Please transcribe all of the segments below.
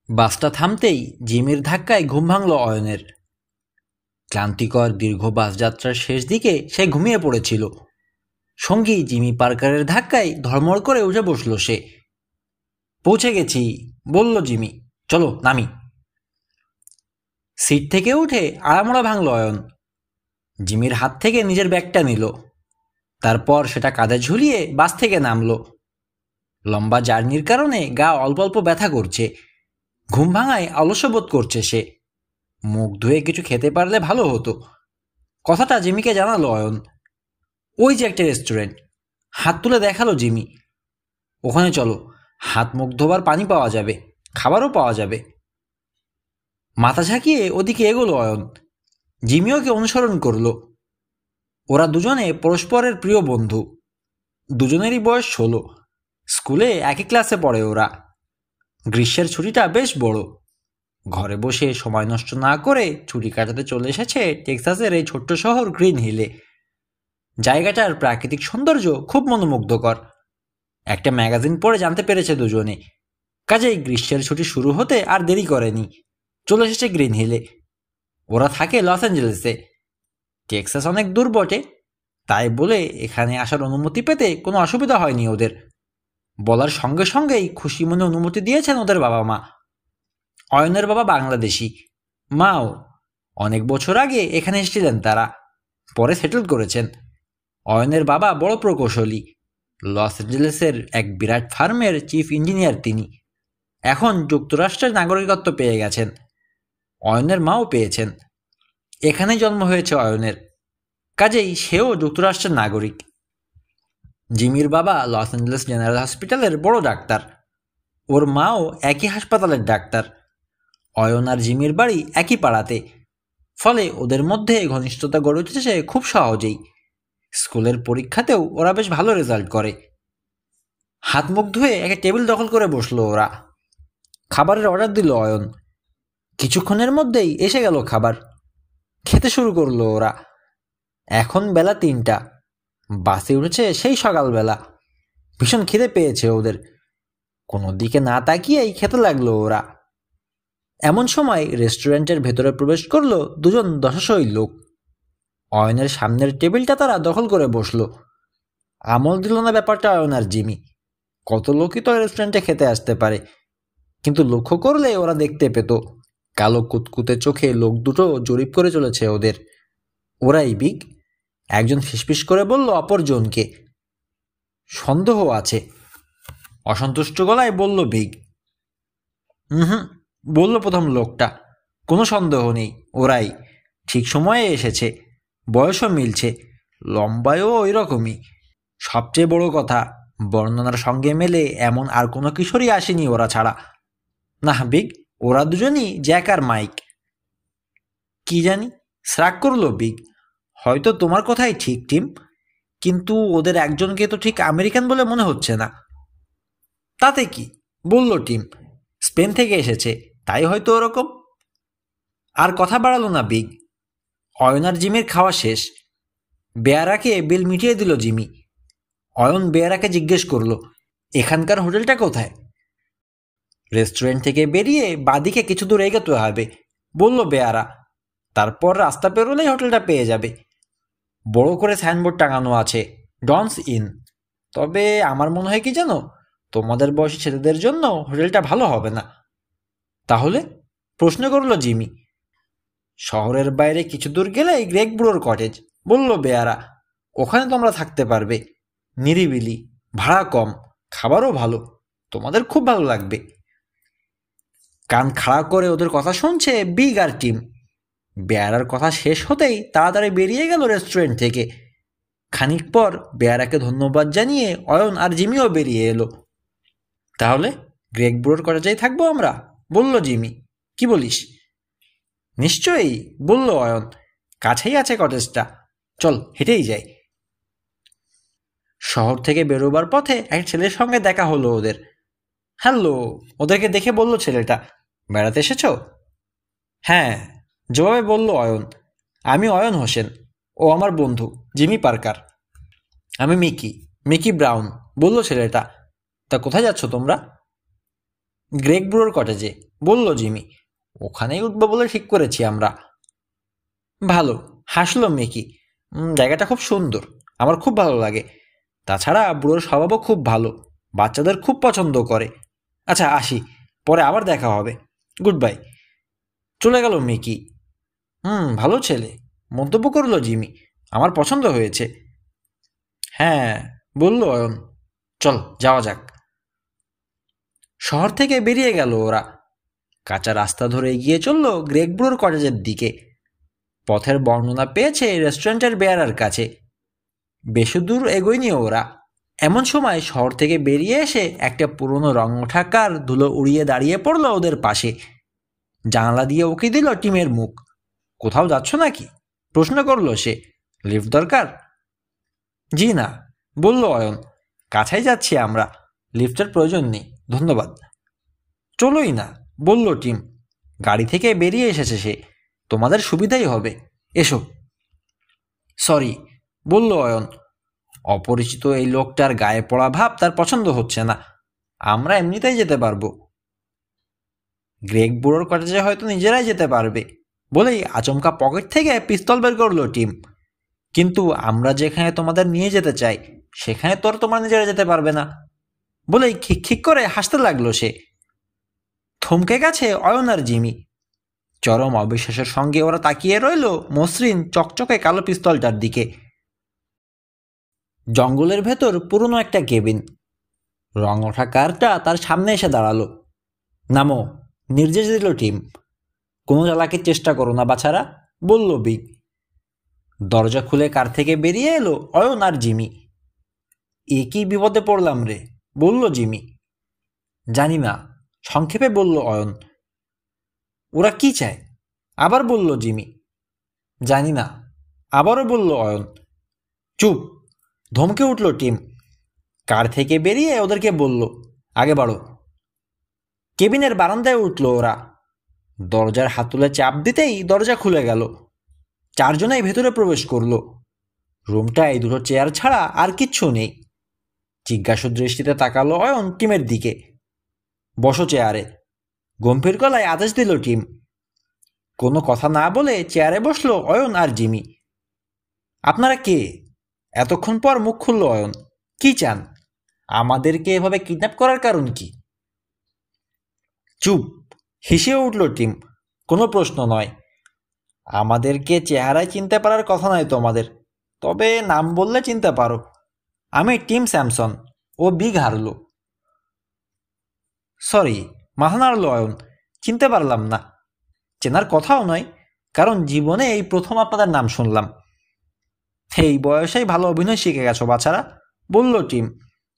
বাসটা থামতেই জিমির ধাক্কায় ঘুম ভাঙল অয়নের। ক্লান্তিকর দীর্ঘ বাস যাত্রার শেষ দিকে সে ঘুমিয়ে পড়েছিল। সঙ্গী জিমি পার্কারের ধাক্কায় ধড়মড় করে উঠে বসল সে। পৌঁছে গেছি, বলল জিমি, চলো নামি। সিট থেকে উঠে আড়ামোড়া ভাঙল অয়ন। জিমির হাত থেকে নিজের ব্যাগটা নিল, তারপর সেটা কাঁধে ঝুলিয়ে বাস থেকে নামল। লম্বা জার্নির কারণে গা অল্প অল্প ব্যথা করছে, ঘুম ভাঙায় অলস্য বোধ করছে সে। মুখ ধুয়ে কিছু খেতে পারলে ভালো হতো, কথাটা জিমিকে জানালো অয়ন। ওই যে একটা রেস্টুরেন্ট, হাত তুলে দেখালো জিমি। ওখানে চলো, হাত মুখ ধোবার পানি পাওয়া যাবে, খাবারও পাওয়া যাবে। মাথা ঝাঁকিয়ে ওদিকে এগোলো অয়ন। জিমিওকে অনুসরণ করলো। ওরা দুজনে পরস্পরের প্রিয় বন্ধু। দুজনেরই বয়স 16, স্কুলে একই ক্লাসে পড়ে ওরা। গ্রীষ্মের ছুটিটা বেশ বড়। ঘরে বসে সময় নষ্ট না করে ছুটি কাটাতে চলে এসেছে টেক্সাসের এই ছোট্ট শহর গ্রিন হিলে। জায়গাটার প্রাকৃতিক সৌন্দর্য খুব মনোমুগ্ধকর। একটা ম্যাগাজিন পড়ে জানতে পেরেছে দুজনে। কাজেই গ্রীষ্মের ছুটি শুরু হতে আর দেরি করেনি, চলে এসেছে গ্রিন হিলে। ওরা থাকে লস অ্যাঞ্জেলেসে। টেক্সাস অনেক দূর বটে, তাই বলে এখানে আসার অনুমতি পেতে কোনো অসুবিধা হয়নি ওদের। বলার সঙ্গে সঙ্গেই খুশি মনে অনুমতি দিয়েছেন ওদের বাবা মা। অয়নের বাবা বাংলাদেশি, মাও। অনেক বছর আগে এখানে এসেছিলেন তারা, পরে সেটেল করেছেন। অয়নের বাবা বড় প্রকৌশলী, লস অ্যাঞ্জেলেসের এক বিরাট ফার্মের চিফ ইঞ্জিনিয়ার তিনি। এখন যুক্তরাষ্ট্রের নাগরিকত্ব পেয়ে গেছেন। অয়নের মাও পেয়েছেন। এখানে জন্ম হয়েছে অয়নের, কাজেই সেও যুক্তরাষ্ট্রের নাগরিক। জিমির বাবা লস অ্যাঞ্জেলেস জেনারেল হসপিটালের বড় ডাক্তার, ওর মাও একই হাসপাতালের ডাক্তার। অয়ন আর জিমির বাড়ি একই পাড়াতে, ফলে ওদের মধ্যে ঘনিষ্ঠতা গড়ে উঠেছে খুব সহজেই। স্কুলের পরীক্ষাতেও ওরা বেশ ভালো রেজাল্ট করে। হাত মুখ ধুয়ে একটা টেবিল দখল করে বসলো ওরা। খাবারের অর্ডার দিল অয়ন। কিছুক্ষণের মধ্যেই এসে গেল খাবার। খেতে শুরু করলো ওরা। এখন বেলা 3টা, বাসে উঠেছে সেই সকালবেলা। ভীষণ খিদে পেয়েছে ওদের। কোনো দিকে না তাকিয়েই খেতে লাগলো ওরা। এমন সময় রেস্টুরেন্টের ভেতরে প্রবেশ করলো দুজন দশাশই লোক। অয়নের সামনের টেবিলটা তারা দখল করে বসলো। আমল দিল না ব্যাপারটা অয়ন আর জিমি। কত লোকই তো রেস্টুরেন্টে খেতে আসতে পারে, কিন্তু লক্ষ্য করলে ওরা দেখতে পেত কালো কুতকুতে চোখে লোক দুটো জরিপ করে চলেছে ওদের। ওরাই বিগ। একজন ফিসফিস করে বলল অপরজনকে, সন্দেহ আছে। অসন্তুষ্ট গলায় বলল বিগ। হুম, বলল প্রথম লোকটা, কোনো সন্দেহ নেই, ওরাই। ঠিক সময়ে এসেছে, বয়সও মিলছে, লম্বায়ও ওই রকমই। সবচেয়ে বড় কথা, বর্ণনার সঙ্গে মেলে এমন আর কোনো কিশোরই আসেনি ওরা ছাড়া। না বিগ, ওরা দুজনই জ্যাক আর মাইক। কি জানি, শ্রাগ করলো বিগ। হয়তো তোমার কথাই ঠিক টিম, কিন্তু ওদের একজনকে তো ঠিক আমেরিকান বলে মনে হচ্ছে না। তাতে কি, বলল টিম, স্পেন থেকে এসেছে, তাই হয়তো ওরকম। আর কথা বাড়ালো না বিগ। অয়ন আর জিমির খাওয়া শেষ। বেয়ারাকে বিল মিটিয়ে দিল জিমি। অয়ন বেয়ারাকে জিজ্ঞেস করলো, এখানকার হোটেলটা কোথায়? রেস্টুরেন্ট থেকে বেরিয়ে বাদিকে কিছু দূর এগোতে হবে, বলল বেয়ারা। তারপর রাস্তা পেরোলেই হোটেলটা পেয়ে যাবে। বড় করে সাইনবোর্ড টাঙানো আছে, ডনস ইন। তবে আমার মনে হয় কি জানো, তোমাদের বয়সী ছেলেদের জন্য হোটেলটা ভালো হবে না। তাহলে? প্রশ্ন করলো জিমি। শহরের বাইরে কিছু দূর গেলেই গ্রেগ ব্রোর কটেজ, বলল বেয়ারা। ওখানে তোমরা থাকতে পারবে, নিরিবিলি, ভাড়া কম, খাবারও ভালো, তোমাদের খুব ভালো লাগবে। কান খাড়া করে ওদের কথা শুনছে বিগ আর টিম। বেয়ারার কথা শেষ হতেই তাড়াতাড়ি বেরিয়ে গেল রেস্টুরেন্ট থেকে। খানিক পর বেয়ারাকে ধন্যবাদ জানিয়ে অয়ন আর জিমিও বেরিয়ে এলো। তাহলে গ্রেগ ব্রোর কটেজেই থাকবো আমরা, বলল জিমি। কি বলিস? নিশ্চয়ই, বলল অয়ন। কাছেই আছে কটেজটা, চল হেঁটেই যাই। শহর থেকে বেরোবার পথে এক ছেলের সঙ্গে দেখা হলো ওদের। হ্যালো, ওদেরকে দেখে বলল ছেলেটা, বেড়াতে এসেছ? হ্যাঁ, জবাবে বলল অয়ন। আমি অয়ন হোসেন, ও আমার বন্ধু জিমি পার্কার। আমি মিকি, মিকি ব্রাউন, বলল ছেলেটা। তা কোথায় যাচ্ছ তোমরা? গ্রেগ ব্রোর কটেজে, বলল জিমি। ওখানেই উঠবো বলে ঠিক করেছি আমরা। ভালো, হাসলো মেকি। জায়গাটা খুব সুন্দর, আমার খুব ভালো লাগে। তাছাড়া বুড়োর স্বভাবও খুব ভালো, বাচ্চাদের খুব পছন্দ করে। আচ্ছা আসি, পরে আবার দেখা হবে। Good bye. চলে গেল মেকি। ভালো ছেলে, মন্তব্য করলো জিমি। আমার পছন্দ হয়েছে। হ্যাঁ, বলল অয়ন। চল যাওয়া যাক। শহর থেকে বেরিয়ে গেল ওরা। কাঁচা রাস্তা ধরে এগিয়ে চলল গ্রেগ ব্রোর কটেজের দিকে। পথের বর্ণনা পেয়েছে রেস্টুরেন্টের বেয়ারার কাছে। বেশি দূর এগোয়নি ওরা। এমন সময় শহর থেকে বেরিয়ে এসে একটা পুরনো রং ওঠা কার ধুলো উড়িয়ে দাঁড়িয়ে পড়ল ওদের পাশে। জানালা দিয়ে উকি দিল টিমের মুখ। কোথাও যাচ্ছ নাকি? প্রশ্ন করলো সে। লিফট দরকার? জি না, বলল অয়ন। কাছেই যাচ্ছি আমরা, লিফটের প্রয়োজন নেই, ধন্যবাদ। চলোই না, বলল টিম। গাড়ি থেকে বেরিয়ে এসেছে সে, তোমাদের সুবিধাই হবে, এসো। সরি, বলল অয়ন। অপরিচিত এই লোকটার গায়ে পড়া ভাব তার পছন্দ হচ্ছে না। আমরা এমনিতেই যেতে পারবো। গ্রেগ বুড়োর কটেজে হয়তো নিজেরাই যেতে পারবে বলেই আচমকা পকেট থেকে পিস্তল বের করলো টিম। কিন্তু আমরা যেখানে তোমাদের নিয়ে যেতে চাই সেখানে তোর তোমরা নিজেরা যেতে পারবে না, বলেই খিক করে হাসতে লাগলো সে। থমকে গেছে অয়ন আর জিমি। চরম অবিশ্বাসের সঙ্গে ওরা তাকিয়ে রইল মসৃণ চকচকে কালো পিস্তলটার দিকে। জঙ্গলের ভেতর পুরনো একটা কেবিন। রং ওঠা কারটা তার সামনে এসে দাঁড়ালো। নামো, নির্দেশ দিল টিম। কোনো চালাকির চেষ্টা করো না বাছারা, বলল বিগ। দরজা খুলে কার থেকে বেরিয়ে এলো অয়ন আর জিমি। এ কি বিপদে পড়লাম রে, বলল জিমি। জানি না, সংক্ষেপে বলল অয়ন। ওরা কি চায়? আবার বলল জিমি। জানি না, আবারও বলল অয়ন। চুপ, ধমকে উঠল টিম। কার থেকে বেরিয়ে ওদেরকে বলল, আগে বাড়ো। কেবিনের বারান্দায় উঠল ওরা। দরজার হাতুলে চাপ দিতেই দরজা খুলে গেল। চারজনেই ভেতরে প্রবেশ করল। রুমটায় দুটো চেয়ার ছাড়া আর কিচ্ছু নেই। জিজ্ঞাসু দৃষ্টিতে তাকালো অয়ন টিমের দিকে। বসো চেয়ারে, গম্ভীর গলায় আদেশ দিল টিম। কোনো কথা না বলে চেয়ারে বসলো অয়ন আর জিমি। আপনারা কে? এতক্ষণ পর মুখ খুলল অয়ন। কি চান? আমাদেরকে এভাবে কিডন্যাপ করার কারণ কি? চুপ, হেসে উঠল টিম। কোনো প্রশ্ন নয়। আমাদেরকে চেহারায় চিনতে পারার কথা নয় তোমাদের, তবে নাম বললে চিনতে পারো। আমি টিম স্যামসন, ও বিগ হারলো। সরি, মাথা নাড়ল অয়ন। চিনতে পারলাম না। চেনার কথাও নয়, কারণ জীবনে এই প্রথম আপনাদের নাম শুনলাম। এই বয়সেই ভালো অভিনয় শিখে গেছো বাছারা, বলল টিম।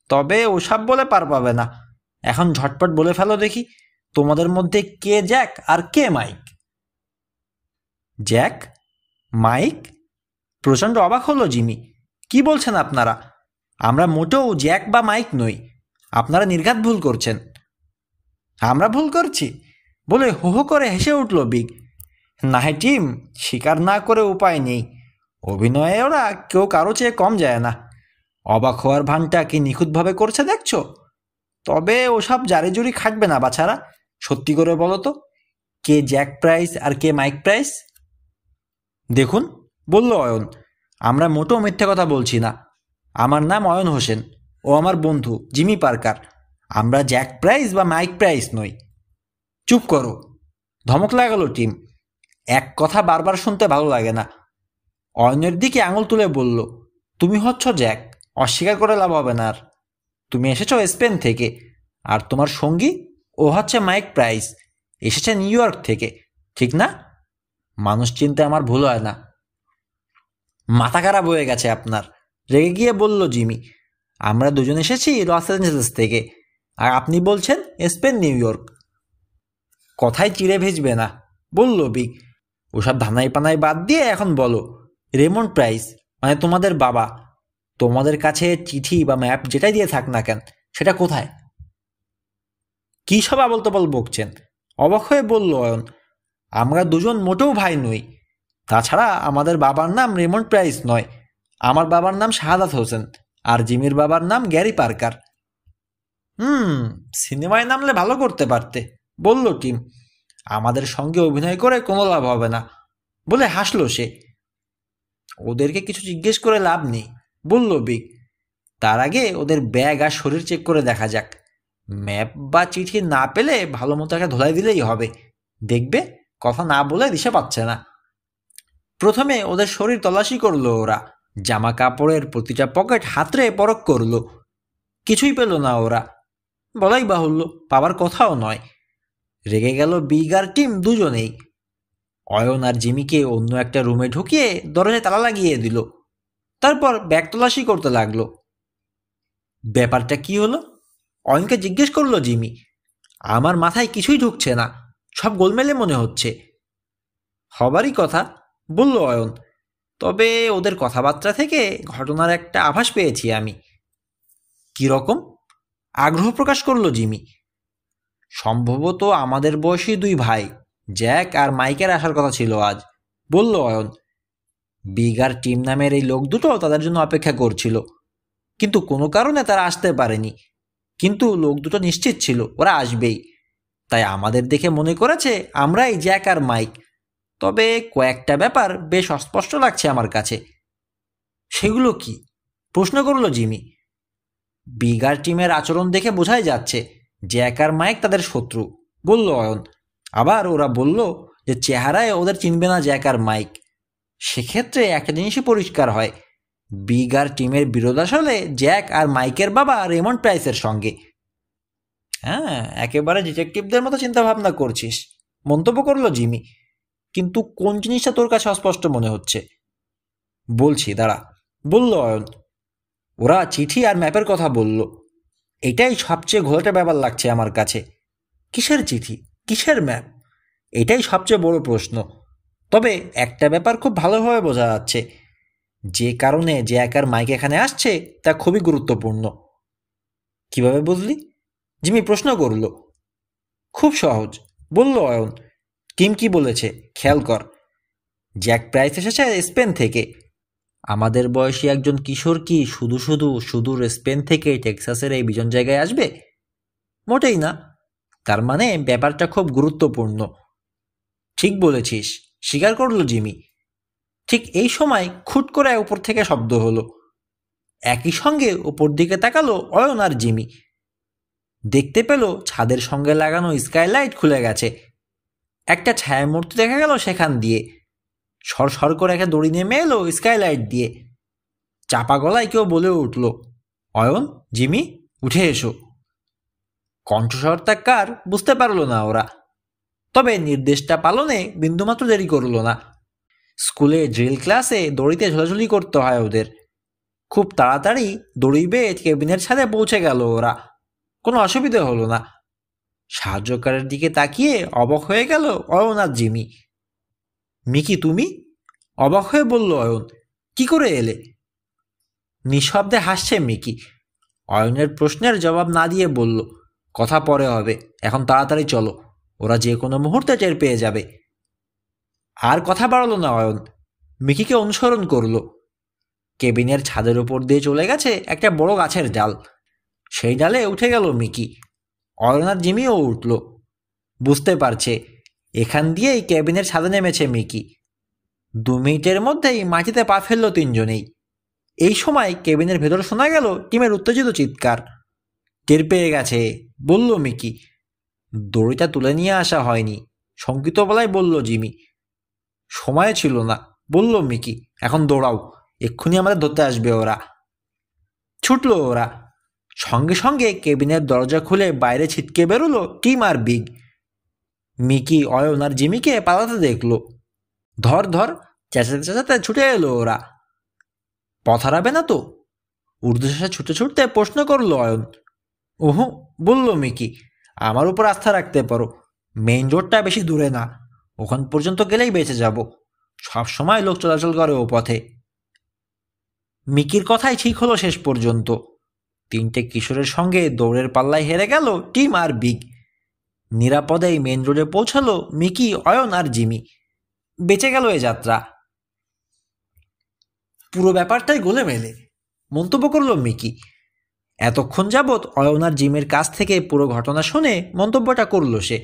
তবে ওসব বলে পার পাবে না। এখন ঝটপট বলে ফেলো দেখি, তোমাদের মধ্যে কে জ্যাক আর কে মাইক? জ্যাক? মাইক? প্রচণ্ড অবাক হলো জিমি। কি বলছেন আপনারা? আমরা মোটেও জ্যাক বা মাইক নই। আপনারা নির্ঘাত ভুল করছেন। আমরা ভুল করছি বলে হো হো করে হেসে উঠল বিগ। না হে টিম, স্বীকার না করে উপায় নেই। অভিনয়ে ওরা কেউ কারো চেয়ে কম যায় না। অবাক হওয়ার ভানটা কি নিখুঁতভাবে করছে দেখছো? তবে ওসব জারি জুরি খাটবে না বাছারা। সত্যি করে বলো তো, কে জ্যাক প্রাইস আর কে মাইক প্রাইস? দেখুন, বলল অয়ন, আমরা মোটেও মিথ্যে কথা বলছি না। আমার নাম অয়ন হোসেন, ও আমার বন্ধু জিমি পার্কার। আমরা জ্যাক প্রাইস বা মাইক প্রাইস নই। চুপ করো, ধমক লাগালো টিম। এক কথা বারবার শুনতে ভালো লাগে না। অয়নের দিকে আঙুল তুলে বলল, তুমি হচ্ছ জ্যাক, অস্বীকার করে লাভ হবে না আর। তুমি এসেছো স্পেন থেকে, আর তোমার সঙ্গী ও হচ্ছে মাইক প্রাইস, এসেছে নিউ ইয়র্ক থেকে, ঠিক না? মানুষ চিনতে আমার ভুল হয় না। মাথা খারাপ হয়ে গেছে আপনার, রেগে গিয়ে বলল জিমি। আমরা দুজন এসেছি লস অ্যাঞ্জেলেস থেকে, আর আপনি বলছেন স্পেন নিউ ইয়র্ক। কথায় চিড়ে ভেজবে না, বলল বিগ। ওসব ধানাই পানাই বাদ দিয়ে এখন বলো, রেমন্ড প্রাইস মানে তোমাদের বাবা, তোমাদের কাছে চিঠি বা ম্যাপ যেটাই দিয়ে থাক না কেন, সেটা কোথায়? কী সব আবল তাবল বকছেন? অবাক হয়ে বলল অয়ন। আমরা দুজন মোটেও ভাই নই। তাছাড়া আমাদের বাবার নাম রেমন্ড প্রাইস নয়, আমার বাবার নাম শাহাদাত হোসেন, আর জিমির বাবার নাম গ্যারি পার্কার। হুম, সিনেমায় নামলে ভালো করতে পারতে, বলল টিম। আমাদের সঙ্গে অভিনয় করে কোনো লাভ হবে না বলে হাসলো সে। ওদেরকে কিছু জিজ্ঞেস করে লাভ নেই, বলল বিগ। তার আগে ওদের ব্যাগ আর শরীর চেক করে দেখা যাক। ম্যাপ বা চিঠি না পেলে ভালো মতো একটা ধোলাই দিলেই হবে। দেখবে কথা না বলে দিশে পাচ্ছে না। প্রথমে ওদের শরীর তল্লাশি করলো ওরা। জামা কাপড়ের প্রতিটা পকেট হাতড়ে পরখ করলো। কিছুই পেল না ওরা। বলাই বাহুল্য, পাওয়ার কথাও নয়। রেগে গেল বিগ আর টিম দুজনেই। অয়ন আর জিমিকে অন্য একটা রুমে ঢুকিয়ে দরজায় তালা লাগিয়ে দিল। তারপর ব্যাগ তল্লাশি করতে লাগলো। ব্যাপারটা কি হলো? অয়নকে জিজ্ঞেস করলো জিমি। আমার মাথায় কিছুই ঢুকছে না, সব গোলমেলে মনে হচ্ছে। হবারই কথা, বলল অয়ন। তবে ওদের কথাবার্তা থেকে ঘটনার একটা আভাস পেয়েছি আমি। কিরকম? আগ্রহ প্রকাশ করলো জিমি। সম্ভবত আমাদের বয়সী দুই ভাই, জ্যাক আর মাইকের আসার কথা ছিল আজ, বলল অয়ন। বিগ আর টিম নামের এই লোক দুটো তাদের জন্য অপেক্ষা করছিল, কিন্তু কোনো কারণে তারা আসতে পারেনি। কিন্তু লোক দুটো নিশ্চিত ছিল ওরা আসবেই। তাই আমাদের দেখে মনে করেছে আমরাই জ্যাক আর মাইক। তবে কয়েকটা ব্যাপার বেশ অস্পষ্ট লাগছে আমার কাছে। সেগুলো কি? প্রশ্ন করলো জিমি। বিগ আর টিমের আচরণ দেখে বোঝাই যাচ্ছে জ্যাক আর মাইক তাদের শত্রু, বলল অয়ন। আবার ওরা বলল যে চেহারায় ওদের চিনবে না জ্যাক আর মাইক। সেক্ষেত্রে একটা জিনিসই পরিষ্কার হয়, বিগ আর টিমের বিরোধ আসলে জ্যাক আর মাইকের বাবা রেমন্ড প্রাইসের সঙ্গে। হ্যাঁ, একেবারে ডিটেকটিভদের মতো চিন্তা ভাবনা করছিস, মন্তব্য করলো জিমি। কিন্তু কোন জিনিসটা তোর কাছে অস্পষ্ট মনে হচ্ছে? বলছি দাঁড়া, বলল অয়ন। ওরা চিঠি আর ম্যাপের কথা বলল। এটাই সবচেয়ে ঘোলাটে ব্যাপার লাগছে আমার কাছে। কিসের চিঠি, কিসের ম্যাপ? এটাই সবচেয়ে বড় প্রশ্ন। তবে একটা ব্যাপার খুব ভালোভাবে বোঝা যাচ্ছে, যে কারণে জ্যাক আর মাইক এখানে আসছে তা খুবই গুরুত্বপূর্ণ। কিভাবে বুঝলি? জিমি প্রশ্ন করল। খুব সহজ, বলল অয়ন। টিম কি বলেছে খেয়াল কর। জ্যাক প্রাইস এসেছে স্পেন থেকে। আমাদের বয়সী একজন কিশোর কি শুধু শুধু সুদূর স্পেন থেকে টেক্সাসের এই বিজন জায়গায় আসবে? মোটেই না। তার মানে ব্যাপারটা খুব গুরুত্বপূর্ণ। ঠিক বলেছিস, স্বীকার করল জিমি। ঠিক এই সময় খুট করে উপর থেকে শব্দ হলো। একই সঙ্গে উপর দিকে তাকালো অয়ন আর জিমি। দেখতে পেল ছাদের সঙ্গে লাগানো স্কাইলাইট খুলে গেছে। একটা ছায়ামূর্তি দেখা গেল সেখান দিয়ে। সর করে একটা দড়ি নেমে এলো স্কাইলাইট দিয়ে। চাপা গলায় কেউ বলে উঠল, অয়ন, জিমি, উঠে এসো। কণ্ঠস্বরটা কার বুঝতে পারল না ওরা। তবে নির্দেশটা পালনে বিন্দুমাত্র দেরি করল না। স্কুলে ড্রিল ক্লাসে দড়িতে ঝোলাঝুলি করতে হয় ওদের। খুব তাড়াতাড়ি দড়ি বেয়ে কেবিনের ছাদে পৌঁছে গেল ওরা। কোনো অসুবিধে হলো না। সাহায্যকারের দিকে তাকিয়ে অবাক হয়ে গেল অয়ন আর জিমি। মিকি, তুমি? অবাক হয়ে বলল অয়ন। কি করে এলে? নিঃশব্দে হাসছে মিকি। অয়নের প্রশ্নের জবাব না দিয়ে বলল, কথা পরে হবে, এখন তাড়াতাড়ি চলো, ওরা যে কোনো মুহূর্তে টের পেয়ে যাবে। আর কথা বাড়ালো না অয়ন, মিকিকে অনুসরণ করলো। কেবিনের ছাদের উপর দিয়ে চলে গেছে একটা বড় গাছের ডাল। সেই ডালে উঠে গেল মিকি। অয়ন আর জিমিও উঠল। বুঝতে পারছে এখান দিয়েই কেবিনের ছাদে নেমেছে মিকি। 2 মিনিটের মধ্যেই মাটিতে পা ফেলল তিনজনেই। এই সময় কেবিনের ভেতর শোনা গেল টিমের উত্তেজিত চিৎকার। টের পেয়ে গেছে, বলল মিকি। দড়িটা তুলে নিয়ে আসা হয়নি, শঙ্কিত গলায় বলল জিমি। সময় ছিল না, বলল মিকি। এখন দৌড়াও, এক্ষুনি আমাদের ধরতে আসবে ওরা। ছুটল ওরা। সঙ্গে সঙ্গে কেবিনের দরজা খুলে বাইরে ছিটকে বেরোলো টিম আর বিগ। মিকি অয়ন আর জিমিকে পালাতে দেখল। ধর ধর, চেঁচাতে চেঁচাতে ছুটে এলো ওরা। পথ হারাবে না তো? ঊর্ধ্বশ্বাসে ছুটে ছুটতে প্রশ্ন করলো অয়ন। ওহু, বলল মিকি। আমার উপর আস্থা রাখতে পারো, মেইন রোডটা বেশি দূরে না, ওখান পর্যন্ত গেলেই বেঁচে যাব। সব সময় লোক চলাচল করে ও পথে। মিকির কথাই ঠিক হলো শেষ পর্যন্ত। 3টে কিশোরের সঙ্গে দৌড়ের পাল্লায় হেরে গেল টিম আর বিগ। নিরাপদেই মেন রোডে পৌঁছালো মিকি, অয়ন আর জিমি। বেঁচে গেল এ যাত্রা। পুরো ব্যাপারটাই গোলেমেলে, মন্তব্য করল মিকি। এতক্ষণ যাবৎ অয়ন আর জিমের কাছ থেকে পুরো ঘটনা শুনে মন্তব্যটা করল সে।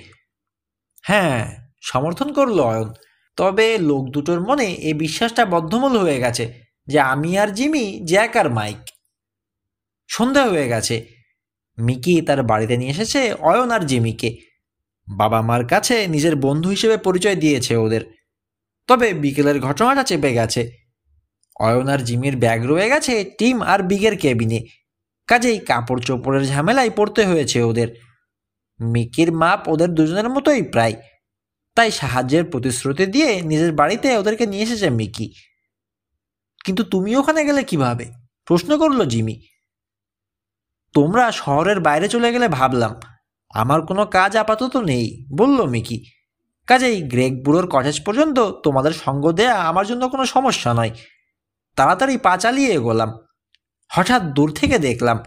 হ্যাঁ, সমর্থন করলো অয়ন। তবে লোক দুটোর মনে এই বিশ্বাসটা বদ্ধমূল হয়ে গেছে যে আমি আর জিমি জ্যাক আর মাইক। সন্ধ্যা হয়ে গেছে। মিকি তার বাড়িতে নিয়ে এসেছে অয়ন আর জিমিকে। বাবা মার কাছে নিজের বন্ধু হিসেবে পরিচয় দিয়েছে ওদের। তবে বিকেলের ঘটনাটা চেপে গেছে। অয়ন আর জিমির ব্যাগ রয়ে গেছে টিম আর বিগের কেবিনে। কাজেই কাপড় চোপড়ের ঝামেলায় পড়তে হয়েছে ওদের। মিকির মাপ ওদের দুজনের মতোই প্রায়, তাই সাহায্যের প্রতিশ্রুতি দিয়ে নিজের বাড়িতে ওদেরকে নিয়ে এসেছে মিকি। কিন্তু তুমি ওখানে গেলে কিভাবে, প্রশ্ন করলো জিমি। তোমরা শহরের বাইরে চলে গেলে ভাবলাম। আমার কোনো কাজ আপাতত নেই, বলল মিকি। কাজেই গ্রেগ বুড়োর কটেজ পর্যন্ত তোমাদের সঙ্গ দেয়া আমার জন্য কোনো সমস্যা নয়। তাড়াতাড়ি পা চালিয়ে এগোলাম। হঠাৎ দূর থেকে দেখলাম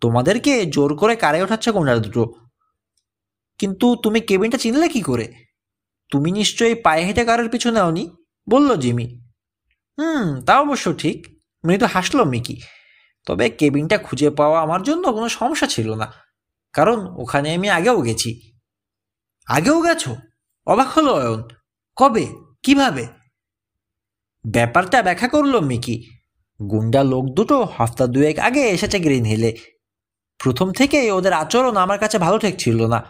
তোমাদেরকে জোর করে কারে ওঠাচ্ছে কোনটা দুটো। কিন্তু তুমি কেবিনটা চিনলে কি করে? তুমি নিশ্চয়ই পায়ে হেঁটে কারের পিছু নেওনি, বলল জিমি। তা অবশ্য ঠিক, মৃদু হাসল মিকি। তবে কেবিনটা খুঁজে পাওয়া আমার জন্য কোনো সমস্যা ছিল না, কারণ ওখানে আমি আগেও গেছি। আগেও গেছো? অবাক হলো অয়ন। কবে, কিভাবে? ব্যাপারটা ব্যাখ্যা করলো মিকি। গুন্ডা লোক দুটো হপ্তা দুয়েক আগে এসেছে গ্রিন হিলে। প্রথম থেকেই ওদের আচরণ আমার কাছে ভালো ঠেকছিল না।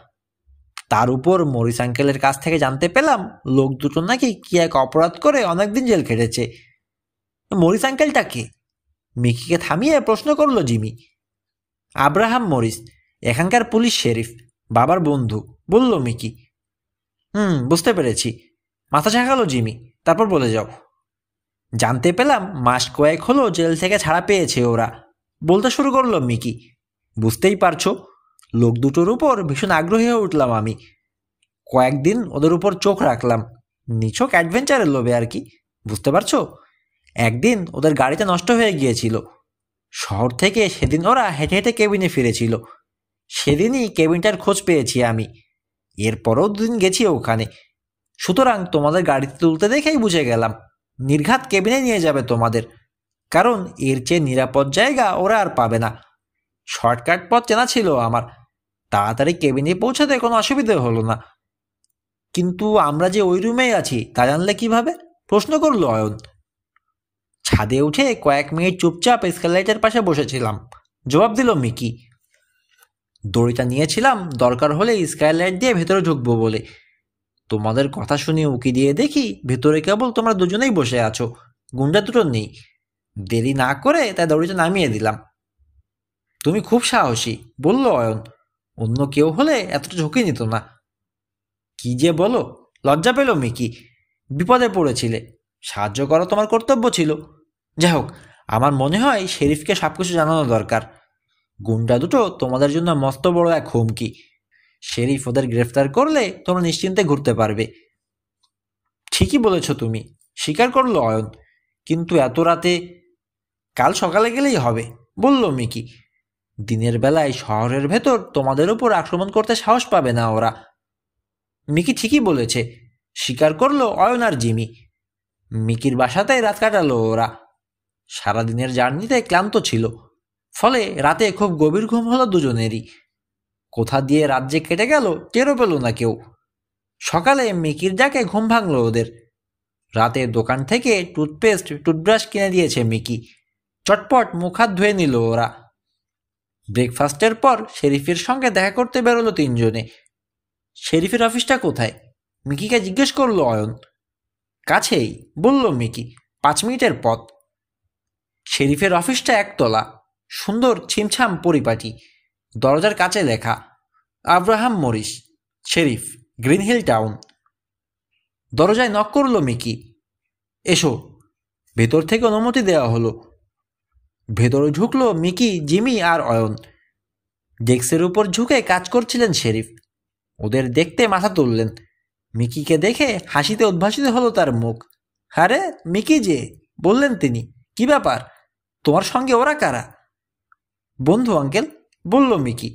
তার উপর মরিস আঙ্কেলের কাছ থেকে জানতে পেলাম লোক দুটো নাকি কি এক অপরাধ করে অনেকদিন জেল খেটেছে। মরিস আঙ্কেলটা কে? মিকিকে থামিয়ে প্রশ্ন করলো জিমি। আব্রাহাম মরিস, এখানকার পুলিশ শেরিফ, বাবার বন্ধু, বলল মিকি। বুঝতে পেরেছি, মাথা ঝাঁকালো জিমি। তারপর বলে যাও। জানতে পেলাম মাস কয়েক হলো জেল থেকে ছাড়া পেয়েছে ওরা, বলতে শুরু করলো মিকি। বুঝতেই পারছো, লোক দুটোর উপর ভীষণ আগ্রহী হয়ে উঠলাম আমি। কয়েকদিন ওদের উপর চোখ রাখলাম, নিছক অ্যাডভেঞ্চারের লোভে আর কি, বুঝতে পারছো। একদিন ওদের গাড়িটা নষ্ট হয়ে গিয়েছিল। শহর থেকে সেদিন ওরা হেঁটে হেঁটে কেবিনে ফিরেছিল। সেদিনই কেবিনটার খোঁজ পেয়েছি আমি। এরপরও দুদিন গেছি ওখানে। সুতরাং তোমাদের গাড়িতে তুলতে দেখেই বুঝে গেলাম নির্ঘাত কেবিনে নিয়ে যাবে তোমাদের, কারণ এর চেয়ে নিরাপদ জায়গা ওরা আর পাবে না। শর্টকাট পথ চেনা ছিল আমার, তাড়াতাড়ি কেবিনে পৌঁছাতে কোনো অসুবিধে হলো না। কিন্তু আমরা যে ওই রুমেই আছি তা জানলে কিভাবে, প্রশ্ন করলো অয়ন। ছাদে উঠে কয়েক মিনিট চুপচাপ এসকালেটরের পাশে বসেছিলাম, জবাব দিল মিকি। দড়িটা নিয়েছিলাম দরকার হলে স্কাইলাইট দিয়ে ভেতরে ঢুকবো বলে। তোমাদের কথা শুনে উকি দিয়ে দেখি ভেতরে কেবল তোমরা দুজনেই বসে আছো, গুন্ডা দুটো নেই। দেরি না করে তাই দড়িটা নামিয়ে দিলাম। তুমি খুব সাহসী, বলল অয়ন। অন্য কেউ হলে এতটা ঝুঁকি নিত না। কি যে বলো, লজ্জা পেল মিকি। বিপদে পড়েছিলে, সাহায্য করা তোমার কর্তব্য ছিল। যাই হোক, আমার মনে হয় শেরিফকে সবকিছু জানানো দরকার। গুন্ডা দুটো তোমাদের জন্য মস্ত বড় এক হুমকি। শেরিফ ওদের গ্রেফতার করলে তোমরা নিশ্চিন্তে ঘুরতে পারবে। ঠিকই বলেছ তুমি, স্বীকার করলো অয়ন। কিন্তু এত রাতে? কাল সকালে গেলেই হবে, বলল মিকি। দিনের বেলায় শহরের ভেতর তোমাদের উপর আক্রমণ করতে সাহস পাবে না ওরা। মিকি ঠিকই বলেছে, স্বীকার করলো অয়ন আর জিমি। মিকির বাসাতেই রাত কাটালো ওরা। সারাদিনের জার্নিতে ক্লান্ত ছিল, ফলে রাতে খুব গভীর ঘুম হলো দুজনেরই। কোথা দিয়ে রাত যে কেটে গেল টেরও পেল না কেউ। সকালে মিকির ডাকে ঘুম ভাঙল ওদের। রাতে দোকান থেকে টুথপেস্ট টুথব্রাশ কিনে দিয়েছে মিকি। চটপট মুখ হাত ধুয়ে নিল ওরা। ব্রেকফাস্টের পর শেরিফের সঙ্গে দেখা করতে বেরোলো তিনজনে। শেরিফের অফিসটা কোথায়, মিকিকে জিজ্ঞেস করলো অয়ন। কাছেই, বলল মিকি, 5 মিনিটের পথ। শেরিফের অফিসটা একতলা, সুন্দর ছিমছাম পরিপাটি। দরজার কাছে লেখা আব্রাহাম মরিস, শেরিফ, গ্রিনহিল টাউন। দরজায় নক করলো মিকি। এসো, ভেতর থেকে অনুমতি দেওয়া হলো। ভেতরে ঢুকলো মিকি, জিমি আর অয়ন। ডেস্কের উপর ঝুঁকে কাজ করছিলেন শেরিফ। ওদের দেখতে মাথা তুললেন। মিকিকে দেখে হাসিতে উদ্ভাসিত হলো তার মুখ। আরে মিকি যে, বললেন তিনি। কি ব্যাপার, তোমার সঙ্গে ওরা কারা? বন্ধু আঙ্কেল, বলল মিকি।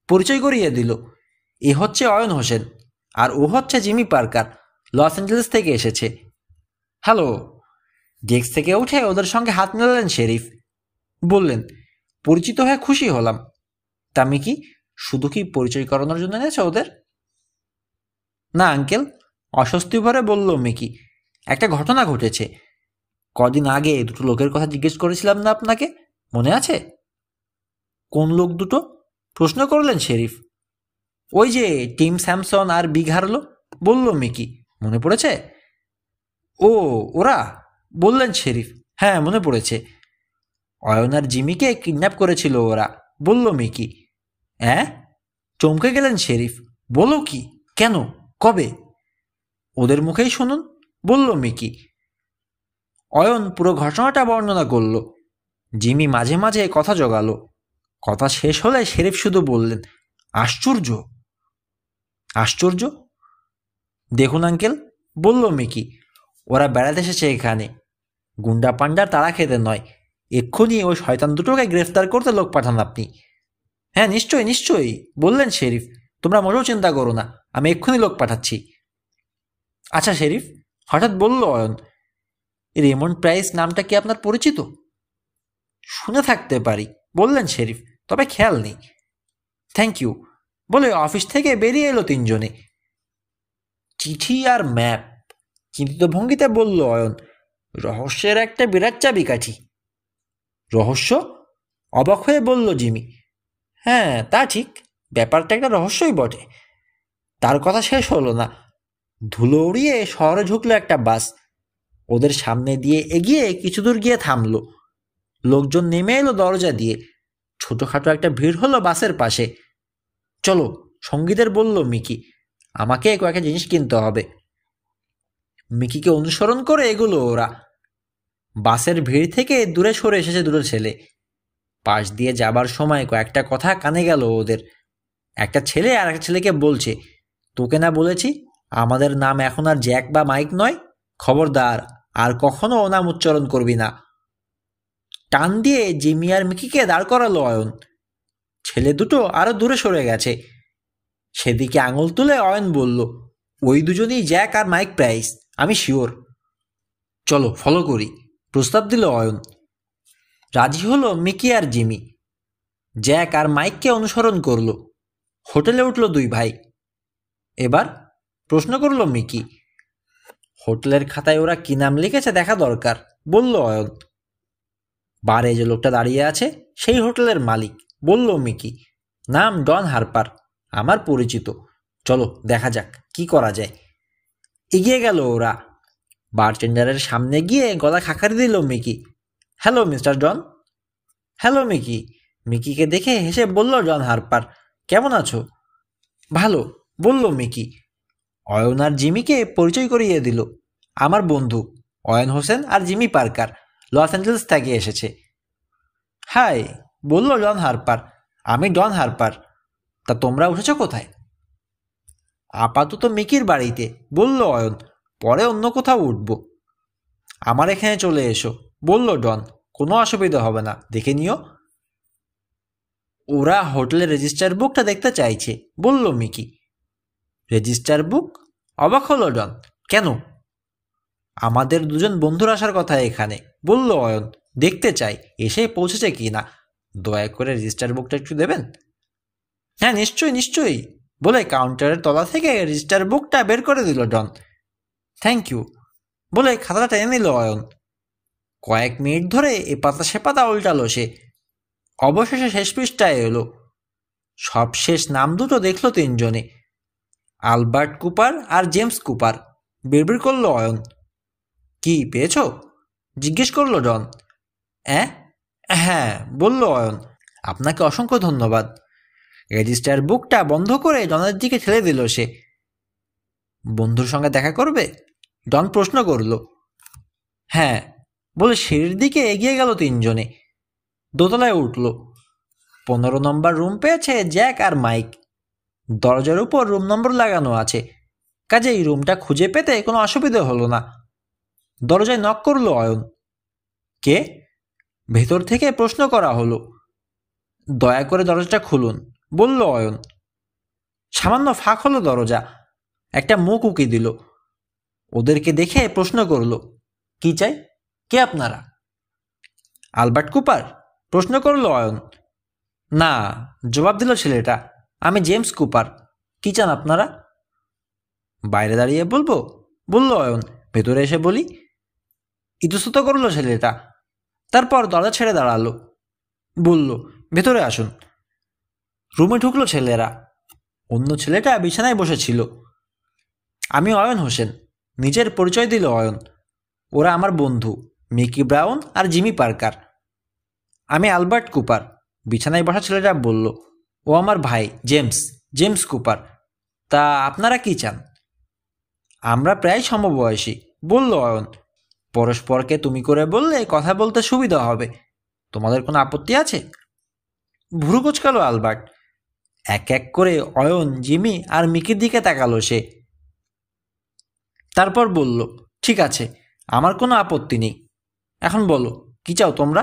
পরিচয় করিয়ে দিল। এ হচ্ছে অয়ন হোসেন, আর ও হচ্ছে জিমি পার্কার, লস অ্যাঞ্জেলেস থেকে এসেছে। হ্যালো। ডেস্ক থেকে উঠে ওদের সঙ্গে হাত মেলালেন শেরিফ। বললেন, পরিচিত হয়ে খুশি হলাম। তা মিকি, শুধু কি পরিচয় করানোর জন্য এনেছে ওদের? না আঙ্কেল, অস্বস্তি ভরে বলল মিকি। একটা ঘটনা ঘটেছে। কদিন আগে দুটো লোকের কথা জিজ্ঞেস করেছিলাম না আপনাকে, মনে আছে? কোন লোক দুটো? প্রশ্ন করলেন শেরিফ। ওই যে টিম স্যামসন আর বিগ হারলো, বলল মিকি। মনে পড়েছে? ও, ওরা? বললেন শেরিফ। হ্যাঁ, মনে পড়েছে। অয়ন আর জিমিকে কিডন্যাপ করেছিল ওরা, বলল মিকি। হ্যাঁ? চমকে গেলেন শেরিফ। বলো কি? কেন? কবে? ওদের মুখেই শুনুন, বলল মিকি। অয়ন পুরো ঘটনাটা বর্ণনা করল। জিমি মাঝে মাঝে কথা জোগালো। কথা শেষ হলে শেরিফ শুধু বললেন, আশ্চর্য। আশ্চর্য? দেখুন আঙ্কেল, বলল মিকি, ওরা বেড়াতে এসেছে এখানে, গুন্ডা পান্ডার তাড়া খেতে নয়। এক্ষুনি ওই শয়তান দুটোকে গ্রেফতার করতে লোক পাঠান আপনি। হ্যাঁ, নিশ্চয়ই নিশ্চয়ই, বললেন শেরিফ। তোমরা মোটেও চিন্তা করো না, আমি এক্ষুনি লোক পাঠাচ্ছি। আচ্ছা শেরিফ, হঠাৎ বলল অয়ন, রেমন্ড প্রাইস নামটা কি আপনার পরিচিত? শুনে থাকতে পারি, বললেন শেরিফ, তবে খেয়াল নেই। থ্যাংক ইউ, বলে অফিস থেকে বেরিয়ে এলো তিনজনে। চিঠি আর ম্যাপ, চিন্তিত ভঙ্গিতে বলল অয়ন, রহস্যের একটা বিরাট চাবিকাঠি। রহস্য? অবাক হয়ে বলল জিমি। হ্যাঁ, তা ঠিক, ব্যাপারটা একটা রহস্যই বটে। তার কথা শেষ হলো না। ধুলো উড়িয়ে শহরে ঢুকলো একটা বাস। ওদের সামনে দিয়ে এগিয়ে কিছু দূর গিয়ে থামলো। লোকজন নেমে এলো দরজা দিয়ে। ছোটখাটো একটা ভিড় হলো বাসের পাশে। চলো, সঙ্গীদের বলল মিকি, আমাকে কয়েকটা জিনিস কিনতে হবে। মিকিকে অনুসরণ করে এগুলো ওরা। বাসের ভিড় থেকে দূরে সরে এসেছে দুটো ছেলে। পাশ দিয়ে যাবার সময় কয়েকটা কথা কানে গেল ওদের। একটা ছেলে আর একটা ছেলেকে বলছে, তোকে না বলেছি আমাদের নাম এখন আর জ্যাক বা মাইক নয়? খবরদার, আর কখনো ও নাম উচ্চারণ করবি না। টান দিয়ে জিমি আর মিকিকে দাঁড় করালো অয়ন। ছেলে দুটো আরো দূরে সরে গেছে। সেদিকে আঙুল তুলে অয়ন বলল, ওই দুজনই জ্যাক আর মাইক প্রাইস, আমি শিওর। চলো ফলো করি, প্রস্তাব দিল অয়ন। রাজি হলো মিকি আর জিমি। জ্যাক আর মাইককে অনুসরণ করলো। হোটেলে উঠল দুই ভাই। এবার? প্রশ্ন করল মিকি। হোটেলের খাতায় ওরা কি নাম লিখেছে দেখা দরকার, বলল অয়ন। বারে যে লোকটা দাঁড়িয়ে আছে সেই হোটেলের মালিক, বলল মিকি। নাম ডন হারপার, আমার পরিচিত। চলো দেখা যাক কি করা যায়। এগিয়ে গেল ওরা। বারটেন্ডারের সামনে গিয়ে গলা খাকারি দিল Mickey. Hello mister Don. Hello Mickey. মিকিকে দেখে হেসে বলল ডন হারপার, কেমন আছো? ভালো, বলল মিকি। অয়ন আর জিমিকে পরিচয় করিয়ে দিল। আমার বন্ধু অয়ন হোসেন আর জিমি পার্কার, লস অ্যাঞ্জেলস থেকে এসেছে। হাই, বলল ডন হারপার, আমি ডন হারপার। তা তোমরা উঠেছ কোথায়? আপাতত মিকির বাড়িতে, বলল অয়ন, পরে অন্য কোথাও উঠব। আমার এখানে চলে এসো, বলল ডন, কোনো অসুবিধা হবে না, দেখে নিও। ওরা হোটেলের রেজিস্টার বুকটা দেখতে চাইছে, বলল মিকি। Register book? অবাক হলো ডন। কেন? আমাদের দুজন বন্ধুর আসার কথা এখানে, বলল অয়ন, দেখতে চাই এসে পৌঁছেছে কি না। দয়া করে রেজিস্টার বুকটা একটু দেবেন? হ্যাঁ নিশ্চয়ই নিশ্চয়ই, বলে কাউন্টারের তলা থেকে রেজিস্টার বুকটা বের করে দিল ডন। থ্যাংক ইউ, বলে খাতাটা টেনে নিল অয়ন। কয়েক মিনিট ধরে এ পাতা সে পাতা উল্টালো সে। অবশেষে শেষ পৃষ্ঠায় এলো। সবশেষ নাম দুটো দেখল তিনজনে, আলবার্ট কুপার আর জেমস কুপার। বিড়বিড় করলো অয়ন। কি পেয়েছ? জিজ্ঞেস করলো ডন। হ্যাঁ, বলল অয়ন, আপনাকে অসংখ্য ধন্যবাদ। রেজিস্টার বুকটা বন্ধ করে ডনের দিকে ঠেলে দিল সে। বন্ধুর সঙ্গে দেখা করবে? ডন প্রশ্ন করল। হ্যাঁ, বলে সিঁড়ির দিকে এগিয়ে গেল তিনজনে। দোতলায় উঠল। 15 নম্বর রুম পেয়েছে জ্যাক আর মাইক। দরজার উপর রুম নম্বর লাগানো আছে, কাজেই রুমটা খুঁজে পেতে কোনো অসুবিধা হলো না। দরজায় নক করলো অয়ন। কে? ভেতর থেকে প্রশ্ন করা হলো। দয়া করে দরজাটা খুলুন, বলল অয়ন। সামান্য ফাঁক হলো দরজা। একটা মুখ উকি দিল। ওদেরকে দেখে প্রশ্ন করল, কি চাই? কে আপনারা? Albert Cooper? প্রশ্ন করল অয়ন। না, জবাব দিল ছেলেটা, আমি জেমস কুপার। কি চান আপনারা? বাইরে দাঁড়িয়ে বলবো, বলল অয়ন। ভেতরে এসে বলি? ইতস্তত করলো ছেলেটা, তারপর দরজা ছেড়ে দাঁড়ালো। বলল, ভেতরে আসুন। রুমে ঢুকলো ছেলেরা। অন্য ছেলেটা বিছানায় বসেছিল। আমি অয়ন হোসেন। নিজের পরিচয় দিল অয়ন। ওরা আমার বন্ধু, মিকি ব্রাউন আর জিমি পার্কার। আমি অ্যালবার্ট কুপার। বিছানায় বসা ছেলেটা বলল, ও আমার ভাই জেমস, জেমস কুপার। তা আপনারা কি চান? আমরা প্রায় সমবয়সী, বলল অয়ন। পরস্পরকে তুমি করে বললে কথা বলতে সুবিধা হবে। তোমাদের কোনো আপত্তি আছে? ভুরু কোচকালো অ্যালবার্ট। এক এক করে অয়ন, জিমি আর মিকির দিকে তাকালো সে। তারপর বলল, ঠিক আছে, আমার কোনো আপত্তি নেই। এখন বলো, কি চাও তোমরা?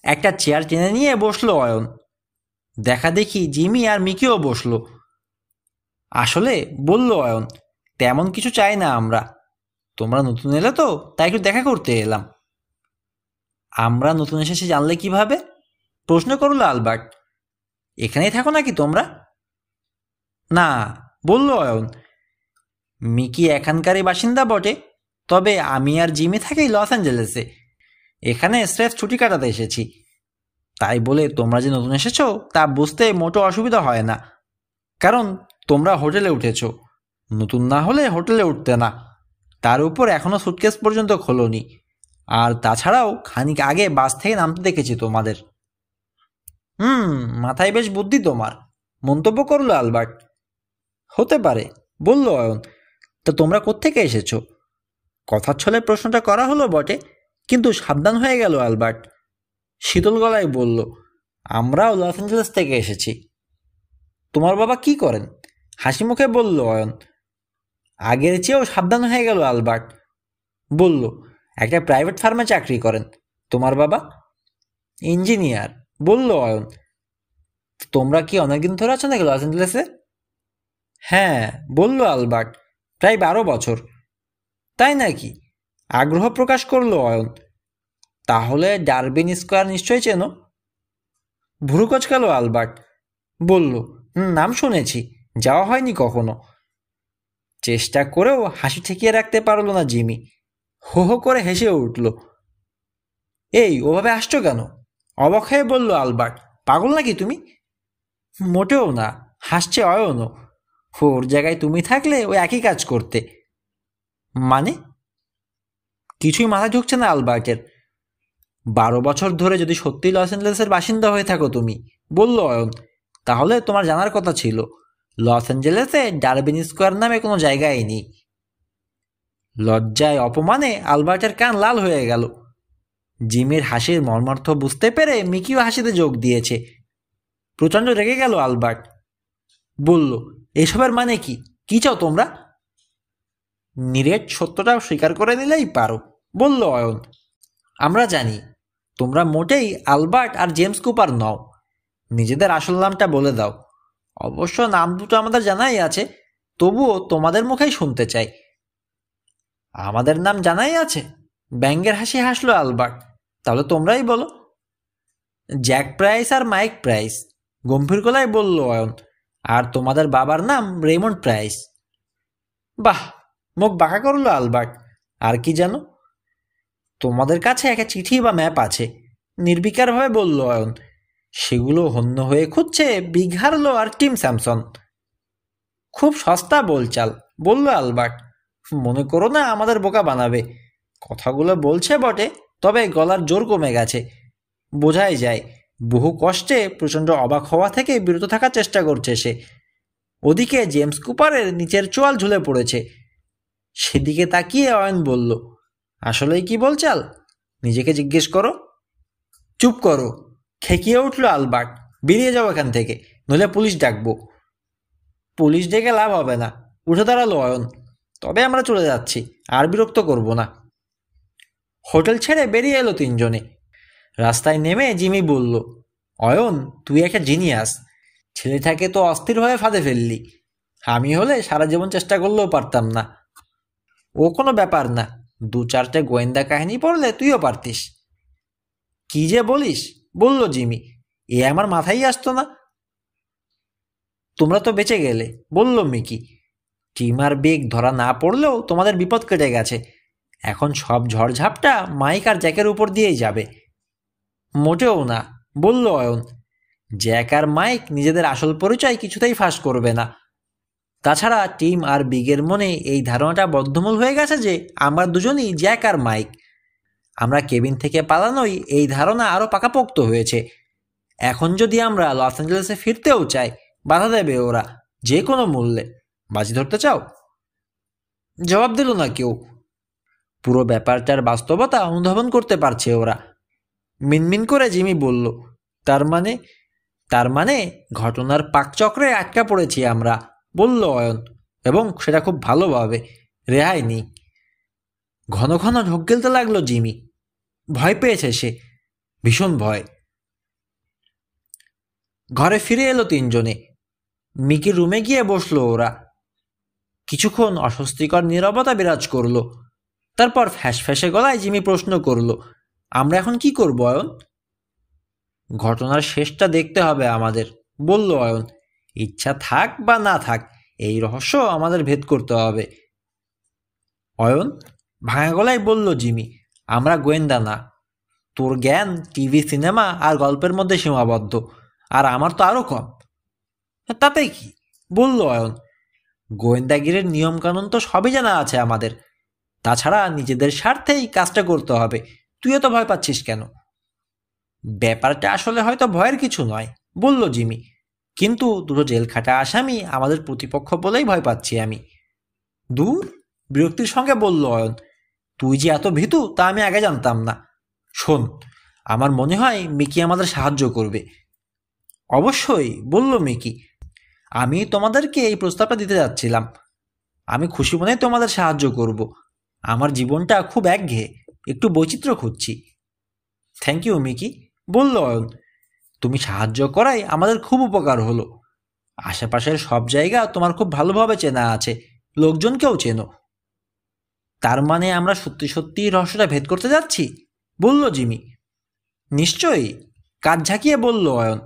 একটা চেয়ার টেনে নিয়ে বসলো অয়ন। দেখা দেখি জিমি আর মিকিও বসলো। আসলে, বলল অয়ন, তেমন কিছু চাই না আমরা। তোমরা নতুন এলে তো, তাই একটু দেখা করতে এলাম। আমরা নতুন এসেছি জানলে কিভাবে? প্রশ্ন করল অ্যালবার্ট। এখানেই থাকো নাকি তোমরা? না, বলল অয়ন। মিকি এখানকারই বাসিন্দা বটে, তবে আমি আর জিমি থাকি লস অ্যাঞ্জেলেসে। এখানে স্রেফ ছুটি কাটাতে এসেছি। তাই বলে তোমরা যে নতুন এসেছো তা বুঝতে মোটো অসুবিধা হয় না, কারণ তোমরা হোটেলে উঠেছো। নতুন না হলে হোটেলে উঠতে না। তার উপর এখনও সুটকেস পর্যন্ত খোলোনি। আর তাছাড়াও খানিক আগে বাস থেকে নামতে দেখেছি তোমাদের। মাথায় বেশ বুদ্ধি তোমার, মন্তব্য করলো অ্যালবার্ট। হতে পারে, বলল অয়ন। তা তোমরা কোত্থেকে এসেছো? কথার ছলে প্রশ্নটা করা হলো বটে, কিন্তু সাবধান হয়ে গেল অ্যালবার্ট। শীতল গলায় বলল, আমরাও লস অ্যাঞ্জেলেস থেকে এসেছি। তোমার বাবা কি করেন? হাসি মুখে বলল অয়ন। আগের চেয়েও সাবধান হয়ে গেল অ্যালবার্ট। বলল, একটা প্রাইভেট ফার্মে চাকরি করেন। তোমার বাবা? ইঞ্জিনিয়ার, বলল অয়ন। তোমরা কি অনেকদিন ধরে আছো নাকি লস অ্যাঞ্জেলেসে? হ্যাঁ, বলল অ্যালবার্ট, প্রায় 12 বছর। তাই নাকি? আগ্রহ প্রকাশ করলো অয়ন। তাহলে ডারবিন স্কোয়ার নিশ্চয়ই চেনো? ভুরু কচকালো অ্যালবার্ট। বলল, নাম শুনেছি, যাওয়া হয়নি কখনো। চেষ্টা করেও হাসি ঠেকিয়ে রাখতে পারল না জিমি। হো হো করে হেসে উঠল। এই, ওভাবে আসছো কেন? অবাক হয়ে বলল অ্যালবার্ট। পাগল নাকি তুমি? মোটেও না, হাসছে অয়নও। ওর জায়গায় তুমি থাকলে ও একই কাজ করতে। মানে? কিছুই মাথায় ঢুকছে না অ্যালবার্টের। 12 বছর ধরে যদি সত্যি লস অ্যাঞ্জেলেসের বাসিন্দা হয়ে থাকো তুমি, বলল অয়ন, তাহলে তোমার জানার কথা ছিল লস অ্যাঞ্জেলেসে ডারবিন স্কোয়ার নামে কোনো জায়গায় নেই। লজ্জায় অপমানে অ্যালবার্টের কান লাল হয়ে গেল। জিমির হাসির মর্মার্থ বুঝতে পেরে মিকিও হাসিতে যোগ দিয়েছে। প্রচণ্ড রেগে গেল অ্যালবার্ট। বলল, এসবের মানে কি? কি চাও তোমরা? নিরেট সত্যটা স্বীকার করে নিলেই পারো, বলল অয়ন। আমরা জানি তোমরা মোটেই অ্যালবার্ট আর জেমস কুপার নও। নিজেদের আসল নামটা বলে দাও। অবশ্য নাম দুটো আমাদের জানাই আছে, তবুও তোমাদের মুখেই শুনতে চাই। আমাদের নাম জানাই আছে? ব্যঙ্গের হাসি হাসলো অ্যালবার্ট। তাহলে তোমরাই বলো। জ্যাক প্রাইস আর মাইক প্রাইস, গম্ভীর গলায় বলল অয়ন। আর তোমাদের বাবার নাম রেমন্ড প্রাইস। বাহ, মুখ বাঁকা করলো অ্যালবার্ট। আর কি জানো? তোমাদের কাছে একটা চিঠি বা ম্যাপ আছে, নির্বিকারভাবে বলল অয়ন। সেগুলো হন্য হয়ে খুঁজছে বিগ হার্লো আর টিম স্যামসন। খুব সস্তা বলচাল, বলল অ্যালবার্ট। মনে করো না আমাদের বোকা বানাবে। কথাগুলো বলছে বটে, তবে গলার জোর কমে গেছে। বোঝাই যায় বহু কষ্টে প্রচণ্ড অবাক হওয়া থেকে বিরত থাকার চেষ্টা করছে সে। ওদিকে জেমস কুপারের নিচের চোয়াল ঝুলে পড়েছে। সেদিকে তাকিয়ে অয়ন বলল, আসলেই কি বলচাল? নিজেকে জিজ্ঞেস করো। চুপ করো, খেকিয়ে উঠল অ্যালবার্ট। বেরিয়ে যাও এখান থেকে, নইলে পুলিশ ডাকবো। পুলিশ ডেকে লাভ হবে না, উঠে দাঁড়ালো অয়ন। তবে আমরা চলে যাচ্ছি, আর বিরক্ত করব না। হোটেল ছেড়ে বেরিয়ে এলো তিনজনে। রাস্তায় নেমে জিমি বলল, অয়ন, তুই একটা জিনিয়াস। ছেলেটাকে তো অস্থির হয়ে ফাঁদে ফেললি। আমি হলে সারা জীবন চেষ্টা করলেও পারতাম না। ও কোনো ব্যাপার না, 2-4টে গোয়েন্দা কাহিনী পড়লে তুইও পারতিস। কি যে বলিস, বলল জিমি। এ আমার মাথায় আসতো না। তোমরা তো বেঁচে গেলে, বলল মিকি। টিম আর বিগ ধরা না পড়লেও তোমাদের বিপদ কেটে গেছে। এখন সব ঝড়ঝাপটা মাইক আর জ্যাকের উপর দিয়েই যাবে। মোটেও না, বলল অয়ন। জ্যাক আর মাইক নিজেদের আসল পরিচয় কিছুতেই ফাঁস করবে না। তাছাড়া টিম আর বিগের মনে এই ধারণাটা বদ্ধমূল হয়ে গেছে যে আমরা দুজনই জ্যাক আর মাইক। আমরা কেবিন থেকে পালানোই এই ধারণা আরও পাকাপোক্ত হয়েছে। এখন যদি আমরা লস অ্যাঞ্জেলেসে ফিরতেও চাই, বাধা দেবে ওরা যে কোনো মূল্যে। বাজি ধরতে চাও? জবাব দিল না কেউ। পুরো ব্যাপারটার বাস্তবতা অনুধাবন করতে পারছে ওরা। মিনমিন করে জিমি বলল, তার মানে ঘটনার পাকচক্রে আটকা পড়েছি আমরা, বলল অয়ন। এবং সেটা খুব ভালোভাবে, রেহাই নেই। ঘন ঘন ঢোক গেলতে লাগলো জিমি। ভয় পেয়েছে সে, ভীষণ ভয়। ঘরে ফিরে এলো তিনজনে। মিকির রুমে গিয়ে বসলো ওরা। কিছুক্ষণ অস্বস্তিকর নীরবতা বিরাজ করলো। তারপর ফ্যাঁসে গলায় জিমি প্রশ্ন করলো, আমরা এখন কি করব অয়ন? ঘটনার শেষটা দেখতে হবে আমাদের, বলল অয়ন। ইচ্ছা থাক বা না থাক, এই রহস্য আমাদের ভেদ করতে হবে। অয়ন, ভাঙা গলায় বলল জিমি, আমরা গোয়েন্দা না। তোর জ্ঞান টিভি, সিনেমা আর গল্পের মধ্যে সীমাবদ্ধ, আর আমার তো আরও কম। তাতেই কি, বলল অয়ন। গোয়েন্দাগিরির নিয়মকানুন তো সবই জানা আছে আমাদের। তাছাড়া নিজেদের স্বার্থেই কাজটা করতে হবে। তুইও তো ভয় পাচ্ছিস কেন? ব্যাপারটা আসলে হয়তো ভয়ের কিছু নয়, বলল জিমি। কিন্তু দুটো জেলখাটা আসামি আমাদের প্রতিপক্ষ বলেই ভয় পাচ্ছি আমি। দূর, বিরক্তির সঙ্গে বলল অয়ন। তুই যে এত ভীতু তা আমি আগে জানতাম না। শোন, আমার মনে হয় মিকি আমাদের সাহায্য করবে। অবশ্যই, বলল মিকি। আমি তোমাদেরকে এই প্রস্তাবটা দিতে যাচ্ছিলাম। আমি খুশি মনে তোমাদের সাহায্য করব। আমার জীবনটা খুব একঘেয়ে, একটু বৈচিত্র্য খুঁজছি। থ্যাংক ইউ মিকি, বলল অয়ন। তুমি সাহায্য করাই আমাদের খুব উপকার হলো। আশেপাশের সব জায়গা তোমার খুব ভালোভাবে চেনা আছে, লোকজনকেও চেনো। তার মানে আমরা সত্যি সত্যিই রহস্যটা ভেদ করতে যাচ্ছি, বলল জিমি। নিশ্চয়ই, কাজ ঝাঁকিয়ে বলল অয়ন।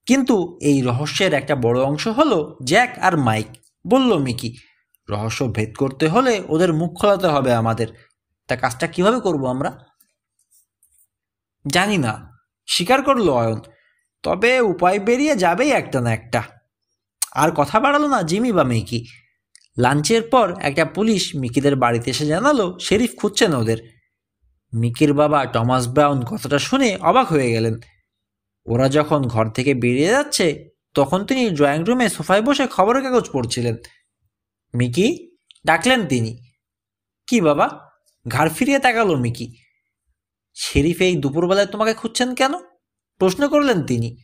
কিন্তু এই রহস্যের একটা বড় অংশ হলো জ্যাক আর মাইক, বলল মিকি। রহস্য ভেদ করতে হলে ওদের মুখ খোলাতে হবে আমাদের। তা কাজটা কিভাবে করব আমরা? জানি না, স্বীকার করলো অয়ন। তবে উপায় বেরিয়ে যাবেই একটা না একটা। আর কথা বাড়ালো না জিমি বা মিকি। লাঞ্চের পর একটা পুলিশ মিকিদের বাড়িতে এসে জানালো শেরিফ খুঁজছেন ওদের। মিকির বাবা টমাস ব্রাউন কথাটা শুনে অবাক হয়ে গেলেন। ওরা যখন ঘর থেকে বেরিয়ে যাচ্ছে তখন তিনি ড্রয়িং রুমে সোফায় বসে খবরের কাগজ পড়ছিলেন। মিকি, ডাকলেন তিনি। কি বাবা? ঘাড় ফিরিয়ে তাকালো মিকি। শেরিফ এই দুপুরবেলায় তোমাকে খুঁজছেন কেন? প্রশ্ন করলেন তিনি।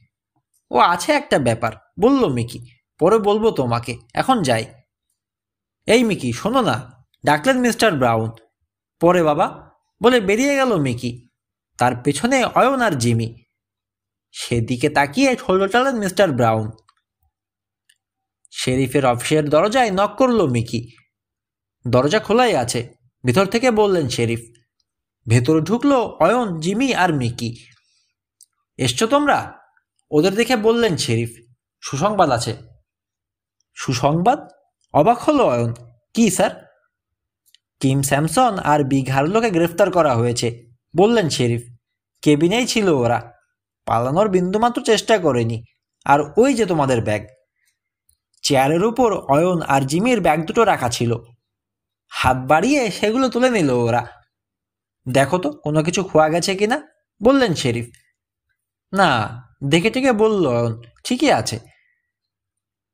ও আছে একটা ব্যাপার, বলল মিকি। পরে বলবো তোমাকে, এখন যাই। এই মিকি, শোনো না, ডাকলেন মিস্টার ব্রাউন। পরে বাবা, বলে বেরিয়ে গেল মিকি। তার পেছনে অয়ন আর জিমি। সেদিকে তাকিয়ে ঠোলটালেন মিস্টার ব্রাউন। শেরিফের অফিসের দরজায় নক করল মিকি। দরজা খোলাই আছে, ভেতর থেকে বললেন শেরিফ। ভেতরে ঢুকলো অয়ন, জিমি আর মিকি। এসছো তোমরা? ওদের দেখে বললেন শেরিফ। সুসংবাদ আছে। সুসংবাদ? অবাক হলো অয়ন। কি স্যার? কিম স্যামসন আর বিগ হার্লোকে গ্রেফতার করা হয়েছে, বললেন শেরিফ। কেবিনেই ছিল ওরা, পালানোর বিন্দুমাত্র চেষ্টা করেনি। আর ওই যে তোমাদের ব্যাগ। চেয়ারের উপর অয়ন আর জিমির ব্যাগ দুটো রাখা ছিল। হাত বাড়িয়ে সেগুলো তুলে নিল ওরা। দেখো তো কোনো কিছু খোয়া গেছে কিনা, বললেন শেরিফ। না, দেখে টেকে বলল অয়ন, ঠিকই আছে।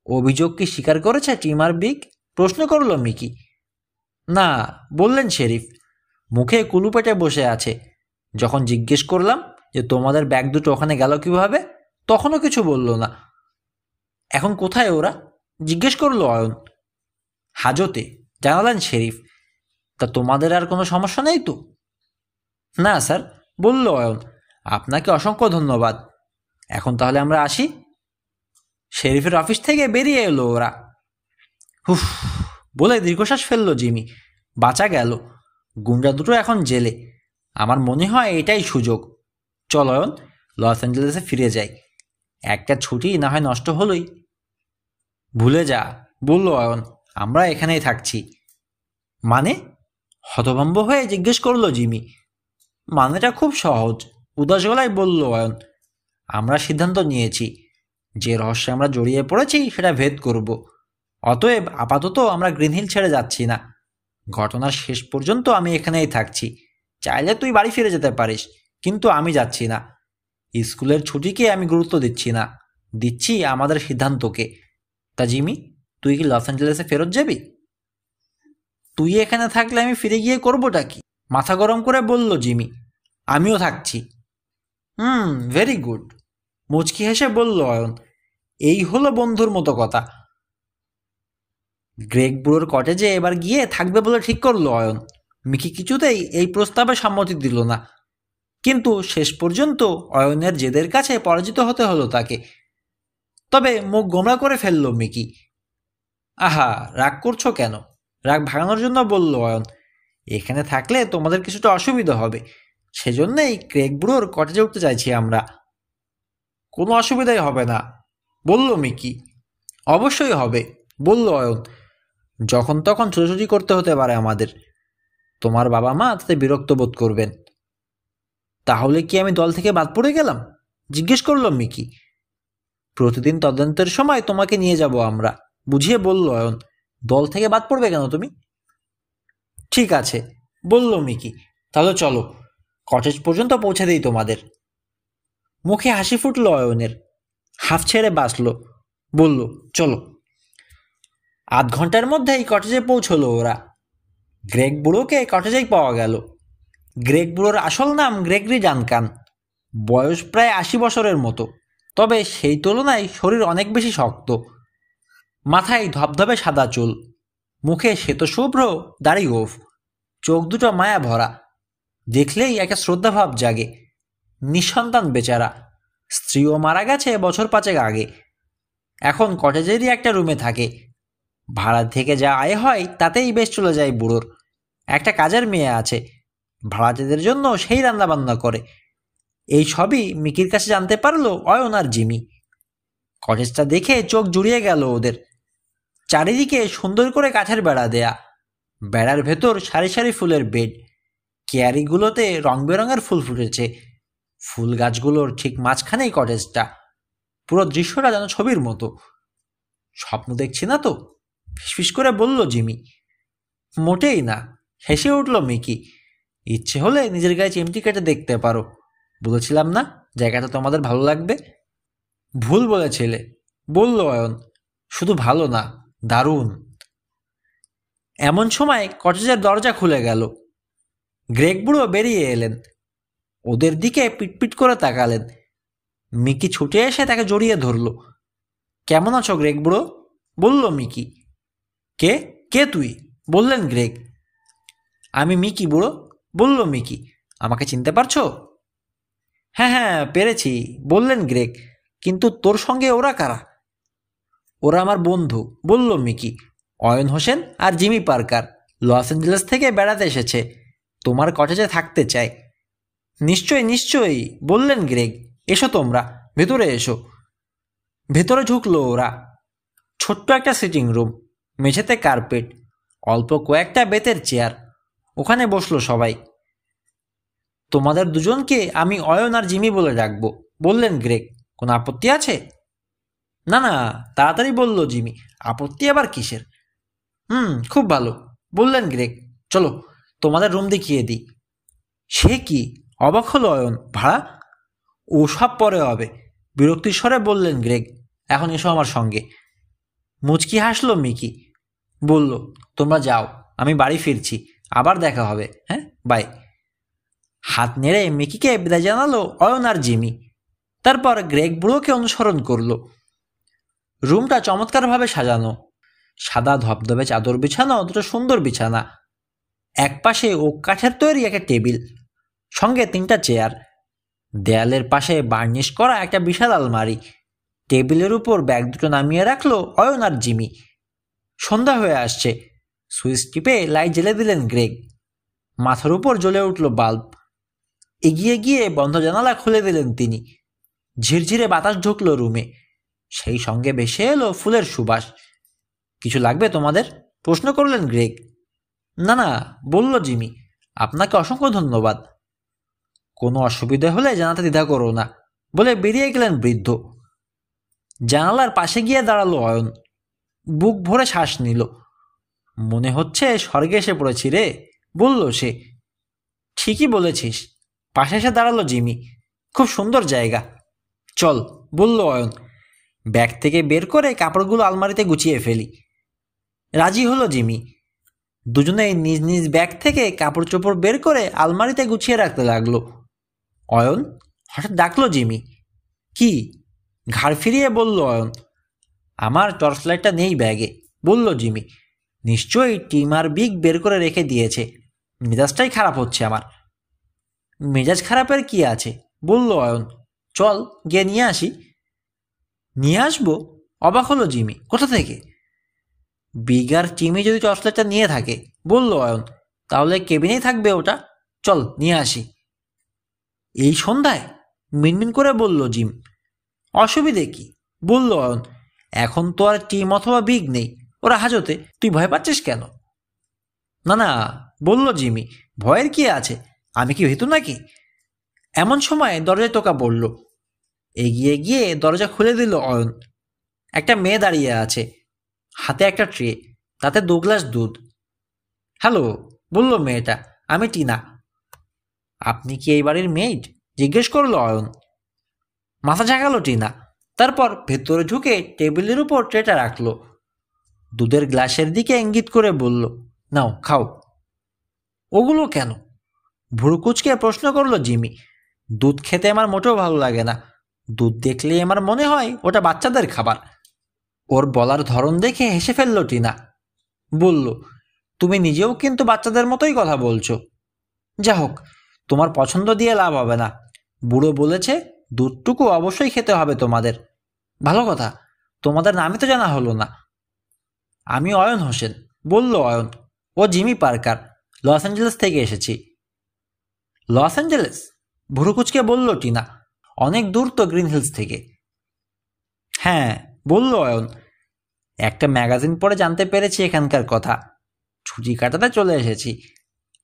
অভিযোগ কি স্বীকার করেছে টিম আর বিগ? প্রশ্ন করল মিকি। না, বললেন শেরিফ। মুখে কুলু পেটে বসে আছে। যখন জিজ্ঞেস করলাম যে তোমাদের ব্যাগ দুটো ওখানে গেল কিভাবে, তখনও কিছু বলল না। এখন কোথায় ওরা? জিজ্ঞেস করলো অয়ন। হাজতে, জানালেন শেরিফ। তা তোমাদের আর কোনো সমস্যা নেই তো? না স্যার, বলল অয়ন। আপনাকে অসংখ্য ধন্যবাদ। এখন তাহলে আমরা আসি। শেরিফের অফিস থেকে বেরিয়ে এলো ওরা। হুফ, বলে দীর্ঘশ্বাস ফেললো জিমি। বাঁচা গেল। গুন্ডা দুটো এখন জেলে। আমার মনে হয় এটাই সুযোগ। চল অয়ন, লস অ্যাঞ্জেলেসে ফিরে যাই। একটা ছুটি না হয় নষ্ট হলোই। ভুলে যা, বলল অয়ন, আমরা এখানেই থাকছি। মানে? হতভম্ব হয়ে জিজ্ঞেস করলো জিমি। মানেটা খুব সহজ, উদাস গলায় বলল অয়ন। আমরা সিদ্ধান্ত নিয়েছি, যে রহস্যে আমরা জড়িয়ে পড়েছি সেটা ভেদ করব। অতএব আপাতত আমরা গ্রিন হিল ছেড়ে যাচ্ছি না। ঘটনার শেষ পর্যন্ত আমি এখানেই থাকছি। চাইলে তুই বাড়ি ফিরে যেতে পারিস, কিন্তু আমি যাচ্ছি না। স্কুলের ছুটিকে আমি গুরুত্ব দিচ্ছি না, দিচ্ছি আমাদের সিদ্ধান্তকে। তা জিমি, তুই কি লস অ্যাঞ্জেলেসে ফেরত যাবি? তুই এখানে থাকলে আমি ফিরে গিয়ে করবোটা কি? মাথা গরম করে বলল জিমি। আমিও থাকছি। ভেরি গুড, মুচকি হেসে বলল অয়ন। এই হলো বন্ধুর মতো কথা। গ্রেগ বুড়োর কটেজে এবার গিয়ে থাকবে বলে ঠিক করলো অয়ন। মিকি কিছুতেই এই প্রস্তাবে সম্মতি দিল না, কিন্তু শেষ পর্যন্ত অয়নের জেদের কাছে পরাজিত হতে হলো তাকে। তবে মুখ গোমড়া করে ফেলল মিকি। আহা, রাগ করছো কেন? রাগ ভাঙানোর জন্য বলল অয়ন। এখানে থাকলে তোমাদের কিছুটা অসুবিধা হবে, সেজন্যই ক্রেগ বুড়োর কটেজে উঠতে চাইছি আমরা। কোনো অসুবিধাই হবে না, বলল মিকি। অবশ্যই হবে, বলল অয়ন। যখন তখন ছোটাছুটি করতে হতে পারে আমাদের। তোমার বাবা মা তাতে বিরক্ত বোধ করবেন। তাহলে কি আমি দল থেকে বাদ পড়ে গেলাম? জিজ্ঞেস করল মিকি। প্রতিদিন তদন্তের সময় তোমাকে নিয়ে যাব আমরা, বুঝিয়ে বলল অয়ন। দল থেকে বাদ পড়বে কেন তুমি? ঠিক আছে, বলল মিকি। তাহলে চলো, কটেজ পর্যন্ত পৌঁছে দিই তোমাদের। মুখে হাসি ফুটল অয়নের, হাফ ছেড়ে বাঁচল, বলল চলো। আধ ঘন্টার মধ্যেই কটেজে পৌঁছলো ওরা। গ্রেগ বুড়োকে কটেজেই পাওয়া গেল। গ্রেগ বুড়োর আসল নাম গ্রেগরি ডানকান। বয়স প্রায় ৮০ বছরের মতো, তবে সেই তুলনায় শরীর অনেক বেশি শক্ত। মাথায় ধবধবে সাদা চুল, মুখে শ্বেতশুভ্র দাড়ি গোঁফ, চোখ দুটো মায়া ভরা। দেখলেই একটা শ্রদ্ধাভাব জাগে। নিঃসন্তান বেচারা, স্ত্রীও মারা গেছে বছর ৫ আগে। এখন কটেজেরই একটা রুমে থাকে। ভাড়া থেকে যা আয় হয় তাতেই বেশ চলে যায় বুড়োর। একটা কাজের মেয়ে আছে, ভাড়াটেদের জন্য সেই রান্নাবান্না করে। এই সবই মিকির কাছে জানতে পারলো অয়ন আর জিমি। কটেজটা দেখে চোখ জুড়িয়ে গেল ওদের। চারিদিকে সুন্দর করে কাঠের বেড়া দেয়া, বেড়ার ভেতর সারি সারি ফুলের বেড। কেয়ারিগুলোতে রং বেরঙের ফুল ফুটেছে। ফুল গাছগুলোর ঠিক মাঝখানেই কটেজটা। পুরো দৃশ্যটা যেন ছবির মতো। স্বপ্ন দেখছি না তো? ফিসফিস করে বলল জিমি। মোটেই না, হেসে উঠল মিকি। ইচ্ছে হলে নিজের গায়ে চিমটি কেটে দেখতে পারো। বলেছিলাম না জায়গাটা তোমাদের ভালো লাগবে? ভুল বলেছিলে, বলল অয়ন। শুধু ভালো না, দারুণ। এমন সময় কটেজের দরজা খুলে গেল। গ্রেগ বুড়ো বেরিয়ে এলেন। ওদের দিকে পিটপিট করে তাকালেন। মিকি ছুটে এসে তাকে জড়িয়ে ধরল। কেমন আছো গ্রেগ বুড়ো? বলল মিকি। কে কে তুই? বললেন গ্রেগ। আমি মিকি বুড়ো, বলল মিকি। আমাকে চিনতে পারছো? হ্যাঁ হ্যাঁ, পেরেছি, বললেন গ্রেগ। কিন্তু তোর সঙ্গে ওরা কারা? ওরা আমার বন্ধু, বলল মিকি। অয়ন হোসেন আর জিমি পার্কার। লস অ্যাঞ্জেলেস থেকে বেড়াতে এসেছে, তোমার কটেজে থাকতে চায়। নিশ্চয়ই নিশ্চয়ই, বললেন গ্রেগ। এসো তোমরা, ভেতরে এসো। ভেতরে ঢুকলো ওরা। ছোট্ট একটা সিটিং রুম, মেঝেতে কার্পেট, অল্প কয়েকটা বেতের চেয়ার। ওখানে বসলো সবাই। তোমাদের দুজনকে আমি অয়ন আর জিমি বলে ডাকবো, বললেন গ্রেগ। কোনো আপত্তি আছে? না না, তাড়াতাড়ি বলল জিমি। আপত্তি আবার কিসের? খুব ভালো, বললেন গ্রেগ। চলো তোমাদের রুম দেখিয়ে দিই। সে কি? অবাক হলো অয়ন। ভাড়া? ও সব পরে হবে, বিরক্তির স্বরে বললেন গ্রেগ। এখন এসো আমার সঙ্গে। মুচকি হাসলো মিকি, বলল তোমরা যাও, আমি বাড়ি ফিরছি, আবার দেখা হবে। হ্যাঁ, বাই। হাত নেড়ে মিকিকে বিদায় জানালো অয়ন আর জিমি। তারপর গ্রেগ বুড়োকে অনুসরণ করলো। রুমটা চমৎকারভাবে সাজানো। সাদা ধবধবে চাদর বিছানো দুটো সুন্দর বিছানা। একপাশে ওক কাঠের তৈরি একটা টেবিল, সঙ্গে 3টা চেয়ার। দেয়ালের পাশে বার্নিশ করা একটা বিশাল আলমারি। টেবিলের উপর ব্যাগ দুটো নামিয়ে রাখলো অয়ন আর জিমি। সন্ধ্যা হয়ে আসছে। সুইচ টিপে লাইট জ্বেলে দিলেন গ্রেগ। মাথার উপর জ্বলে উঠল বাল্ব। এগিয়ে গিয়ে বন্ধ জানালা খুলে দিলেন তিনি। ঝিরঝিরে বাতাস ঢুকলো রুমে, সেই সঙ্গে ভেসে এলো ফুলের সুবাস। কিছু লাগবে তোমাদের? প্রশ্ন করলেন গ্রেগ। না না, বলল জিমি, আপনাকে অসংখ্য ধন্যবাদ। কোনো অসুবিধা হলে জানাতে দ্বিধা করো না, বলে বেরিয়ে গেলেন বৃদ্ধ। জানালার পাশে গিয়ে দাঁড়ালো অয়ন। বুক ভরে শ্বাস নিল। মনে হচ্ছে স্বর্গে এসে পড়েছি রে, বলল সে। ঠিকই বলেছিস, পাশে এসে দাঁড়ালো জিমি। খুব সুন্দর জায়গা, চল, বলল অয়ন। ব্যাগ থেকে বের করে কাপড়গুলো আলমারিতে গুছিয়ে ফেলি। রাজি হলো জিমি। দুজনেই নিজ নিজ ব্যাগ থেকে কাপড় চোপড় বের করে আলমারিতে গুছিয়ে রাখতে লাগলো। অয়ন হঠাৎ ডাকলো জিমি। কি? ঘাড় ফিরিয়ে বলল অয়ন। আমার টর্চ লাইটটা নেই ব্যাগে, বলল জিমি। নিশ্চয়ই টিম আর বিগ বের করে রেখে দিয়েছে। মেজাজটাই খারাপ হচ্ছে আমার। মেজাজ খারাপের কি আছে, বলল অয়ন। চল গিয়ে নিয়ে আসি। নিয়ে আসবো? অবাক হলো জিমি। কোথা থেকে? বিগ আর টিমি যদি টর্চ লাইটটা নিয়ে থাকে, বলল অয়ন, তাহলে কেবিনেই থাকবে ওটা। চল নিয়ে আসি। এই সন্ধ্যায়? মিনমিন করে বলল জিম। অসুবিধে কি, বলল অয়ন। এখন তো আর টিম অথবা বিগ নেই, ওরা হাজতে। তুই ভয় পাচ্ছিস কেন? না না, বলল জিমি, ভয়ের কি আছে? আমি কি ভীতু নাকি? এমন সময় দরজায় টোকা পড়ল। এগিয়ে গিয়ে দরজা খুলে দিল অয়ন। একটা মেয়ে দাঁড়িয়ে আছে, হাতে একটা ট্রে, তাতে 2 গ্লাস দুধ। হ্যালো, বলল মেয়েটা, আমি টিনা। আপনি কি এই বাড়ির মেইড? জিজ্ঞেস করলো অয়ন। মাথা ঝাঁকালো টিনা, তারপর ভেতরে ঢুকে টেবিলের উপর ট্রেটা রাখলো। দুধের গ্লাসের দিকে ইঙ্গিত করে বলল, নাও খাও। ওগুলো কেন? ভুরু কুচকে প্রশ্ন করলো জিমি। দুধ খেতে আমার মোটেও ভালো লাগে না। দুধ দেখলে আমার মনে হয় ওটা বাচ্চাদের খাবার। ওর বলার ধরন দেখে হেসে ফেলল টিনা। বলল, তুমি নিজেও কিন্তু বাচ্চাদের মতোই কথা বলছো। যা হোক, তোমার পছন্দ দিয়ে লাভ হবে না। বুড়ো বলেছে দুধটুকু অবশ্যই খেতে হবে তোমাদের। ভালো কথা, তোমাদের নামই তো জানা হলো না। আমি অয়ন হোসেন, বলল অয়ন। ও জিমি পার্কার, লস অ্যাঞ্জেলেস থেকে এসেছি। Los Angeles? ভুরু কুচকে বলল টিনা। অনেক দূর তো গ্রিন হিলস থেকে। হ্যাঁ, বলল অয়ন। একটা ম্যাগাজিন পড়ে জানতে পেরেছি এখানকার কথা। ছুটি কাটাতে চলে এসেছি।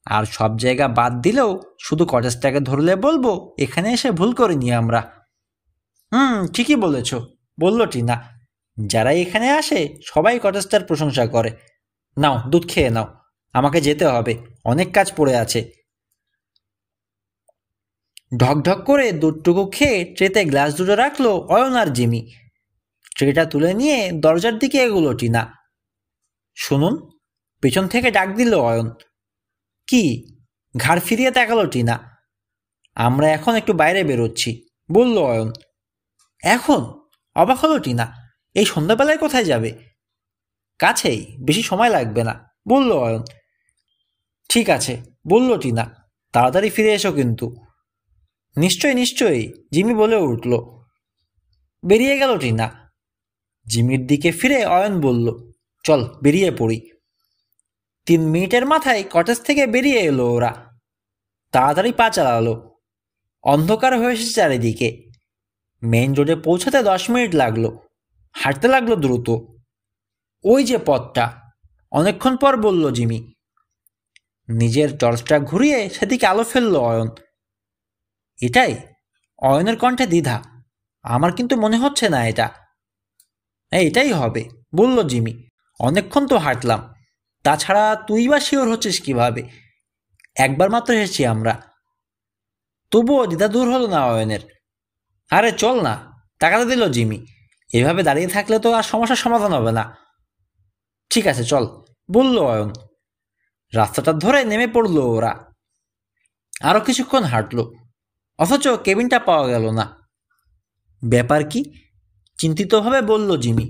আর সব জায়গা বাদ দিলেও শুধু কটেজটাকে ধরলে বলবো এখানে এসে ভুল করিনি আমরা। ঠিকই বলেছ, বলল টিনা। যারাই এখানে আসে সবাই কটেজটার প্রশংসা করে। নাও দুধ খেয়ে নাও, আমাকে যেতে হবে, অনেক কাজ পড়ে আছে। ঢকঢক করে দুধটুকু খেয়ে ট্রেতে গ্লাস দুটো রাখলো অয়ন আর জিমি। ট্রেটা তুলে নিয়ে দরজার দিকে এগুলো টিনা। শুনুন, পেছন থেকে ডাক দিল অয়ন। কি? ঘাড় ফিরিয়ে তাকালো টিনা। আমরা এখন একটু বাইরে বেরোচ্ছি, বলল অয়ন। এখন? অবাক হলো টিনা। এই সন্ধ্যাবেলায় কোথায় যাবে? কাছেই, বেশি সময় লাগবে না, বলল অয়ন। ঠিক আছে, বলল টিনা, তাড়াতাড়ি ফিরে এসো কিন্তু। নিশ্চয়ই নিশ্চয়ই, জিমি বলে উঠল। বেরিয়ে গেল টিনা। জিমির দিকে ফিরে অয়ন বলল, চল বেরিয়ে পড়ি। 3 মিনিটের মাথায় কটেজ থেকে বেরিয়ে এলো ওরা। তাড়াতাড়ি পা চালালো। অন্ধকার হয়ে এসেছে চারিদিকে। মেইন রোডে পৌঁছাতে 10 মিনিট লাগলো। হাঁটতে লাগলো দ্রুত। ওই যে পথটা, অনেকক্ষণ পর বলল জিমি। নিজের টর্চটা ঘুরিয়ে সেদিকে আলো ফেললো অয়ন। এটাই? অয়নের কণ্ঠে দ্বিধা। আমার কিন্তু মনে হচ্ছে না এটা। এটাই হবে, বলল জিমি। অনেকক্ষণ তো হাঁটলাম। তাছাড়া তুই বা শিওর হচ্ছিস কিভাবে? একবার মাত্র এসেছি আমরা। তবুও দ্বিধা দূর হলো না অয়নের। আরে চল না, টাকাটা দিল জিমি। এভাবে দাঁড়িয়ে থাকলে তো আর সমস্যার সমাধান হবে না। ঠিক আছে চল, বলল অয়ন। রাস্তাটা ধরে নেমে পড়লো ওরা। আরো কিছুক্ষণ হাঁটলো, অথচ কেবিনটা পাওয়া গেল না। ব্যাপার কি? চিন্তিতভাবে বলল জিমি।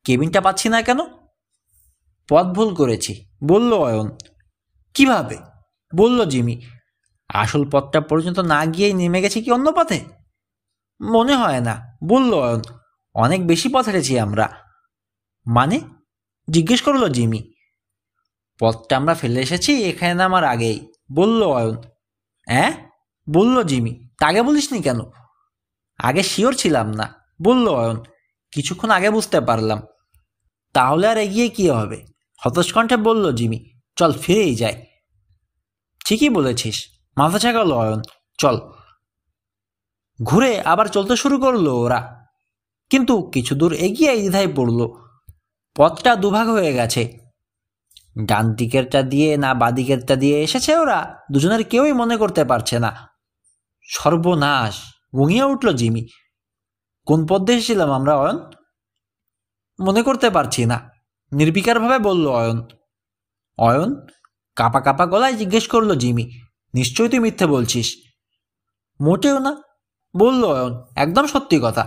কেবিনটা পাচ্ছি না কেন? পথ ভুল করেছি, বলল অয়ন। কিভাবে? বলল জিমি। আসল পথটা পর্যন্ত না গিয়েই নেমে গেছি কি অন্য পথে? মনে হয় না, বলল অয়ন। অনেক বেশি পথ হেঁটেছি আমরা। মানে? জিজ্ঞেস করলো জিমি। পথটা আমরা ফেলে এসেছি এখানে নামার আগেই, বলল অয়ন। বলল জিমি। তা আগে বলিসনি কেন? আগে শিওর ছিলাম না, বলল অয়ন। কিছুক্ষণ আগে বুঝতে পারলাম। তাহলে আর এগিয়ে কি হবে? হতাশ কণ্ঠে বলল জিমি। চল ফিরেই যাই। ঠিকই বলেছিস, মাথা ছেঁকালো অয়ন। চল। ঘুরে আবার চলতে শুরু করলো ওরা, কিন্তু কিছু দূর এগিয়ে দ্বিধায় পড়ল। পথটা দুভাগ হয়ে গেছে। ডান দিকেরটা দিয়ে না বাদিকেরটা দিয়ে এসেছে ওরা, দুজনের কেউই মনে করতে পারছে না। সর্বনাশ, গুঙিয়ে উঠল জিমি। কোন পথ দিয়ে এসেছিলাম আমরা অয়ন? মনে করতে পারছি না, নির্বিকারভাবে বলল অয়ন। অয়ন? কাপা কাপা গলায় জিজ্ঞেস করলো জিমি। নিশ্চয়ই তুই মিথ্যে বলছিস? মোটেও না, বলল অয়ন। একদম সত্যি কথা।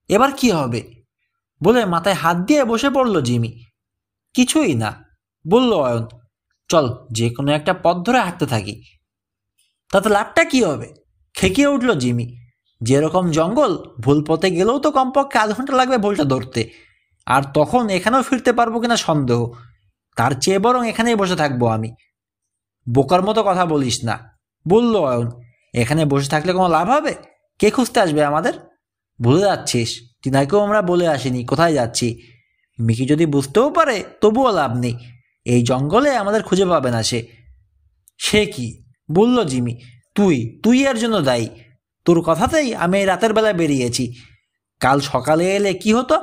এবার কি হবে? বলে মাথায় হাত দিয়ে বসে পড়ল জিমি। কিছুই না, বলল অয়ন। চল যে কোনো একটা পথ ধরে হাঁটতে থাকি। তাতে লাভটা কি হবে? খেকিয়ে উঠল জিমি। যেরকম জঙ্গল, ভুল পথে গেলেও তো কমপক্ষে 0.5 ঘন্টা লাগবে ভুলটা ধরতে, আর তখন এখানেও ফিরতে পারবো কিনা সন্দেহ। তার চেয়ে বরং এখানেই বসে থাকবো আমি। বোকার মতো কথা বলিস না, বলল অয়ন। এখানে বসে থাকলে কোনো লাভ হবে? কে খুঁজতে আসবে আমাদের? ভুলে যাচ্ছিস, টিনাকেও আমরা বলে আসিনি কোথায় যাচ্ছি। মিকি যদি বুঝতেও পারে তবুও লাভ নেই, এই জঙ্গলে আমাদের খুঁজে পাবে না সে। সে কি? বলল জিমি। তুই এর জন্য দায়ী। তোর কথাতেই আমি এই রাতের বেলায় বেরিয়েছি। কাল সকালে এলে কি হতো?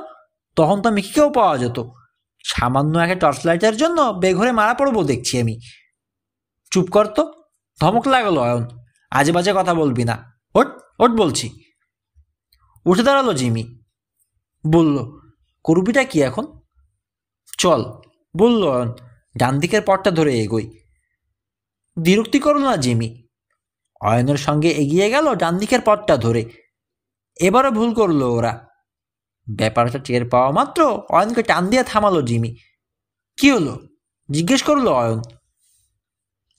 তখন তো মিকিকেও পাওয়া যেত। সামান্য একটা টর্চ লাইটের জন্য বেঘরে মারা পড়বো দেখছি আমি। চুপ কর তো, ধমক লাগলো অয়ন। আজে বাজে কথা বলবি না। ওট ওট বলছি। উঠে দাঁড়ালো জিমি, বলল, করবিটা কি এখন? চল, বলল অয়ন। ডান দিকের পথটা ধরে এগোই। বিরক্তি করল না জিমি। অয়নের সঙ্গে এগিয়ে গেল ডান দিকের পথটা ধরে। এবারও ভুল করলো ওরা। ব্যাপারটা টের পাওয়া মাত্র অয়নকে টান দিয়ে থামালো জিমি। কি হলো? জিজ্ঞেস করলো অয়ন।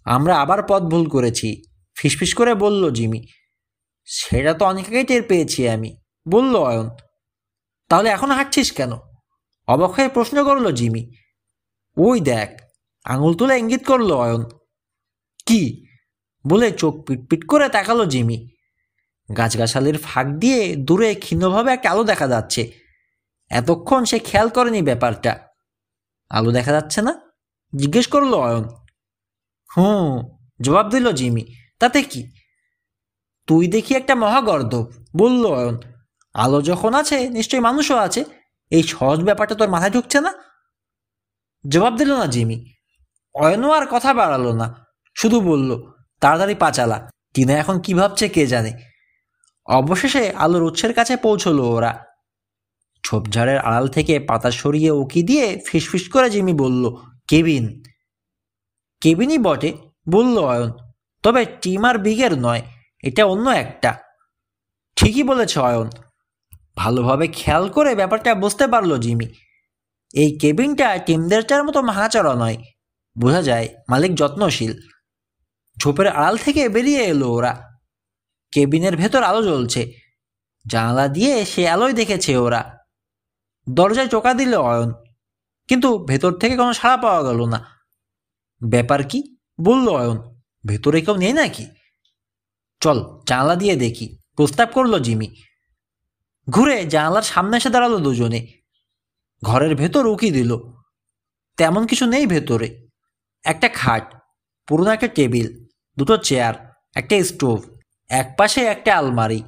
আমরা আবার পথ ভুল করেছি, ফিসফিস করে বলল জিমি। সেটা তো অনেক আগেই টের পেয়েছি আমি, বলল অয়ন। তাহলে এখন হাঁটছিস কেন? অবাক হয়ে প্রশ্ন করলো জিমি। ওই দেখ, আঙুল তুলে ইঙ্গিত করলো অয়ন। কি? বলে চোখ পিটপিট করে তাকালো জিমি। গাছগাছালির ফাঁক দিয়ে দূরে ক্ষীণভাবে একটা আলো দেখা যাচ্ছে। এতক্ষণ সে খেয়াল করেনি ব্যাপারটা। আলো দেখা যাচ্ছে না? জিজ্ঞেস করলো অয়ন। হুম, জবাব দিল জিমি। তাতে কি? তুই দেখি একটা মহাগর্দভ, বলল অয়ন। আলো যখন আছে নিশ্চয়ই মানুষও আছে। এই সহজ ব্যাপারটা তোর মাথায় ঢুকছে না? জবাব দিল না জিমি। অয়নও আর কথা বাড়ালো না, শুধু বলল, তাড়াতাড়ি পা চালা। টিনা এখন কি ভাবছে কে জানে। অবশেষে আলোর উৎসের কাছে পৌঁছলো ওরা। ঝোপঝাড়ের আড়াল থেকে পাতা সরিয়ে উকি দিয়ে ফিসফিস করে জিমি বলল, কেবিন। কেবিনই বটে, বলল অয়ন। তবে টিম আর বিগের নয়, এটা অন্য একটা। ঠিকই বলেছে অয়ন। ভালোভাবে খেয়াল করে ব্যাপারটা বুঝতে পারলো জিমি। এই কেবিনটা টিমদেরটার মতো মাহাচড়া নয়, বোঝা যায় মালিক যত্নশীল। ঝোপের আড়াল থেকে বেরিয়ে এলো ওরা। কেবিনের ভেতর আলো জ্বলছে। জানালা দিয়ে সে আলোয় দেখেছে ওরা। দরজায় টোকা দিল অয়ন, কিন্তু ভেতর থেকে কোনো সাড়া পাওয়া গেল না। ব্যাপার কি? বলল অয়ন। ভেতরে কেউ নেই নাকি? চল জানালা দিয়ে দেখি, প্রস্তাব করলো জিমি। ঘুরে জানালার সামনে এসে দাঁড়ালো দুজনে। ঘরের ভেতর উকি দিল। তেমন কিছু নেই ভেতরে। একটা খাট, পুরনো একটা টেবিল, দুটো চেয়ার, একটা স্টোভ, একপাশে একটা আলমারি।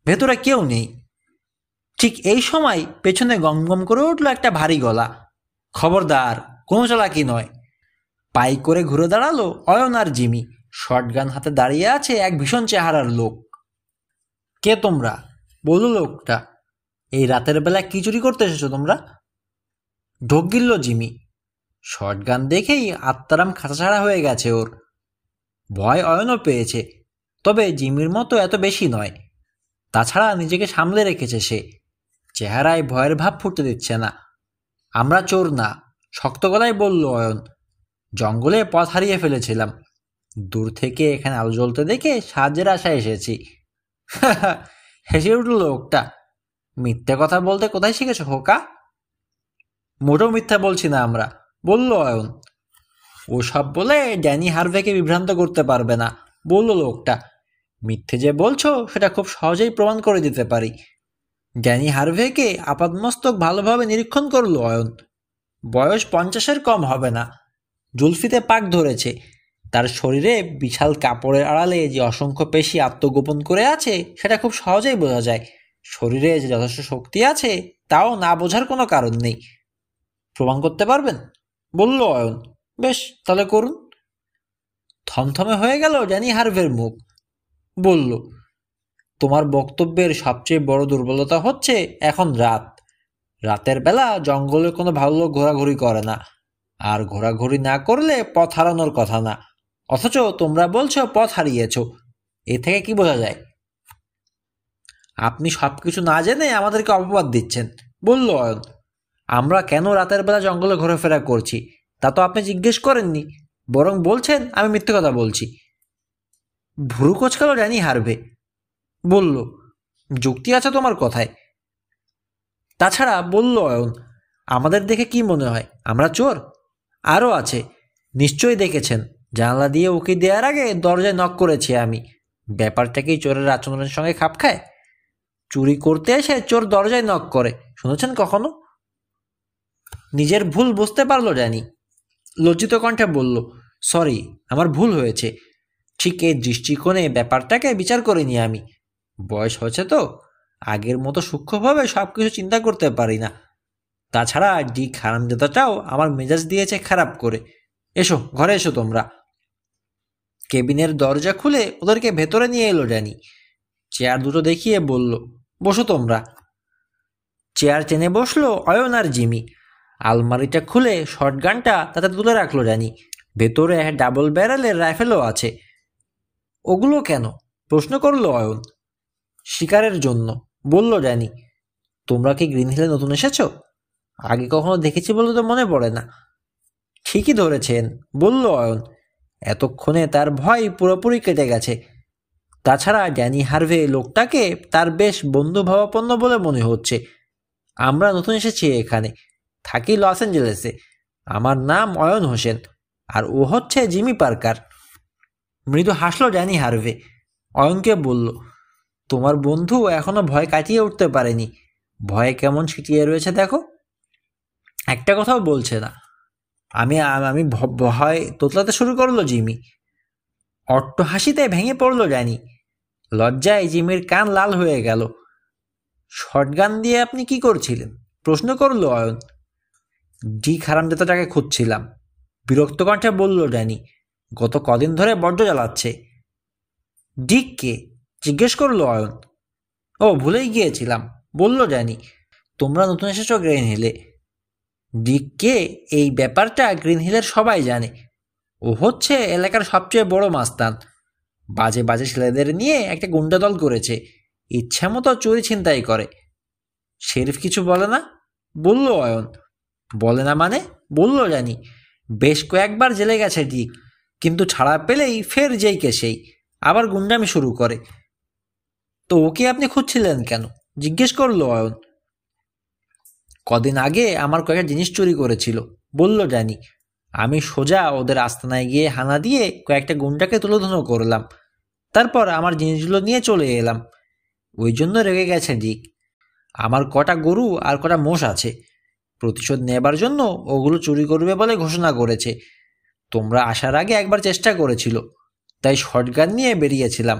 ভেতরে কেউ নেই। ঠিক এই সময় পেছনে গমগম করে উঠল একটা ভারী গলা। খবরদার, কোনো চালাকি নয়। পাই করে ঘুরে দাঁড়ালো অয়ন আর জিমি। শটগান হাতে দাঁড়িয়ে আছে এক ভীষণ চেহারার লোক। কে তোমরা? বলল লোকটা। এই রাতের বেলা কি চুরি করতে এসেছো তোমরা? ঢোক গিলল জিমি। শটগান দেখেই আত্মারাম খাঁচাছাড়া হয়ে গেছে ওর। ভয় অয়নও পেয়েছে, তবে জিমির মতো এত বেশি নয়। তাছাড়া নিজেকে সামলে রেখেছে সে, চেহারায় ভয়ের ভাব ফুটতে দিচ্ছে না। আমরা চোর না, শক্ত গলায় বলল অয়ন। জঙ্গলে পথ হারিয়ে ফেলেছিলাম, দূর থেকে এখানে আলো জ্বলতে দেখে সাহায্যের আশায় এসেছি। হেসে উঠল লোকটা। মিথ্যে কথা বলতে কোথায় শিখেছ খোকা? মোটেও মিথ্যা বলছি না আমরা, বলল অয়ন। ওসব বলে ড্যানি হারভেকে বিভ্রান্ত করতে পারবে না, বলল লোকটা। মিথ্যে যে বলছো সেটা খুব সহজেই প্রমাণ করে দিতে পারি। ড্যানি হারভেকে আপাতমস্তক ভালোভাবে নিরীক্ষণ করলো অয়ন। বয়স 50-এর কম হবে না। জুলফিতে পাক ধরেছে। তার শরীরে বিশাল কাপড়ের আড়ালে যে অসংখ্য পেশি আত্মগোপন করে আছে সেটা খুব সহজেই বোঝা যায়। শরীরে যে যথেষ্ট শক্তি আছে তাও না বোঝার কোনো কারণ নেই। প্রমাণ করতে পারবেন? বলল অয়ন। বেশ, তাহলে করুন। থমথমে হয়ে গেল ড্যানি হারভের মুখ। বলল, তোমার বক্তব্যের সবচেয়ে বড় দুর্বলতা হচ্ছে এখন রাত। রাতের বেলা জঙ্গলে কোনো ভালো লোক ঘোরাঘুরি করে না, আর ঘোরাঘুরি না করলে পথ হারানোর কথা না। অথচ তোমরা বলছো পথ হারিয়েছ। এ থেকে কি বোঝা যায়? আপনি সবকিছু না জেনে আমাদেরকে অপবাদ দিচ্ছেন, বলল অয়ন। আমরা কেন রাতের বেলা জঙ্গলে ঘোরাফেরা করছি তা তো আপনি জিজ্ঞেস করেননি, বরং বলছেন আমি মিথ্যে কথা বলছি। ভুরু কোচকালো ড্যানি হারভে। বলল, যুক্তি আছে তোমার কথায়। তাছাড়া, বলল অয়ন, আমাদের দেখে কি মনে হয় আমরা চোর? আরও আছে, নিশ্চয়ই দেখেছেন জানলা দিয়ে উকি দেওয়ার আগে দরজায় নক করেছি আমি। ব্যাপারটা কি চোরের আচরণের সঙ্গে খাপ খায়? চুরি করতে এসে চোর দরজায় নক করে, শুনেছেন কখনো? নিজের ভুল বুঝতে পারলো ড্যানি। লজ্জিত কণ্ঠে বলল, সরি, আমার ভুল হয়েছে। ঠিক এই দৃষ্টিকোণে ব্যাপারটাকে বিচার করিনি আমি। বয়স হয়েছে তো, আগের মতো সূক্ষ্মভাবে সব কিছু চিন্তা করতে পারি না। তাছাড়া ডিক হারামজাদাটাও আমার মেজাজ দিয়েছে খারাপ করে। এসো, ঘরে এসো তোমরা। কেবিনের দরজা খুলে ওদেরকে ভেতরে নিয়ে এলো ড্যানি। চেয়ার দুটো দেখিয়ে বলল, বসো তোমরা। চেয়ার টেনে বসলো অয়ন আর জিমি। আলমারিটা খুলে শটগানটা তাতে তুলে রাখলো ড্যানি। ভেতরে ডাবল ব্যারেলের রাইফেলও আছে। ওগুলো কেন? প্রশ্ন করলো অয়ন। শিকারের জন্য, বলল ড্যানি। তোমরা কি গ্রিন হিলে নতুন এসেছো? আগে কখনো দেখেছি বলে তো মনে পড়ে না। ঠিকই ধরেছেন, বলল অয়ন। এতক্ষণে তার ভয় পুরোপুরি কেটে গেছে। তাছাড়া ড্যানি হারভে লোকটাকে তার বেশ বন্ধুভাবাপন্ন বলে মনে হচ্ছে। আমরা নতুন এসেছি এখানে, থাকি লস অ্যাঞ্জেলেসে। আমার নাম অয়ন হোসেন, আর ও হচ্ছে জিমি পার্কার। মৃদু হাসল ড্যানি হারভে। অয়নকে বলল, তোমার বন্ধু এখনো ভয় কাটিয়ে উঠতে পারেনি। ভয়ে কেমন ছিটিয়ে রয়েছে দেখো। একটা কথাও বলছে না। আমি আমি ভয় তোতলাতে শুরু করলো জিমি। অট্ট হাসিতে ভেঙে পড়ল ড্যানি। লজ্জায় জিমির কান লাল হয়ে গেল। শটগান দিয়ে আপনি কি করছিলেন? প্রশ্ন করল অয়ন। ডিক হারামজাদাটাকে খুঁজছিলাম, বিরক্ত কণ্ঠে বলল ড্যানি। গত কদিন ধরে বড্ড জ্বালাচ্ছে। ডিককে? জিজ্ঞেস করলো অয়ন। ও, ভুলেই গিয়েছিলাম, বলল ড্যানি। তোমরা নতুন এসেছো গ্রিন হিলে। ডিককে? এই ব্যাপারটা গ্রিন হিলের সবাই জানে। ও হচ্ছে এলাকার সবচেয়ে বড় মাস্তান। বাজে বাজে ছেলেদের নিয়ে একটা গুন্ডা দল করেছে, ইচ্ছা মতো চুরি ছিনতাই করে। শেরিফ কিছু বলে না? বলল অয়ন। বলে না মানে? বলল ড্যানি। বেশ কয়েকবার জেলে গেছে ডিক, কিন্তু ছাড়া পেলেই ফের যেইকে সেই আবার গুন্ডামি শুরু করে। তো ওকে আপনি খুঁজছিলেন কেন? জিজ্ঞেস করলো অয়ন। কদিন আগে আমার কয়েকটা জিনিস চুরি করেছিল, বলল ড্যানি। আমি সোজা ওদের আস্তানায় গিয়ে হানা দিয়ে কয়েকটা গুন্ডাকে তুলোধুনো করলাম। তারপর আমার জিনিসগুলো নিয়ে চলে এলাম। ওই জন্য রেগে গেছে ডিক। আমার কটা গরু আর কটা মোষ আছে, প্রতিশোধ নেবার জন্য ওগুলো চুরি করবে বলে ঘোষণা করেছে। তোমরা আসার আগে একবার চেষ্টা করেছিল, তাই শটগান নিয়ে বেরিয়েছিলাম।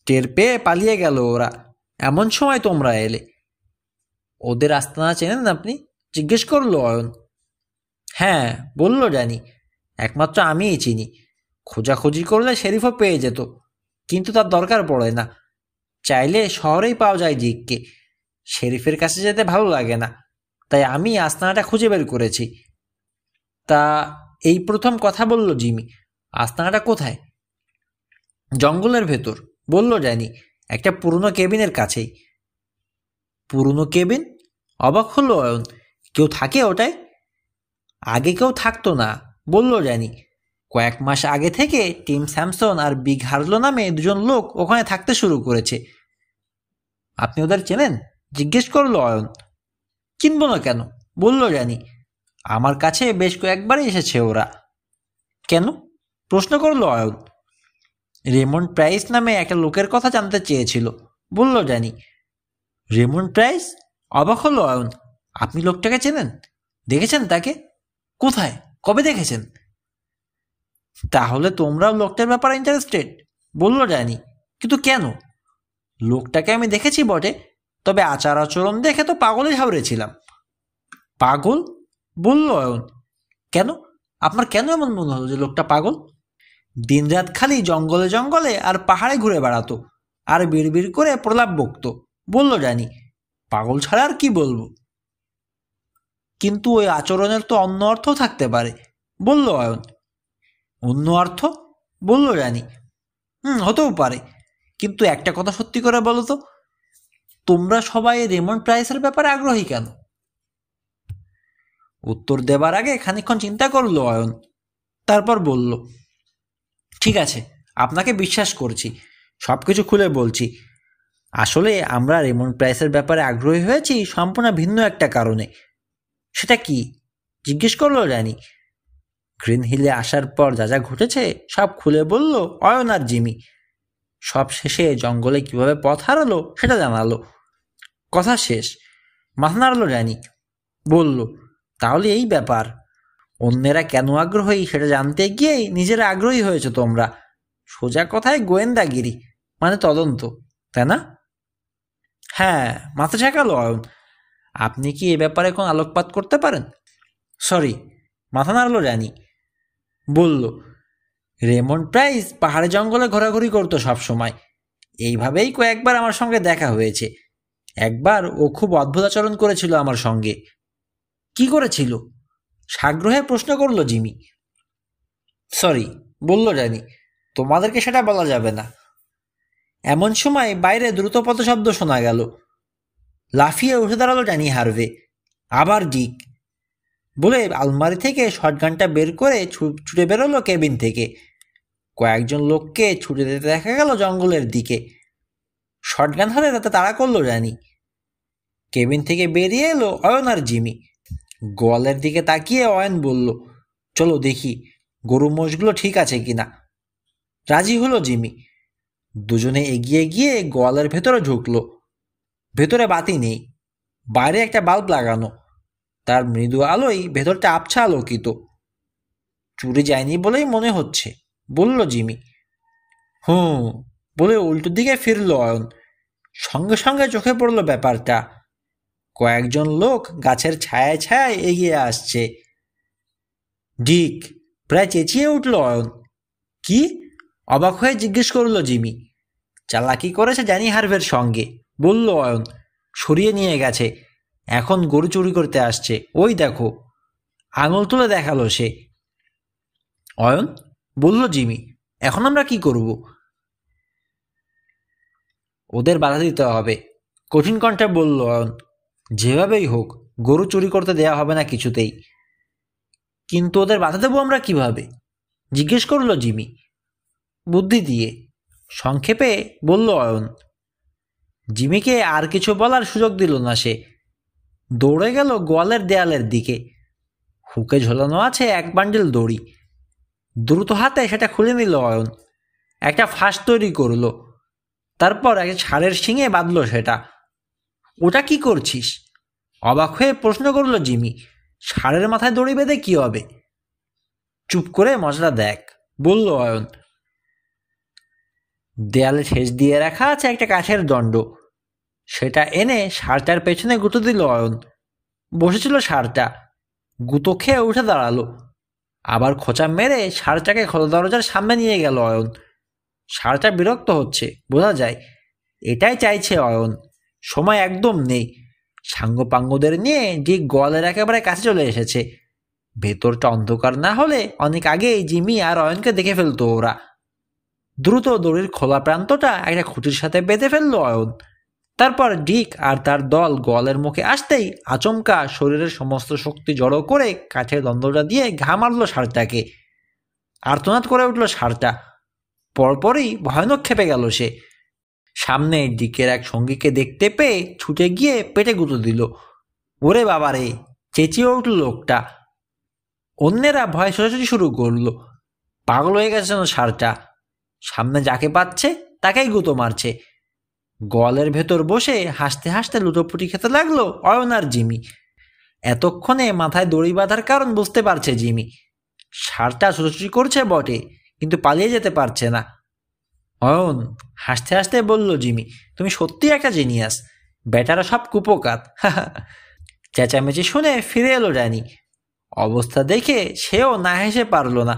টের পেয়ে পালিয়ে গেল ওরা। এমন সময় তোমরা এলে। ওদের আস্তানা চেনেন আপনি? জিজ্ঞেস করলো অয়ন। হ্যাঁ, বলল ড্যানি, একমাত্র আমিই চিনি। খোঁজাখুঁজি করলে শেরিফও পেয়ে যেত, কিন্তু তার দরকার পড়ে না। চাইলে শহরেই পাওয়া যায় ডিককে। শেরিফের কাছে যেতে ভালো লাগে না, তাই আমি আস্তানাটা খুঁজে বের করেছি। তা এই প্রথম কথা বলল জিমি। আস্তানাটা কোথায়? জঙ্গলের ভেতর, বলল ড্যানি, একটা পুরনো কেবিনের কাছেই। পুরনো কেবিন? অবাক হলো অয়ন। কেউ থাকে ওটায়? আগে কেউ থাকতো না, বলল ড্যানি। কয়েক মাস আগে থেকে টিম স্যামসন আর বিগ হার্লো নামে দুজন লোক ওখানে থাকতে শুরু করেছে। আপনি ওদের চেনেন? জিজ্ঞেস করলো অয়ন। চিনব না কেন, বলল ড্যানি। আমার কাছে বেশ কয়েকবারই এসেছে ওরা। কেন? প্রশ্ন করলো অয়ন। রেমন্ড প্রাইস নামে একটা লোকের কথা জানতে চেয়েছিল, বলল ড্যানি। Raymond price? অবাক হলো অয়ন। আপনি লোকটাকে চেনেন? দেখেছেন তাকে? কোথায়, কবে দেখেছেন? তাহলে তোমরাও লোকটার ব্যাপারে ইন্টারেস্টেড, বলল ড্যানি। কিন্তু কেন? লোকটাকে আমি দেখেছি বটে, তবে আচার আচরণ দেখে তো পাগলই ঘাবড়েছিলাম। পাগল? বলল অয়ন। কেন? আপনার কেন এমন মনে হলো যে লোকটা পাগল? দিনরাত খালি জঙ্গলে জঙ্গলে আর পাহাড়ে ঘুরে বেড়াতো, আর বিড়বিড় করে প্রলাপ বকত, বলল ড্যানি। পাগল ছাড়া আর কি বলবো? কিন্তু ওই আচরণের তো অন্য অর্থও থাকতে পারে, বলল অয়ন। অন্য অর্থ? বলল ড্যানি। হতেও পারে, কিন্তু একটা কথা সত্যি করে বলো তো, তোমরা সবাই রেমন্ড প্রাইসের ব্যাপারে আগ্রহী কেন? উত্তর দেবার আগে খানিকক্ষণ চিন্তা করলো অয়ন, তারপর বলল, ঠিক আছে, আপনাকে বিশ্বাস করছি, সব কিছু খুলে বলছি। আসলে আমরা রেমন্ড প্রাইসের ব্যাপারে আগ্রহী হয়েছি সম্পূর্ণ ভিন্ন একটা কারণে। সেটা কি? জিজ্ঞেস করলো ড্যানি। গ্রিন হিলে আসার পর যা যা ঘটেছে সব খুলে বলল অয়ন আর জিমি। সব শেষে জঙ্গলে কিভাবে পথ হারালো সেটা জানালো। কথা শেষ। মাথা নাড়ল ড্যানি, বলল, তাহলে এই ব্যাপার। অন্যেরা কেন আগ্রহী সেটা জানতে গিয়েই নিজেরা আগ্রহী হয়েছে তোমরা। সোজা কথায় গোয়েন্দাগিরি, মানে তদন্ত, তাই না? হ্যাঁ, মাথা ঝাঁকালো অয়ন। আপনি কি এ ব্যাপারে কোন আলোকপাত করতে পারেন? সরি, মাথা নাড়ল ড্যানি, বলল, রেমন্ড প্রাইস পাহাড়ে জঙ্গলে ঘোরাঘুরি করতো সব সময়। এইভাবেই কয়েকবার আমার সঙ্গে দেখা হয়েছে। একবার ও খুব অদ্ভুত আচরণ করেছিল আমার সঙ্গে। কি করেছিল? সাগ্রহে প্রশ্ন করলো জিমি। সরি, বলল ড্যানি, তোমাদেরকে সেটা বলা যাবে না। এমন সময় বাইরে দ্রুত পদশব্দ শোনা গেল। লাফিয়ে উঠে দাঁড়ালো ড্যানি হারভে। আবার ডিক, বলে আলমারি থেকে শটগানটা বের করে ছুটে বেরোলো কেবিন থেকে। কয়েকজন লোককে ছুটে যেতে দেখা গেল জঙ্গলের দিকে। শটগান হাতে তাতে তাড়া করলো ড্যানি। কেবিন থেকে বেরিয়ে এলো অয়ন আর জিমি। গোয়ালের দিকে তাকিয়ে অয়ন বলল, চলো দেখি গরু মোষগুলো ঠিক আছে কিনা। রাজি হলো জিমি। দুজনে এগিয়ে গিয়ে গোয়ালের ভেতরে ঢুকলো। ভেতরে বাতি নেই, বাইরে একটা বাল্ব লাগানো। তার মৃদু আলোয় ভেতরটা আবছা আলোকিত। চুরি যায়নি বলেই মনে হচ্ছে, বলল জিমি। বলে উল্টো দিকে ফিরল অয়ন। সঙ্গে সঙ্গে চোখে পড়ল ব্যাপারটা। কয়েকজন লোক গাছের ছায়ায় ছায়ায় এগিয়ে আসছে। ডিক, প্রায় চেঁচিয়ে উঠল অয়ন। কি? অবাক হয়ে জিজ্ঞেস করল জিমি। চালাকি করেছে ড্যানি হারভের সঙ্গে, বলল অয়ন। সরিয়ে নিয়ে গেছে, এখন গরু চুরি করতে আসছে, ওই দেখো। আঙুল তুলে দেখালো সে। অয়ন, বলল জিমি, এখন আমরা কি করব? ওদের বাধা দিতে হবে, কঠিন কণ্ঠে বলল অয়ন। যেভাবেই হোক গরু চুরি করতে দেয়া হবে না কিছুতেই। কিন্তু ওদের বাধা দেবো আমরা কিভাবে? জিজ্ঞেস করল জিমি। বুদ্ধি দিয়ে, সংক্ষেপে বলল অয়ন। জিমিকে আর কিছু বলার সুযোগ দিল না সে। দৌড়ে গেল গোয়ালের দেয়ালের দিকে। হুকে ঝোলানো আছে এক বান্ডিল দড়ি। দ্রুত হাতে সেটা খুলে নিল অয়ন। একটা ফাঁস তৈরি করল, তারপর একটা ষাঁড়ের শিঙে বাঁধল সেটা। ওটা কি করছিস? অবাক হয়ে প্রশ্ন করল জিমি। ষাঁড়ের মাথায় দড়ি বেঁধে কি হবে? চুপ করে মজাটা দেখ, বলল অয়ন। দেয়ালে ঠেস দিয়ে রাখা আছে একটা কাঠের দণ্ড। সেটা এনে ষাঁড়টার পেছনে গুঁতো দিল অয়ন। বসেছিল ষাঁড়টা, গুঁতো খেয়ে উঠে দাঁড়ালো। আবার খোঁচা মেরে ষাঁড়টাকে খোলা দরজার সামনে নিয়ে গেল অয়ন। ষাঁড়টা বিরক্ত হচ্ছে, বোঝা যায়। এটাই চাইছে অয়ন। সময় একদম নেই। সাঙ্গপাঙ্গদের নিয়ে ডিক গোয়ালের একেবারে কাছে চলে এসেছে। ভেতরটা অন্ধকার না হলে অনেক আগেই জিমি আর অয়নকে দেখে ফেলতো ওরা। দ্রুত দড়ির খোলা প্রান্তটা একটা খুঁটির সাথে বেঁধে ফেললো অয়ন। তারপর ডিক আর তার দল গোয়ালের মুখে আসতেই আচমকা শরীরের সমস্ত শক্তি জড়ো করে কাঠের দ্বন্দ্বটা দিয়ে ঘা মারল ষাঁড়টাকে। আর্তনাদ করে উঠল ষাঁড়টা। পরপরই ভয়ানক খেপে গেল সে। সামনে ডিকের এক সঙ্গীকে দেখতে পেয়ে ছুটে গিয়ে পেটে গুঁতো দিল। ওরে বাবারে, চেঁচিয়ে উঠল লোকটা। অন্যেরা ভয় ছোটাছুটি শুরু করলো। পাগল হয়ে গেছে যেন ষাঁড়টা। সামনে যাকে পাচ্ছে তাকেই গুঁতো মারছে। গোয়ালের ভেতর বসে হাসতে হাসতে লুটোপুটি খেতে লাগলো অয়ন আর জিমি। এতক্ষণে মাথায় দড়ি বাঁধার কারণ বুঝতে পারছে জিমি। ষাঁড়টা ছোটাছুটি করছে বটে, কিন্তু পালিয়ে যেতে পারছে না। অয়ন হাসতে হাসতে বলল, জিমি তুমি সত্যি একটা জিনিয়াস, বেটারা সব কুপোকাত। চেঁচামেচি শুনে ফিরে এলো ড্যানি। অবস্থা দেখে সেও না হেসে পারল না।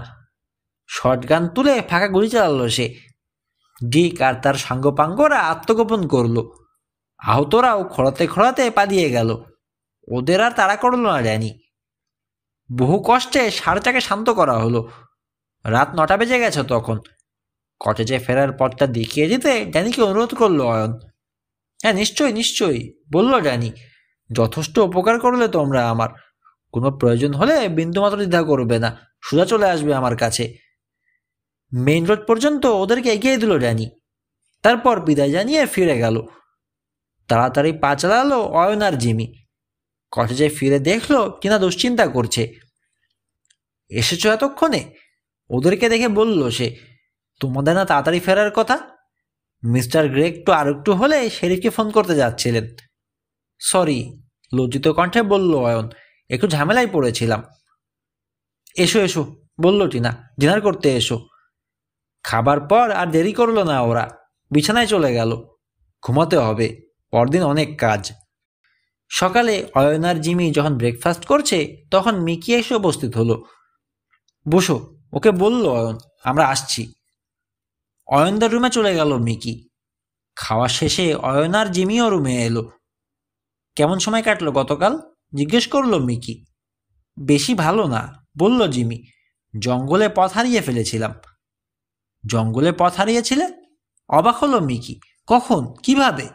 শটগান তুলে ফাঁকা গুলি চালালো সে। ডিক আর তার সাঙ্গপাঙ্গরা আত্মগোপন করল। আহতরাও খড়াতে খড়াতে পালিয়ে গেল। ওদের আর তাড়া করল না ড্যানি। বহু কষ্টে ষাঁড়টাকে শান্ত করা হলো। রাত 9টা বেজে গেছে তখন। কটেজে ফেরার পথটা দেখিয়ে দিতে ড্যানিকে অনুরোধ করলো অয়ন। হ্যাঁ, নিশ্চয়ই নিশ্চয়ই, বলল ড্যানি। যথেষ্ট উপকার করলে তোমরা আমার। কোনো প্রয়োজন হলে বিন্দুমাত্র দ্বিধা করবে না, সোজা চলে আসবে আমার কাছে। মেইন রোড পর্যন্ত ওদেরকে এগিয়ে দিল ড্যানি। তারপর বিদায় জানিয়ে ফিরে গেল। তাড়াতাড়ি পা চালালো অয়ন আর জিমি। কটেজে ফিরে দেখলো কিনা দুশ্চিন্তা করছে। এসেছো এতক্ষণে? ওদেরকে দেখে বলল সে। তোমাদের না তাড়াতাড়ি ফেরার কথা? মিস্টার গ্রে একটু আর একটু হলে শেরিফকে ফোন করতে যাচ্ছিলেন। সরি, লজ্জিত কণ্ঠে বলল অয়ন, একটু ঝামেলায় পড়েছিলাম। এসো এসো, বলল টিনা, ডিনার করতে এসো। খাবার পর আর দেরি করলো না ওরা, বিছানায় চলে গেল। ঘুমাতে হবে, পরদিন অনেক কাজ। সকালে অয়ন আর জিমি যখন ব্রেকফাস্ট করছে তখন মিকি এসে উপস্থিত হলো। বসো, ওকে বলল অয়ন, আমরা আসছি। অয়নদের রুমে চলে গেল মিকি। খাওয়া শেষে অয়ন আর জিমিও রুমে এলো। কেমন সময় কাটলো গতকাল? জিজ্ঞেস করলো মিকি। বেশি ভালো না, বলল জিমি। জঙ্গলে পথ হারিয়ে ফেলেছিলাম। জঙ্গলে পথ হারিয়েছিলে? অবাক হলো মিকি। কখন, কিভাবে?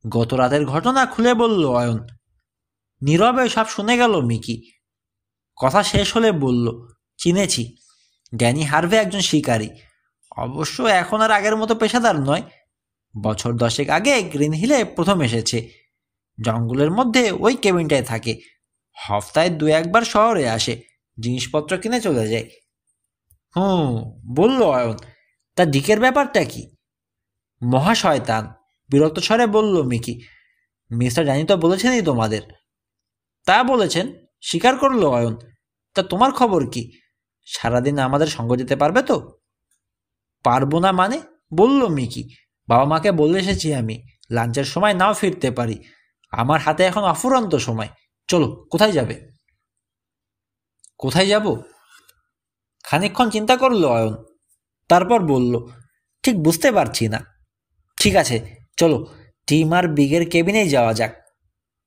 গত রাতের ঘটনা খুলে বলল অয়ন। নীরবে সব শুনে গেল মিকি। কথা শেষ হলে বলল, চিনেছি, ড্যানি হার্ভে একজন শিকারী। অবশ্য এখন আর আগের মতো পেশাদার নয়। বছর 10 আগে গ্রিন হিলে প্রথম এসেছে। জঙ্গলের মধ্যে ওই কেবিনটায় থাকে। হপ্তায় 2-1 বার শহরে আসে, জিনিসপত্র কিনে চলে যায়। বলল অয়ন। তা ডিকের ব্যাপারটা কি? মহাশয়তান, বিরক্ত স্বরে বলল মিকি। মিস্টার ড্যানি তো বলেছেনই তোমাদের। তা বলেছেন, স্বীকার করলো অয়ন। তা তোমার খবর কি? সারাদিন আমাদের সঙ্গ দিতে পারবে তো? পারবো না মানে, বলল মিকি। বাবা মাকে বলে এসেছি আমি, লাঞ্চের সময় নাও ফিরতে পারি। আমার হাতে এখন অফুরন্ত সময়। চলো, কোথায় যাবে? কোথায় যাব? খানিকক্ষণ চিন্তা করলো অয়ন, তারপর বলল, ঠিক বুঝতে পারছি না। ঠিক আছে, চলো টিম আর বিগের কেবিনেই যাওয়া যাক।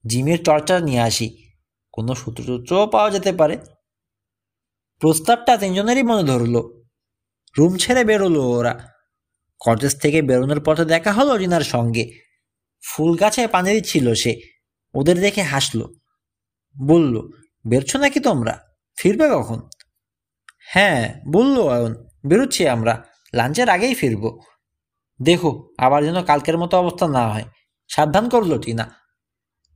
জিমের টর্চার নিয়ে আসি, কোনো সূত্রসূত্রও পাওয়া যেতে পারে। প্রস্তাবটা 3জনেরই মনে ধরল। রুম ছেড়ে বেরোলো ওরা। কটেজ থেকে বেরোনোর পথে দেখা হলো রিনার সঙ্গে। ফুল গাছে পানি দিচ্ছিল সে। ওদের দেখে হাসলো। বলল, বেরোচ্ছ নাকি তোমরা? ফিরবে কখন? হ্যাঁ, বলল অয়ন, বেরোচ্ছি আমরা, লাঞ্চের আগেই ফিরব। দেখো আবার যেন কালকের মতো অবস্থা না হয়, সাবধান করলো টিনা।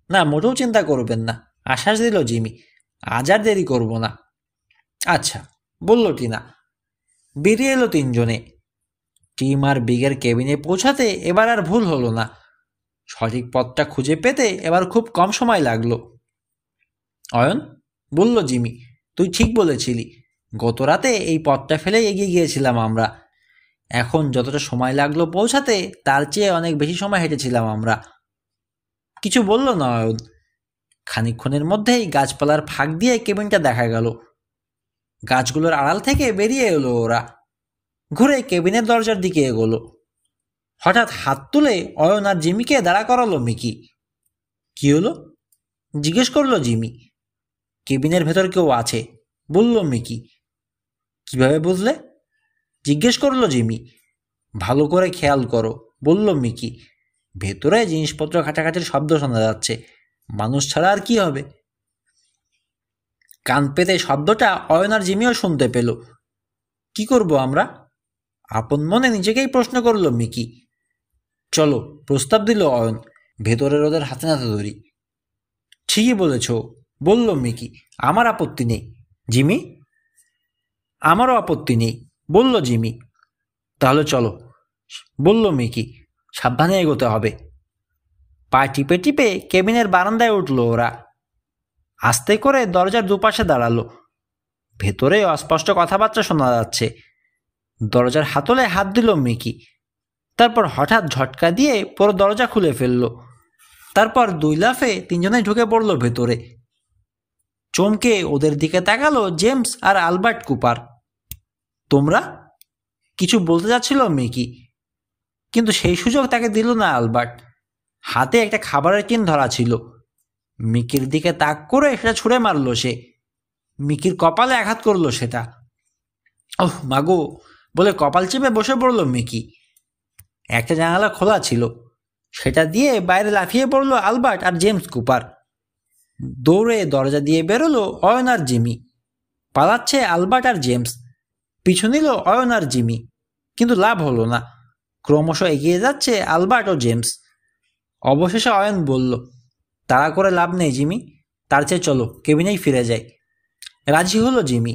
না, মোটেও চিন্তা করবেন না, আশ্বাস দিল জিমি। আজ আর দেরি করব না। আচ্ছা, বলল টিনা। বেরিয়ে এলো 3জনে। টিম আর বিগের কেবিনে পৌঁছাতে এবার আর ভুল হলো না। সঠিক পথটা খুঁজে পেতে এবার খুব কম সময় লাগলো। অয়ন, বলল জিমি, তুই ঠিক বলেছিলি। গত রাতে এই পথটা ফেলে এগিয়ে গিয়েছিলাম আমরা। এখন যতটা সময় লাগলো পৌঁছাতে, তার চেয়ে অনেক বেশি সময় হেঁটেছিলাম আমরা। কিছু বলল না অয়ন। খানিকক্ষণের মধ্যেই গাছপালার ফাঁক দিয়ে কেবিনটা দেখা গেল। গাছগুলোর আড়াল থেকে বেরিয়ে এলো ওরা। ঘুরে কেবিনের দরজার দিকে এগোলো। হঠাৎ হাত তুলে অয়ন আর জিমিকে দাঁড়া করালো মিকি। কি হলো? জিজ্ঞেস করলো জিমি। কেবিনের ভেতর কেউ আছে, বলল মিকি। কিভাবে বুঝলে? জিজ্ঞেস করলো জিমি। ভালো করে খেয়াল করো, বলল মিকি। ভেতরে জিনিসপত্র ঘাটাঘাটির শব্দ শোনা যাচ্ছে, মানুষ ছাড়া আর কি হবে? কান পেতে শব্দটা অয়ন আর জিমিও শুনতে পেল। কি করব আমরা? আপন মনে নিজেকেই প্রশ্ন করল মিকি। চলো, প্রস্তাব দিল অয়ন, ভেতরের ওদের হাতে নাতে ধরি। ঠিকই বলেছ, বলল মিকি। আমার আপত্তি নেই। জিমি? আমারও আপত্তি নেই, বলল জিমি। তাহলে চলো, বলল মিকি। সাবধানে এগোতে হবে। পা টিপে টিপে কেবিনের বারান্দায় উঠল ওরা। আস্তে করে দরজার দুপাশে দাঁড়ালো। ভেতরে অস্পষ্ট কথাবার্তা শোনা যাচ্ছে। দরজার হাতলে হাত দিল মিকি। তারপর হঠাৎ ঝটকা দিয়ে পুরো দরজা খুলে ফেলল। তারপর দুই লাফে তিনজনেই ঢুকে পড়ল ভেতরে। চমকে ওদের দিকে তাকালো জেমস আর আলবার্ট কুপার। তোমরা? কিছু বলতে যাচ্ছিল মিকি, কিন্তু সেই সুযোগ তাকে দিল না আলবার্ট। হাতে একটা খাবারের টিন ধরা ছিল। মিকির দিকে তাক করে সেটা ছুঁড়ে মারল সে। মিকির কপালে আঘাত করলো সেটা। ওহ মাগো বলে কপাল চেপে বসে পড়ল মিকি। একটা জানালা খোলা ছিল, সেটা দিয়ে বাইরে লাফিয়ে পড়লো আলবার্ট আর জেমস কুপার। দৌড়ে দরজা দিয়ে বেরোলো অয়ন আর জিমি। পালাচ্ছে আলবার্ট আর জেমস। পিছু নিল অয়ন আর জিমি, কিন্তু লাভ হলো না। ক্রমশ এগিয়ে যাচ্ছে আলবার্ট ও জেমস। অবশেষে অয়ন বলল, তাড়া করে লাভ নেই জিমি, তার চেয়ে চলো কেবিনেই ফিরে যাই। রাজি হলো জিমি।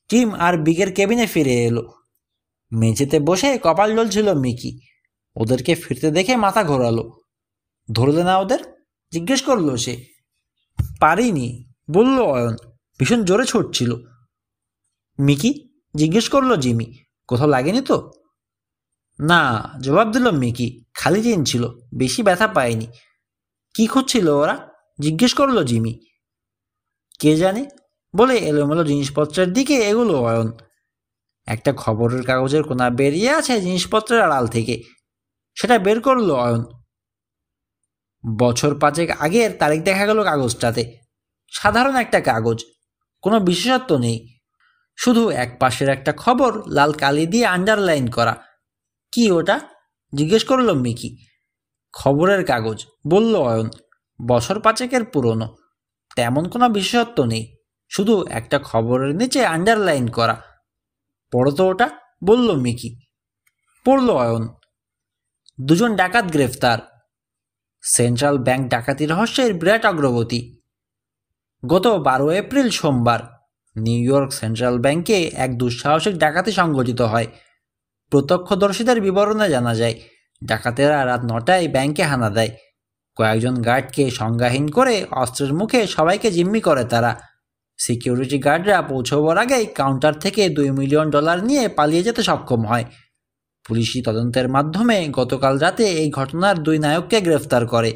টিম আর বিগের কেবিনে ফিরে এলো। মেঝেতে বসে কপাল জ্বলছিল মিকি। ওদেরকে ফিরতে দেখে মাথা ঘোরালো। ধরলে না ওদের? জিজ্ঞেস করলো সে। পারিনি, বলল অয়ন। ভীষণ জোরে ছুটছিল। মিকি? জিজ্ঞেস করলো জিমি। কোথাও লাগেনি তো? না, জবাব দিল মিকি। খালি চেন ছিল, বেশি ব্যথা পায়নি। কি খুঁজছিল ওরা? জিজ্ঞেস করলো জিমি। কে জানে, বলে এলোমেলো জিনিসপত্রের দিকে এগুলো অয়ন। একটা খবরের কাগজের কোনা বেরিয়ে আছে জিনিসপত্রের আড়াল থেকে, সেটা বের করলো অয়ন। বছর 5 আগের তারিখ দেখা গেল কাগজটাতে। সাধারণ একটা কাগজ, কোনো বিশেষত্ব নেই। শুধু এক পাশের একটা খবর লাল কালি দিয়ে আন্ডারলাইন করা। কি ওটা? জিজ্ঞেস করলো মিকি। খবরের কাগজ, বলল অয়ন। বছর 5 পুরনো। তেমন কোনো বিশেষত্ব নেই, শুধু একটা খবরের নিচে আন্ডারলাইন করা। পড়ো তো ওটা, বলল মিকি। পড়ল অয়ন। 2 জন ডাকাত গ্রেফতার। সেন্ট্রাল ব্যাংক ডাকাতি রহস্যের বিরাট অগ্রগতি। গত 12 এপ্রিল সোমবার নিউ ইয়র্ক সেন্ট্রাল ব্যাংকে এক দুঃসাহসিক ডাকাতি সংঘটিত হয়। প্রত্যক্ষদর্শীদের বিবরণে জানা যায়, ডাকাতেরা রাত 9টায় ব্যাংকে হানা দেয়। কয়েকজন গার্ডকে সংজ্ঞাহীন করে অস্ত্রের মুখে সবাইকে জিম্মি করে তারা। সিকিউরিটি গার্ডরা পৌঁছবার আগেই কাউন্টার থেকে $2 মিলিয়ন নিয়ে পালিয়ে যেতে সক্ষম হয়। পুলিশি তদন্তের মাধ্যমে গতকাল রাতে এই ঘটনার 2 নায়ককে গ্রেফতার করে।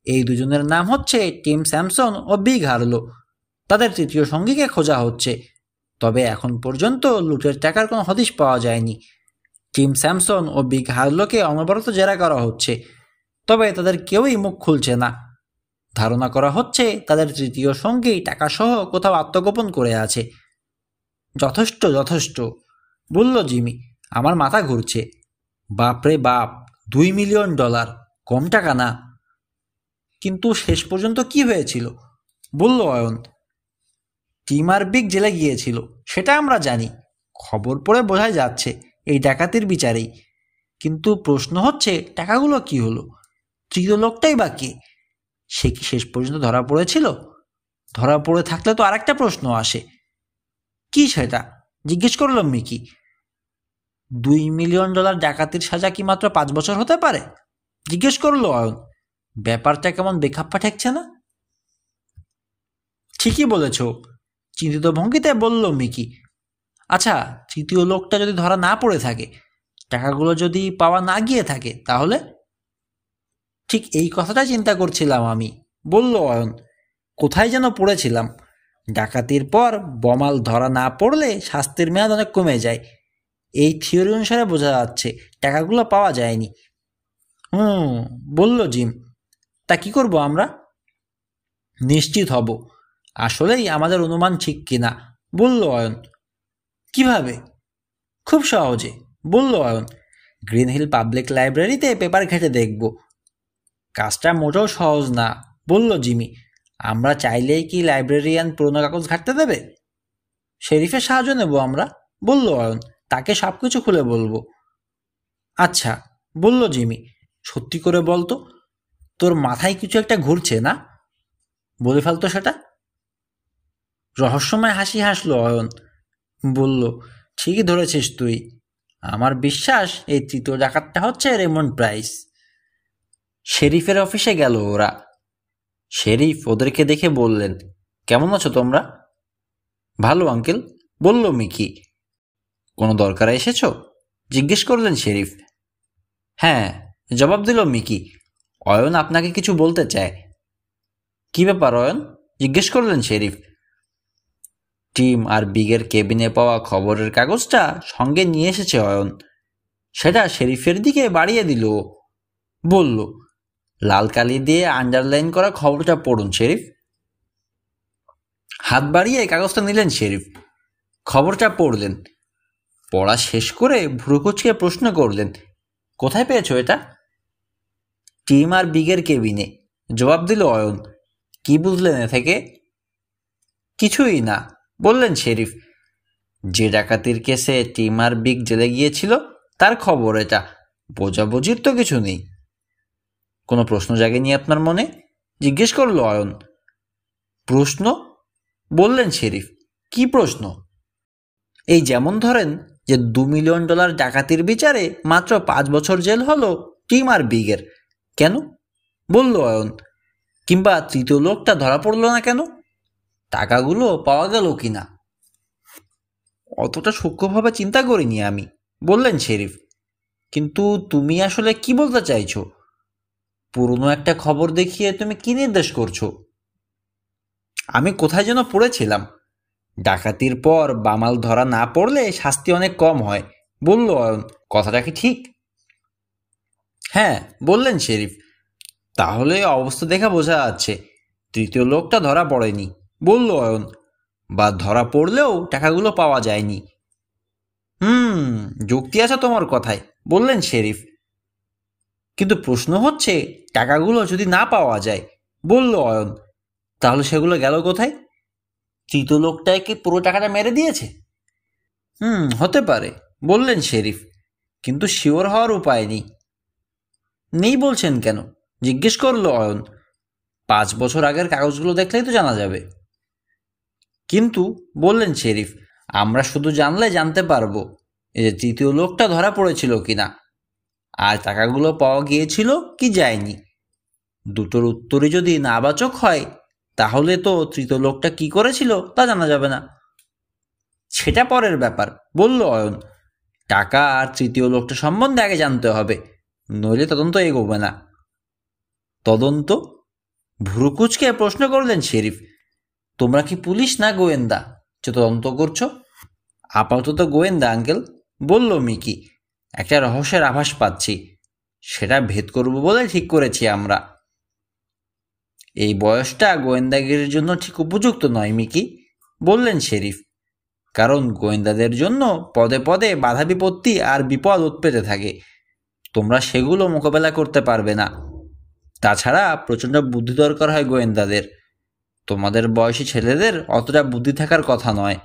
এই দুজনের নাম হচ্ছে টিম স্যামসন ও বিগ হার্লো। তাদের তৃতীয় সঙ্গীকে খোঁজা হচ্ছে, তবে এখন পর্যন্ত লুটের টাকার কোনো হদিশ পাওয়া যায়নি। টিম স্যামসন ও বিগ হার্লোকে অনবরত জেরা করা হচ্ছে, তবে তাদের কেউই মুখ খুলছে না। ধারণা করা হচ্ছে তাদের তৃতীয় সঙ্গী টাকাসহ কোথাও আত্মগোপন করে আছে। যথেষ্ট যথেষ্ট, বলল জিমি। আমার মাথা ঘুরছে। বাপরে বাপ, $2 মিলিয়ন, কম টাকা না। কিন্তু শেষ পর্যন্ত কি হয়েছিল, বলল অয়ন। টিম আর বিগ জেলে গিয়েছিল, সেটা আমরা জানি। খবর পড়ে বোঝাই যাচ্ছে এই ডাকাতির বিচারেই। কিন্তু প্রশ্ন হচ্ছে টাকাগুলো কি হলো? তৃতীয় লোকটাই বা কে? সে কি শেষ পর্যন্ত ধরা পড়েছিল? ধরা পড়ে থাকলে তো আরেকটা প্রশ্ন আসে। কি সেটা? জিজ্ঞেস করল মিকি। $2 মিলিয়ন ডাকাতির সাজা কি মাত্র 5 বছর হতে পারে? জিজ্ঞেস করলো অয়ন। ব্যাপারটা কেমন বেখাপ্পা ঠেকছে না? ঠিকই বলেছ, চিন্তিত ভঙ্গিতে বলল মিকি। আচ্ছা, তৃতীয় লোকটা যদি ধরা না পড়ে থাকে, টাকাগুলো যদি পাওয়া না গিয়ে থাকে, তাহলে? ঠিক এই কথাটাই চিন্তা করছিলাম আমি, বলল অয়ন। কোথায় যেন পড়েছিলাম, ডাকাতির পর বমাল ধরা না পড়লে শাস্তির মেয়াদ অনেক কমে যায়। এই থিওরি অনুসারে বোঝা যাচ্ছে টাকাগুলো পাওয়া যায়নি। বলল জিম। তা কি করব আমরা? নিশ্চিত হব আসলেই আমাদের অনুমান ঠিক কিনা, বলল অয়ন। কিভাবে? খুব সহজে, বলল অয়ন। গ্রিন হিল পাবলিক লাইব্রেরিতে পেপার ঘেঁটে দেখব। কাজটা মোটেও সহজ না, বলল জিমি। আমরা চাইলেই কি লাইব্রেরিয়ান পুরোনো কাগজ ঘাঁটতে দেবে? শেরিফের সাহায্য নেব আমরা, বলল অয়ন। তাকে সব কিছু খুলে বলবো। আচ্ছা, বলল জিমি। সত্যি করে বলতো, তোর মাথায় কিছু একটা ঘুরছে না? বলে ফেলতো সেটা। রহস্যময় হাসি হাসলো অয়ন। বলল, ঠিকই ধরেছিস তুই। আমার বিশ্বাস এই তৃতীয় ডাকাতটা হচ্ছে রেমন্ড প্রাইস। শেরিফের অফিসে গেল ওরা। শেরিফ ওদেরকে দেখে বললেন, কেমন আছো তোমরা? ভালো আঙ্কেল, বলল মিকি। কোনো দরকারে এসেছো? জিজ্ঞেস করলেন শেরিফ। হ্যাঁ, জবাব দিল মিকি। অয়ন আপনাকে কিছু বলতে চায়। কি ব্যাপার অয়ন? জিজ্ঞেস করলেন শেরিফ। টিম আর বিগের কেবিনে পাওয়া খবরের কাগজটা সঙ্গে নিয়ে এসেছে অয়ন। সেটা শেরিফের দিকে বাড়িয়ে দিল। বলল, লাল কালি দিয়ে আন্ডারলাইন করা খবরটা পড়ুন শেরিফ। হাত বাড়িয়ে কাগজটা নিলেন শেরিফ। খবরটা পড়লেন। পড়া শেষ করে ভ্রুকুচকে প্রশ্ন করলেন, কোথায় পেয়েছো এটা? টিম আর বিগের কেবিনে, জবাব দিল অয়ন। কি বুঝলেন এ থেকে? কিছুই না, বললেন শেরিফ। যে ডাকাতির কেসে টিম আর বিগ জেলে গিয়েছিল তার খবর এটা। বোঝাবুঝির তো কিছু নেই। কোনো প্রশ্ন জাগেনি আপনার মনে? জিজ্ঞেস করল অয়ন। প্রশ্ন? বললেন শেরিফ। কি প্রশ্ন? এই যেমন ধরেন যে $2 মিলিয়ন ডাকাতির বিচারে মাত্র 5 বছর জেল হলো টিম আর বিগের, কেন? বলল অয়ন। কিংবা তৃতীয় লোকটা ধরা পড়ল না কেন? টাকাগুলো পাওয়া গেল কিনা? অতটা সূক্ষ্মভাবে চিন্তা করিনি আমি, বললেন শেরিফ। কিন্তু তুমি আসলে কি বলতে চাইছো? পুরনো একটা খবর দেখিয়ে তুমি কি নির্দেশ করছো? আমি কোথায় যেন পড়েছিলাম, ডাকাতির পর বামাল ধরা না পড়লে শাস্তি অনেক কম হয়, বলল অয়ন। কথাটা কি ঠিক? হ্যাঁ, বললেন শেরিফ। তাহলে অবস্থা দেখা বোঝা যাচ্ছে তৃতীয় লোকটা ধরা পড়েনি, বলল অয়ন। বা ধরা পড়লেও টাকাগুলো পাওয়া যায়নি। যুক্তি আছে তোমার কথায়, বললেন শেরিফ। কিন্তু প্রশ্ন হচ্ছে, টাকাগুলো যদি না পাওয়া যায়, বলল অয়ন, তাহলে সেগুলো গেল কোথায়? তৃতীয় লোকটায় কি পুরো টাকাটা মেরে দিয়েছে? হতে পারে, বললেন শেরিফ। কিন্তু শিওর হওয়ার উপায় নেই। নেই বলছেন কেন? জিজ্ঞেস করলো অয়ন। 5 বছর আগের কাগজগুলো দেখলেই তো জানা যাবে। কিন্তু, বললেন শেরিফ, আমরা শুধু জানলে জানতে পারবো এই যে তৃতীয় লোকটা ধরা পড়েছিল কিনা, আর টাকাগুলো পাওয়া গিয়েছিল কি যায়নি। দুটোর উত্তরই যদি নাবাচক হয়, তাহলে তো তৃতীয় লোকটা কি করেছিল তা জানা যাবে না। সেটা পরের ব্যাপার, বলল অয়ন। টাকা আর তৃতীয় লোকটা সম্বন্ধে আগে জানতে হবে, নইলে তদন্ত এগোবে না। তদন্ত? ভ্রুকুচকে প্রশ্ন করলেন শেরিফ। তোমরা কি পুলিশ না গোয়েন্দা যে তদন্ত করছো? আপাতত গোয়েন্দা আঙ্কেল, বলল মিকি। একটা রহস্যের আভাস পাচ্ছি, সেটা ভেদ করব বলে ঠিক করেছি আমরা। এই বয়সটা গোয়েন্দাগিরির জন্য ঠিক উপযুক্ত নয় মিকি, বললেন শেরিফ। কারণ গোয়েন্দাদের জন্য পদে পদে বাধা বিপত্তি আর বিপদ উৎপেতে থাকে। তোমরা সেগুলো মোকাবেলা করতে পারবে না। তাছাড়া প্রচণ্ড বুদ্ধি দরকার হয় গোয়েন্দাদের। তোমাদের বয়সী ছেলেদের অতটা বুদ্ধি থাকার কথা নয়।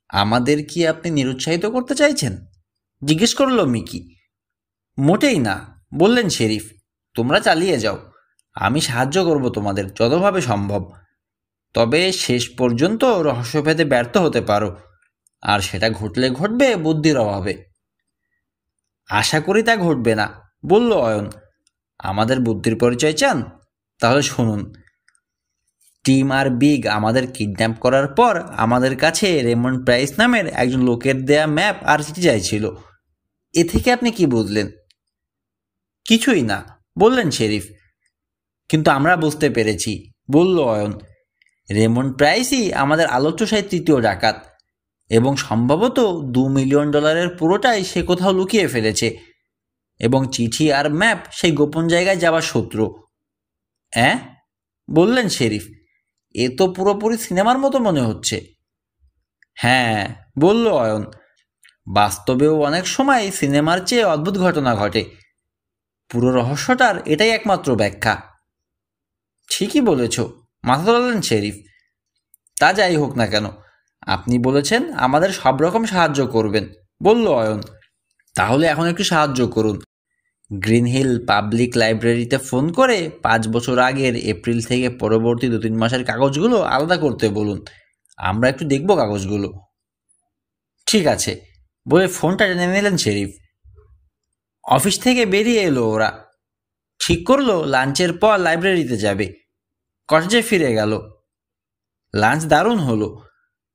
আমাদের কি আপনি নিরুৎসাহিত করতে চাইছেন? জিজ্ঞেস করল মিকি। মোটেই না, বললেন শেরিফ। তোমরা চালিয়ে যাও, আমি সাহায্য করব তোমাদের যতভাবে সম্ভব। তবে শেষ পর্যন্ত রহস্যভেদে ব্যর্থ হতে পারো, আর সেটা ঘটলে ঘটবে বুদ্ধির অভাবে। আশা করি তা ঘটবে না, বলল অয়ন। আমাদের বুদ্ধির পরিচয় চান? তাহলে শুনুন। টিম আর বিগ আমাদের কিডন্যাপ করার পর আমাদের কাছে রেমন্ড প্রাইস নামের একজন লোকের দেয়া ম্যাপ আর চিঠি চাইছিল। এ থেকে আপনি কি বুঝলেন? কিছুই না, বললেন শেরিফ। কিন্তু আমরা বুঝতে পেরেছি, বলল অয়ন। রেমন্ড প্রাইসই আমাদের আলোচ্য তৃতীয় ডাকাত, এবং সম্ভবত $2 মিলিয়ন পুরোটাই সে কোথাও লুকিয়ে ফেলেছে, এবং চিঠি আর ম্যাপ সেই গোপন জায়গায় যাওয়ার সূত্র। বললেন শেরিফ। এ তো পুরোপুরি সিনেমার মতো মনে হচ্ছে। হ্যাঁ, বলল অয়ন। বাস্তবেও অনেক সময় সিনেমার চেয়ে অদ্ভুত ঘটনা ঘটে। পুরো রহস্যটার এটাই একমাত্র ব্যাখ্যা। ঠিকই বলেছ, মাথা তোলালেন শেরিফ। তা যাই হোক না কেন, আপনি বলেছেন আমাদের সব রকম সাহায্য করবেন, বলল অয়ন। তাহলে এখন একটু সাহায্য করুন। গ্রিন হিল পাবলিক লাইব্রেরিতে ফোন করে 5 বছর আগের এপ্রিল থেকে পরবর্তী 2-3 মাসের কাগজগুলো আলাদা করতে বলুন। আমরা একটু দেখব কাগজগুলো। ঠিক আছে, বলে ফোনটা টেনে নিলেন শেরিফ। অফিস থেকে বেরিয়ে এলো ওরা। ঠিক করলো লাঞ্চের পর লাইব্রেরিতে যাবে। কটেজে ফিরে গেল। লাঞ্চ দারুণ হলো।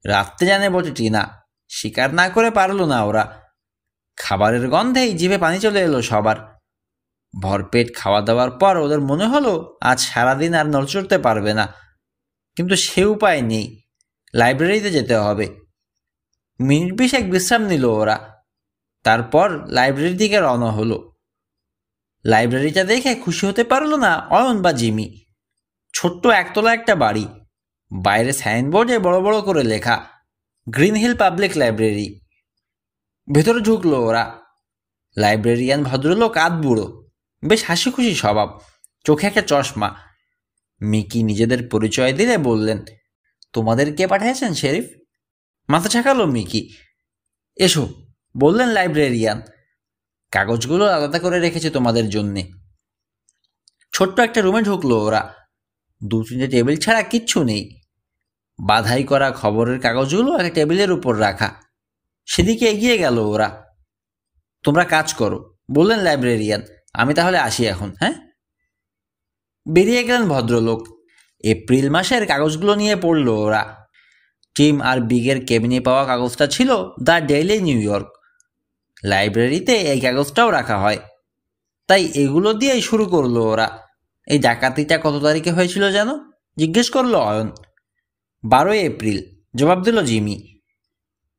রাত্রে জানে বটে টিনা, স্বীকার না করে পারল না ওরা। খাবারের গন্ধেই জিভে পানি চলে এলো সবার। ভরপেট খাওয়া দাওয়ার পর ওদের মনে হলো আজ সারাদিন আর নড়চড়তে পারবে না, কিন্তু সে উপায় নেই, লাইব্রেরিতে যেতে হবে। মিনিট 20 বিশ্রাম নিল ওরা। তারপর লাইব্রেরির দিকে রওনা হলো। লাইব্রেরিটা দেখে খুশি হতে পারল না অয়ন বা জিমি। ছোট্ট একতলা একটা বাড়ি, বাইরে সাইনবোর্ডে বড় বড় করে লেখা গ্রিন হিল পাবলিক লাইব্রেরি। ভেতরে ঢুকলো ওরা। লাইব্রেরিয়ান ভদ্রলোক আধবুড়ো, বেশ হাসি খুশি স্বভাব, চোখে একটা চশমা। মিকি নিজেদের পরিচয় দিলে বললেন, তোমাদের কে পাঠিয়েছেন শেরিফ? মাথা ঝাঁকালো মিকি। এসো, বললেন লাইব্রেরিয়ান, কাগজগুলো আলাদা করে রেখেছে তোমাদের জন্যে। ছোট্ট একটা রুমে ঢুকলো ওরা। 2-3টে টেবিল ছাড়া কিচ্ছু নেই। বাধাই করা খবরের কাগজগুলো একটা টেবিলের উপর রাখা। সেদিকে এগিয়ে গেল ওরা। তোমরা কাজ করো, বললেন লাইব্রেরিয়ান, আমি তাহলে আসি এখন। হ্যাঁ। বেরিয়ে গেলেন ভদ্রলোক। এপ্রিল মাসের কাগজগুলো নিয়ে পড়ল ওরা। টিম আর বিগের কেবিনে পাওয়া কাগজটা ছিল দ্য ডেইলি নিউ ইয়র্ক। লাইব্রেরিতে এই কাগজটাও রাখা হয়, তাই এগুলো দিয়েই শুরু করলো ওরা। এই ডাকাতিটা কত তারিখে হয়েছিল যেন জিজ্ঞেস করলো অয়ন। 12 এপ্রিল, জবাব দিল জিমি।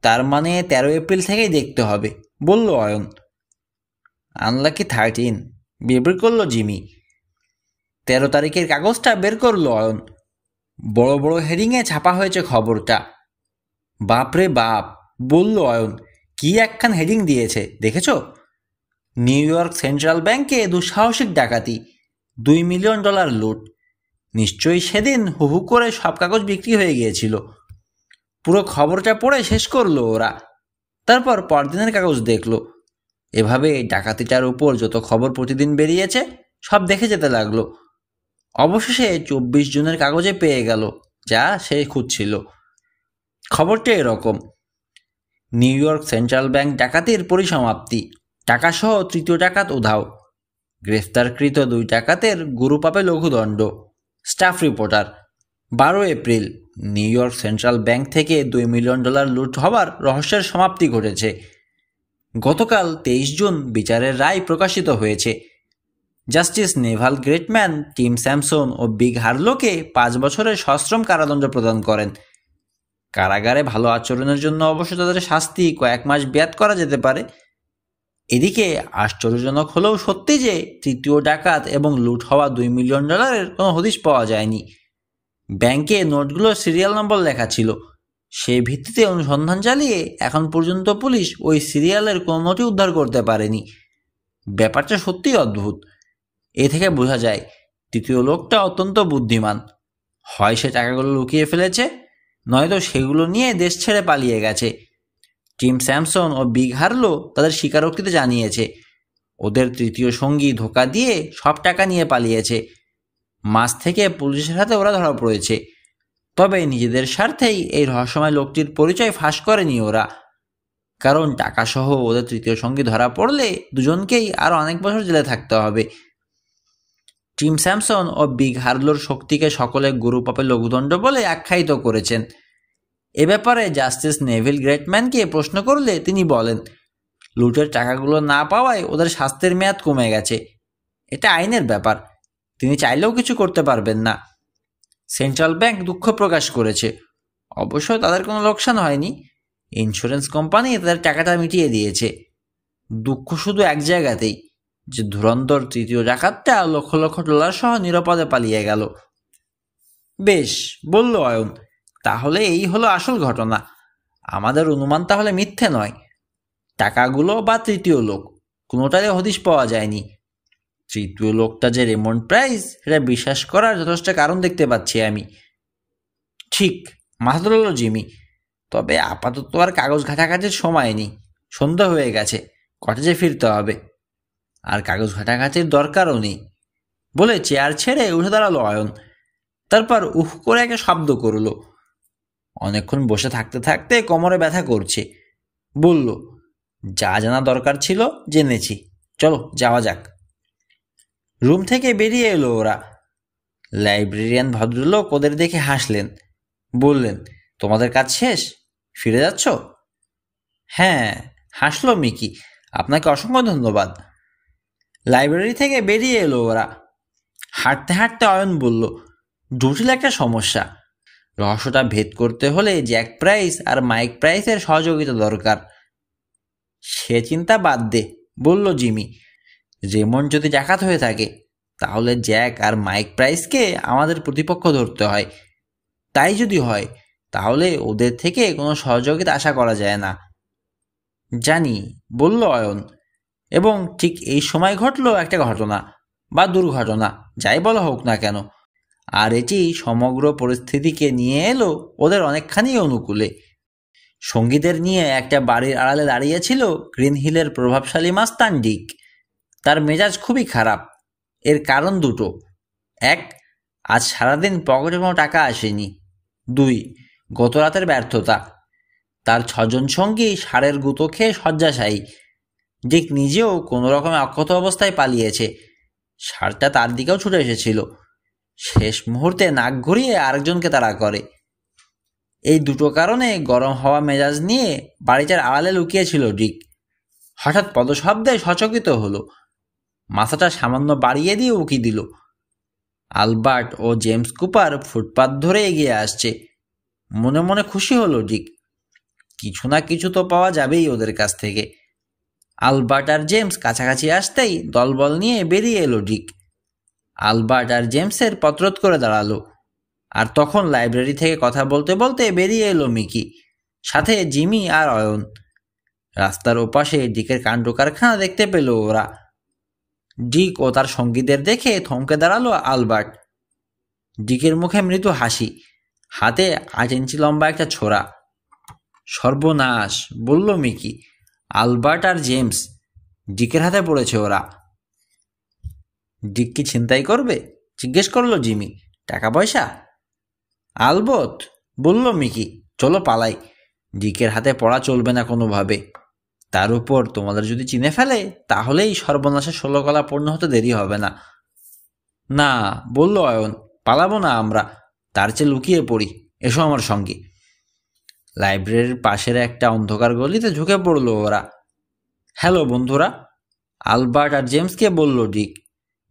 তার মানে 13 এপ্রিল থেকেই দেখতে হবে, বলল অয়ন। আনলাকি 13, বিড়বিড় করলো জিমি। 13 তারিখের কাগজটা বের করলো অয়ন। বড় বড় হেডিংয়ে ছাপা হয়েছে খবরটা। বাপরে বাপ, বলল অয়ন, কি একখান হেডিং দিয়েছে দেখেছ? নিউ ইয়র্ক সেন্ট্রাল ব্যাংকে দুঃসাহসিক ডাকাতি, $2 মিলিয়ন লুট। নিশ্চয়ই সেদিন হুহু করে সব কাগজ বিক্রি হয়ে গিয়েছিল। পুরো খবরটা পড়ে শেষ করলো ওরা। তারপর পরদিনের কাগজ দেখলো। এভাবে ডাকাতিটার উপর যত খবর প্রতিদিন বেরিয়েছে সব দেখে যেতে লাগলো। অবশেষে 24 জনের কাগজে পেয়ে গেল যা সে খুঁজছিল। খবরটা এরকম: নিউ ইয়র্ক সেন্ট্রাল ব্যাংক ডাকাতির পরিসমাপ্তি, টাকাসহ তৃতীয় ডাকাত উধাও, গ্রেফতারকৃত 2 ডাকাতের গুরু পাবে লঘুদণ্ড। Staff reporter. 12 April, New York Central Bank থেকে $2 মিলিয়ন লুট হবার রহস্যের সমাপ্তি ঘটেছে। গতকাল 23 জুন বিচারের রায় প্রকাশিত হয়েছে। জাস্টিস নেভাল গ্রেটম্যান টিম স্যামসন ও বিগ হার্লোকে 5 বছরের সশ্রম কারাদণ্ড প্রদান করেন। কারাগারে ভালো আচরণের জন্য অবশ্য তাদের শাস্তি কয়েক মাস ব্যাত করা যেতে পারে। এদিকে আশ্চর্যজনক হলেও সত্যি যে তৃতীয় ডাকাত এবং লুট হওয়া $2 মিলিয়ন কোনো হদিশ পাওয়া যায়নি। ব্যাংকে নোটগুলোর সিরিয়াল নম্বর লেখা ছিল। সেই ভিত্তিতে অনুসন্ধান চালিয়ে এখন পর্যন্ত পুলিশ ওই সিরিয়ালের কোনো নোটই উদ্ধার করতে পারেনি। ব্যাপারটা সত্যিই অদ্ভুত। এ থেকে বোঝা যায় তৃতীয় লোকটা অত্যন্ত বুদ্ধিমান। হয় সে টাকাগুলো লুকিয়ে ফেলেছে, নয়তো সেগুলো নিয়ে দেশ ছেড়ে পালিয়ে গেছে। টিম স্যামসন ও বিগ হার্লো তাদের স্বীকারোক্তিতে জানিয়েছে ওদের তৃতীয় সঙ্গী ধোঁকা দিয়ে সব টাকা নিয়ে পালিয়েছে। মাস থেকে পুলিশের হাতে ওরা ধরা পড়েছে। তবে নিজেদের স্বার্থেই এই রহস্যময় লোকটির পরিচয় ফাঁস করেনি ওরা, কারণ টাকাসহ ওদের তৃতীয় সঙ্গী ধরা পড়লে দুজনকেই আরও অনেক বছর জেলে থাকতে হবে। টিম স্যামসন ও বিগ হার্লোর শক্তিকে সকলে গুরু পাপে লঘুদণ্ড বলে আখ্যায়িত করেছেন। এ ব্যাপারে জাস্টিস নেভিল গ্রেটম্যানকে প্রশ্ন করলে তিনি বলেন, লুটের টাকাগুলো না পাওয়ায় ওদের শাস্তির মেয়াদ কমে গেছে। এটা আইনের ব্যাপার, তিনি চাইলেও কিছু করতে পারবেন না। সেন্ট্রাল ব্যাংক দুঃখ প্রকাশ করেছে। অবশ্য তাদের কোনো লোকসান হয়নি, ইন্স্যুরেন্স কোম্পানি তাদের টাকাটা মিটিয়ে দিয়েছে। দুঃখ শুধু এক জায়গাতেই, যে ধুরন্ধর তৃতীয় ডাকাতটা লক্ষ লক্ষ ডলার সহ নিরাপদে পালিয়ে গেল। বেশ, বলল অয়ন, তাহলে এই হলো আসল ঘটনা। আমাদের অনুমান তাহলে মিথ্যে নয়। টাকাগুলো বা তৃতীয় লোক কোনোটারে হদিশ পাওয়া যায়নি। তৃতীয় লোকটা যে রেমন্ড প্রাইস, সেটা বিশ্বাস করার যথেষ্ট কারণ দেখতে পাচ্ছি আমি। ঠিক, মাথা তুলল জিমি। তবে আপাতত আর কাগজ ঘাটাঘাটির সময় নেই, সন্ধ্যা হয়ে গেছে, কটেজে ফিরতে হবে। আর কাগজ ঘাটাঘাটির দরকারও নেই, বলে চেয়ার ছেড়ে উঠে দাঁড়ালো অয়ন। তারপর উহ করে একটা শব্দ করল। অনেকক্ষণ বসে থাকতে থাকতে কোমরে ব্যথা করছে, বলল, যা জানা দরকার ছিল জেনেছি, চলো যাওয়া যাক। রুম থেকে বেরিয়ে এলো ওরা। লাইব্রেরিয়ান ভদ্রলোক ওদের দেখে হাসলেন, বললেন, তোমাদের কাজ শেষ, ফিরে যাচ্ছ? হ্যাঁ, হাসলো মিকি, আপনাকে অসংখ্য ধন্যবাদ। লাইব্রেরি থেকে বেরিয়ে এলো ওরা। হাঁটতে হাঁটতে অয়ন বলল, জটিল একটা সমস্যা। রহস্যটা ভেদ করতে হলে জ্যাক প্রাইস আর মাইক প্রাইসের সহযোগিতা দরকার। সে চিন্তা বাদ দে, বলল জিমি। রেমন্ড যদি ডাকাত হয়ে থাকে তাহলে জ্যাক আর মাইক প্রাইসকে আমাদের প্রতিপক্ষ ধরতে হয়। তাই যদি হয় তাহলে ওদের থেকে কোনো সহযোগিতা আশা করা যায় না। জানি, বলল অয়ন, এবং ঠিক এই সময় ঘটল একটা ঘটনা বা দুর্ঘটনা, যাই বলা হোক না কেন, আর এটি সমগ্র পরিস্থিতিকে নিয়ে এলো ওদের অনেকখানি অনুকূলে। সঙ্গীদের নিয়ে একটা বাড়ির আড়ালে দাঁড়িয়েছিল গ্রিন হিলের প্রভাবশালী মাস্তান ডিক। তার মেজাজ খুবই খারাপ। এর কারণ দুটো। এক, আজ সারাদিন পকেটে কোনো টাকা আসেনি। দুই, গত রাতের ব্যর্থতা। তার 6 জন সঙ্গী ষাঁড়ের গুঁতো খেয়ে শয্যাশায়ী। ডিক নিজেও কোনো রকমে অক্ষত অবস্থায় পালিয়েছে। ষাঁড়টা তার দিকেও ছুটে এসেছিল। শেষ মুহূর্তে নাক ঘুরিয়ে আরেকজনকে তাড়া করে। এই দুটো কারণে গরম হওয়া মেজাজ নিয়ে বাড়িটার আড়ালে লুকিয়েছিল ডিক। হঠাৎ পদশব্দে সচকিত হলো। মাথাটা সামান্য বাড়িয়ে দিয়ে উকি দিল। আলবার্ট ও জেমস কুপার ফুটপাত ধরে এগিয়ে আসছে। মনে মনে খুশি হলো ডিক। কিছু না কিছু তো পাওয়া যাবেই ওদের কাছ থেকে। আলবার্ট আর জেমস কাছাকাছি আসতেই দলবল নিয়ে বেরিয়ে এলো ডিক। আলবার্ট আর জেমসের পত্রত করে দাঁড়ালো। আর তখন লাইব্রেরি থেকে কথা বলতে বলতে বেরিয়ে এলো মিকি, সাথে জিমি আর অয়ন। রাস্তার ওপাশে ডিকের কাণ্ড কারখানা দেখতে পেল ওরা। ডিক ও তার সঙ্গীদের দেখে থমকে দাঁড়ালো আলবার্ট। ডিকের মুখে মৃদু হাসি, হাতে 8 ইঞ্চি লম্বা একটা ছোরা। সর্বনাশ, বলল মিকি। আলবার্ট আর জেমস, ডিকের হাতে পড়েছে ওরা। ডিক কি ছিনতাই করবে? জিজ্ঞেস করলো জিমি। টাকা পয়সা? আলবত, বলল মিকি। চলো পালাই, ডিকের হাতে পড়া চলবে না কোনোভাবে। তার উপর তোমাদের যদি চিনে ফেলে তাহলেই সর্বনাশের 16 কলা পূর্ণ হতে দেরি হবে না। না, বলল অয়ন, পালাবো না আমরা, তার চেয়ে লুকিয়ে পড়ি, এসো আমার সঙ্গে। লাইব্রেরির পাশের একটা অন্ধকার গলিতে ঢুকে পড়ল ওরা। হ্যালো বন্ধুরা, আলবার্ট আর জেমসকে বলল ডিক।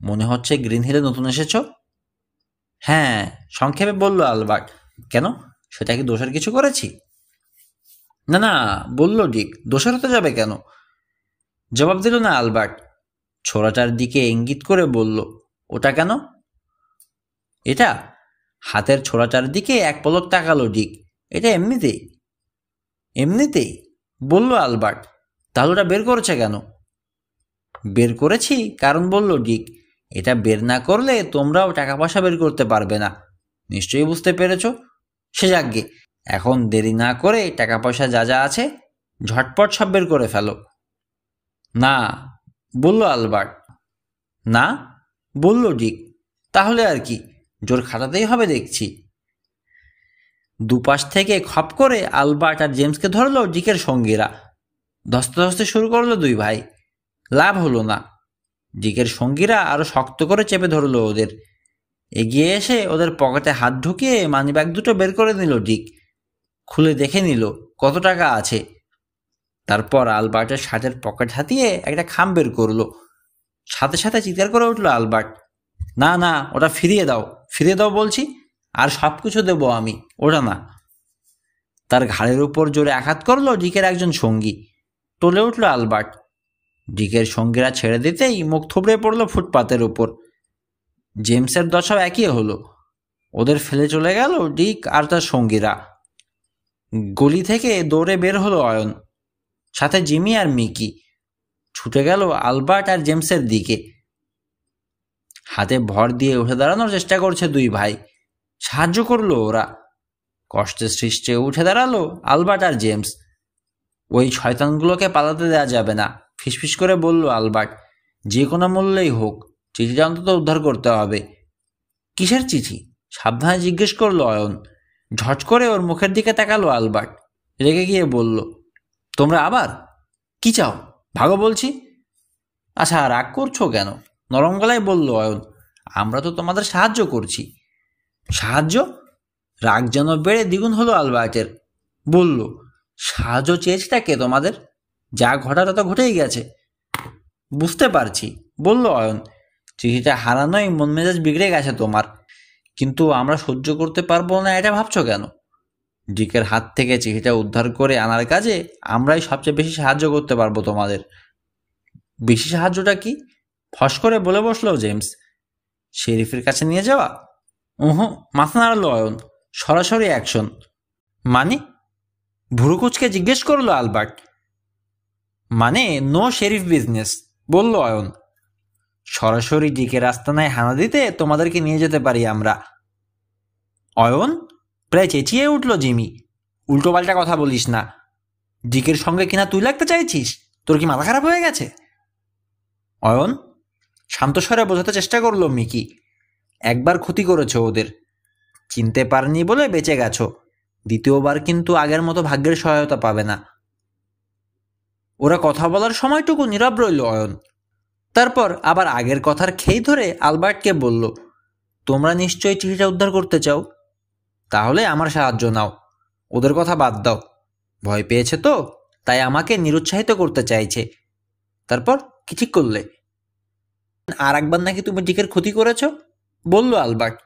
মনে হচ্ছে গ্রিন হিলে নতুন এসেছ? হ্যাঁ, সংক্ষেপে বলল আলবার্ট। কেন, সেটা কি দোষের কিছু করেছি? না না, বলল ডিক, দোষের হতে যাবে কেন? জবাব দিল না আলবার্ট। ছোড়াটার দিকে ইঙ্গিত করে বলল, ওটা কেন? এটা? হাতের ছোড়াটার দিকে এক পলক তাকালো ডিক। এটা এমনিতেই। এমনিতেই, বলল আলবার্ট। তাহলে ওটা বের করেছে কেন? বের করেছি কারণ, বলল ডিক, এটা বের না করলে তোমরাও টাকা পয়সা বের করতে পারবে না। নিশ্চয়ই বুঝতে পেরেছ। সে যাকগে, এখন দেরি না করে টাকা পয়সা যা যা আছে ঝটপট সব বের করে ফেলো। না, বলল আলবার্ট। না, বলল ডিক। তাহলে আর কি, জোর খাটাতেই হবে দেখছি। দুপাশ থেকে খপ করে আলবার্ট আর জেমসকে ধরলো ডিকের সঙ্গীরা। ধস্তে শুরু করলো দুই ভাই। লাভ হলো না। ডিকের সঙ্গীরা আরো শক্ত করে চেপে ধরলো ওদের। এগিয়ে এসে ওদের পকেটে হাত ঢুকিয়ে মানিব্যাগ দুটো বের করে নিল ডিক। খুলে দেখে নিল কত টাকা আছে। তারপর আলবার্টের শার্টের পকেট হাতিয়ে একটা খাম বের করলো। সাথে সাথে চিৎকার করে উঠল আলবার্ট, না না, ওটা ফিরিয়ে দাও, ফিরিয়ে দাও বলছি, আর সব কিছু দেবো আমি, ওটা না। তার ঘাড়ের উপর জোরে আঘাত করলো ডিকের একজন সঙ্গী। টলে উঠল আলবার্ট। ডিকের সঙ্গীরা ছেড়ে দিতেই মুখ থুবড়ে পড়ল ফুটপাতের উপর। জেমসের দশাও একই হলো। ওদের ফেলে চলে গেল ডিক আর তার সঙ্গীরা। গলি থেকে দৌড়ে বের হলো অয়ন, সাথে জিমি আর মিকি। ছুটে গেল আলবার্ট আর জেমসের দিকে। হাতে ভর দিয়ে উঠে দাঁড়ানোর চেষ্টা করছে দুই ভাই। সাহায্য করলো ওরা। কষ্টে সৃষ্টে উঠে দাঁড়ালো আলবার্ট আর জেমস। ওই শয়তানগুলোকে পালাতে দেওয়া যাবে না, ফিসফিস করে বলল আলবার্ট। যে কোনো মূল্যেই হোক চিঠিটা অন্তত উদ্ধার করতে হবে। কিসের চিঠি? সাবধানে জিজ্ঞেস করলো অয়ন। ঝট করে ওর মুখের দিকে তাকালো আলবার্ট। রেগে গিয়ে বলল, তোমরা আবার? কি চাও? ভাগো বলছি। আচ্ছা, রাগ করছো কেন? নরম গলায় বলল অয়ন। আমরা তো তোমাদের সাহায্য করছি। সাহায্য? রাগ যেন বেড়ে দ্বিগুণ হলো আলবার্টের। বলল, সাহায্য চেয়েছিটা কে তোমাদের? যা ঘটার তো ঘটেই গেছে। বুঝতে পারছি, বলল অয়ন। চিঠিটা হারানোই মন মেজাজ বিগড়ে গেছে তোমার, কিন্তু আমরা সহ্য করতে পারবো না এটা ভাবছো কেন? ডিকের হাত থেকে চিঠিটা উদ্ধার করে আনার কাজে আমরাই সবচেয়ে বেশি সাহায্য করতে পারবো তোমাদের। বেশি সাহায্যটা কি? ফস করে বলে বসলো জেমস। শেরিফের কাছে নিয়ে যাওয়া? উহু, মাথা নাড়ালো অয়ন। সরাসরি অ্যাকশন। মানে? ভুরুকুচকে জিজ্ঞেস করলো আলবার্ট। মানে নো শেরিফ বিজনেস, বলল অয়ন। সরাসরি ডিকের আস্তানায় হানা দিতে তোমাদেরকে নিয়ে যেতে পারি আমরা। অয়ন? প্রায় চেঁচিয়ে উঠল জিমি। উল্টোপাল্টা কথা বলিস না। ডিকের সঙ্গে কিনা তুই লাগতে চাইছিস? তোর কি মাথা খারাপ হয়ে গেছে? অয়ন? শান্তস্বরে বোঝাতে চেষ্টা করলো মিকি। একবার ক্ষতি করেছ ওদের, চিনতে পারনি বলে বেঁচে গেছো। দ্বিতীয়বার কিন্তু আগের মতো ভাগ্যের সহায়তা পাবে না। ওরা কথা বলার সময়টুকু নীরব রইল অয়ন। তারপর আবার আগের কথার খেই ধরে আলবার্টকে বলল, তোমরা নিশ্চয়ই চিঠিটা উদ্ধার করতে চাও? তাহলে আমার সাহায্য নাও। ওদের কথা বাদ দাও। ভয় পেয়েছে তো, তাই আমাকে নিরুৎসাহিত করতে চাইছে। তারপর কি ঠিক করলে? আর একবার নাকি তুমি ডিকের ক্ষতি করেছ, বলল আলবার্ট।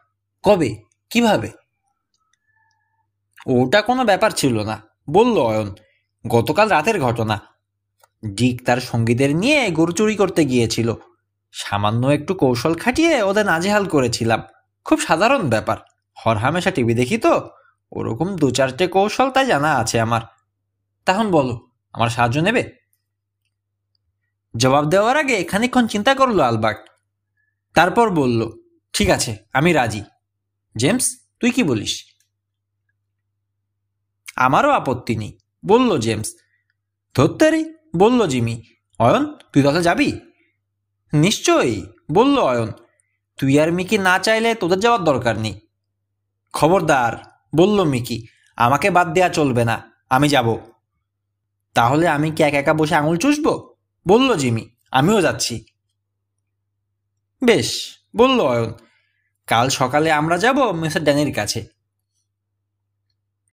কবে? কিভাবে? ওটা কোনো ব্যাপার ছিল না, বলল অয়ন। গতকাল রাতের ঘটনা। ডিক তার সঙ্গীদের নিয়ে গরু চুরি করতে গিয়েছিল। সামান্য একটু কৌশল খাটিয়ে ওদের নাজেহাল করেছিলাম। খুব সাধারণ ব্যাপার। হরহামেশা টিভি দেখি তো, ওরকম দু চারটে কৌশল তাই জানা আছে আমার। তখন বলো, আমার সাহায্য নেবে? জবাব দেওয়ার আগে খানিকক্ষণ চিন্তা করলো আলবার্ট। তারপর বলল, ঠিক আছে, আমি রাজি। জেমস, তুই কি বলিস? আমারও আপত্তি নেই, বলল জেমস। ধত্তারি, বলল জিমি। অয়ন, তুই তাহলে যাবি? নিশ্চয়ই, বলল অয়ন। তুই আর মিকি না চাইলে তোদের যাওয়ার দরকার নেই। খবরদার, বলল মিকি, আমাকে বাদ দেয়া চলবে না, আমি যাব। তাহলে আমি কি একা একা বসে আঙুল চুষব? বলল জিমি। আমিও যাচ্ছি। বেশ, বলল অয়ন। কাল সকালে আমরা যাব মিস্টার ড্যানির কাছে।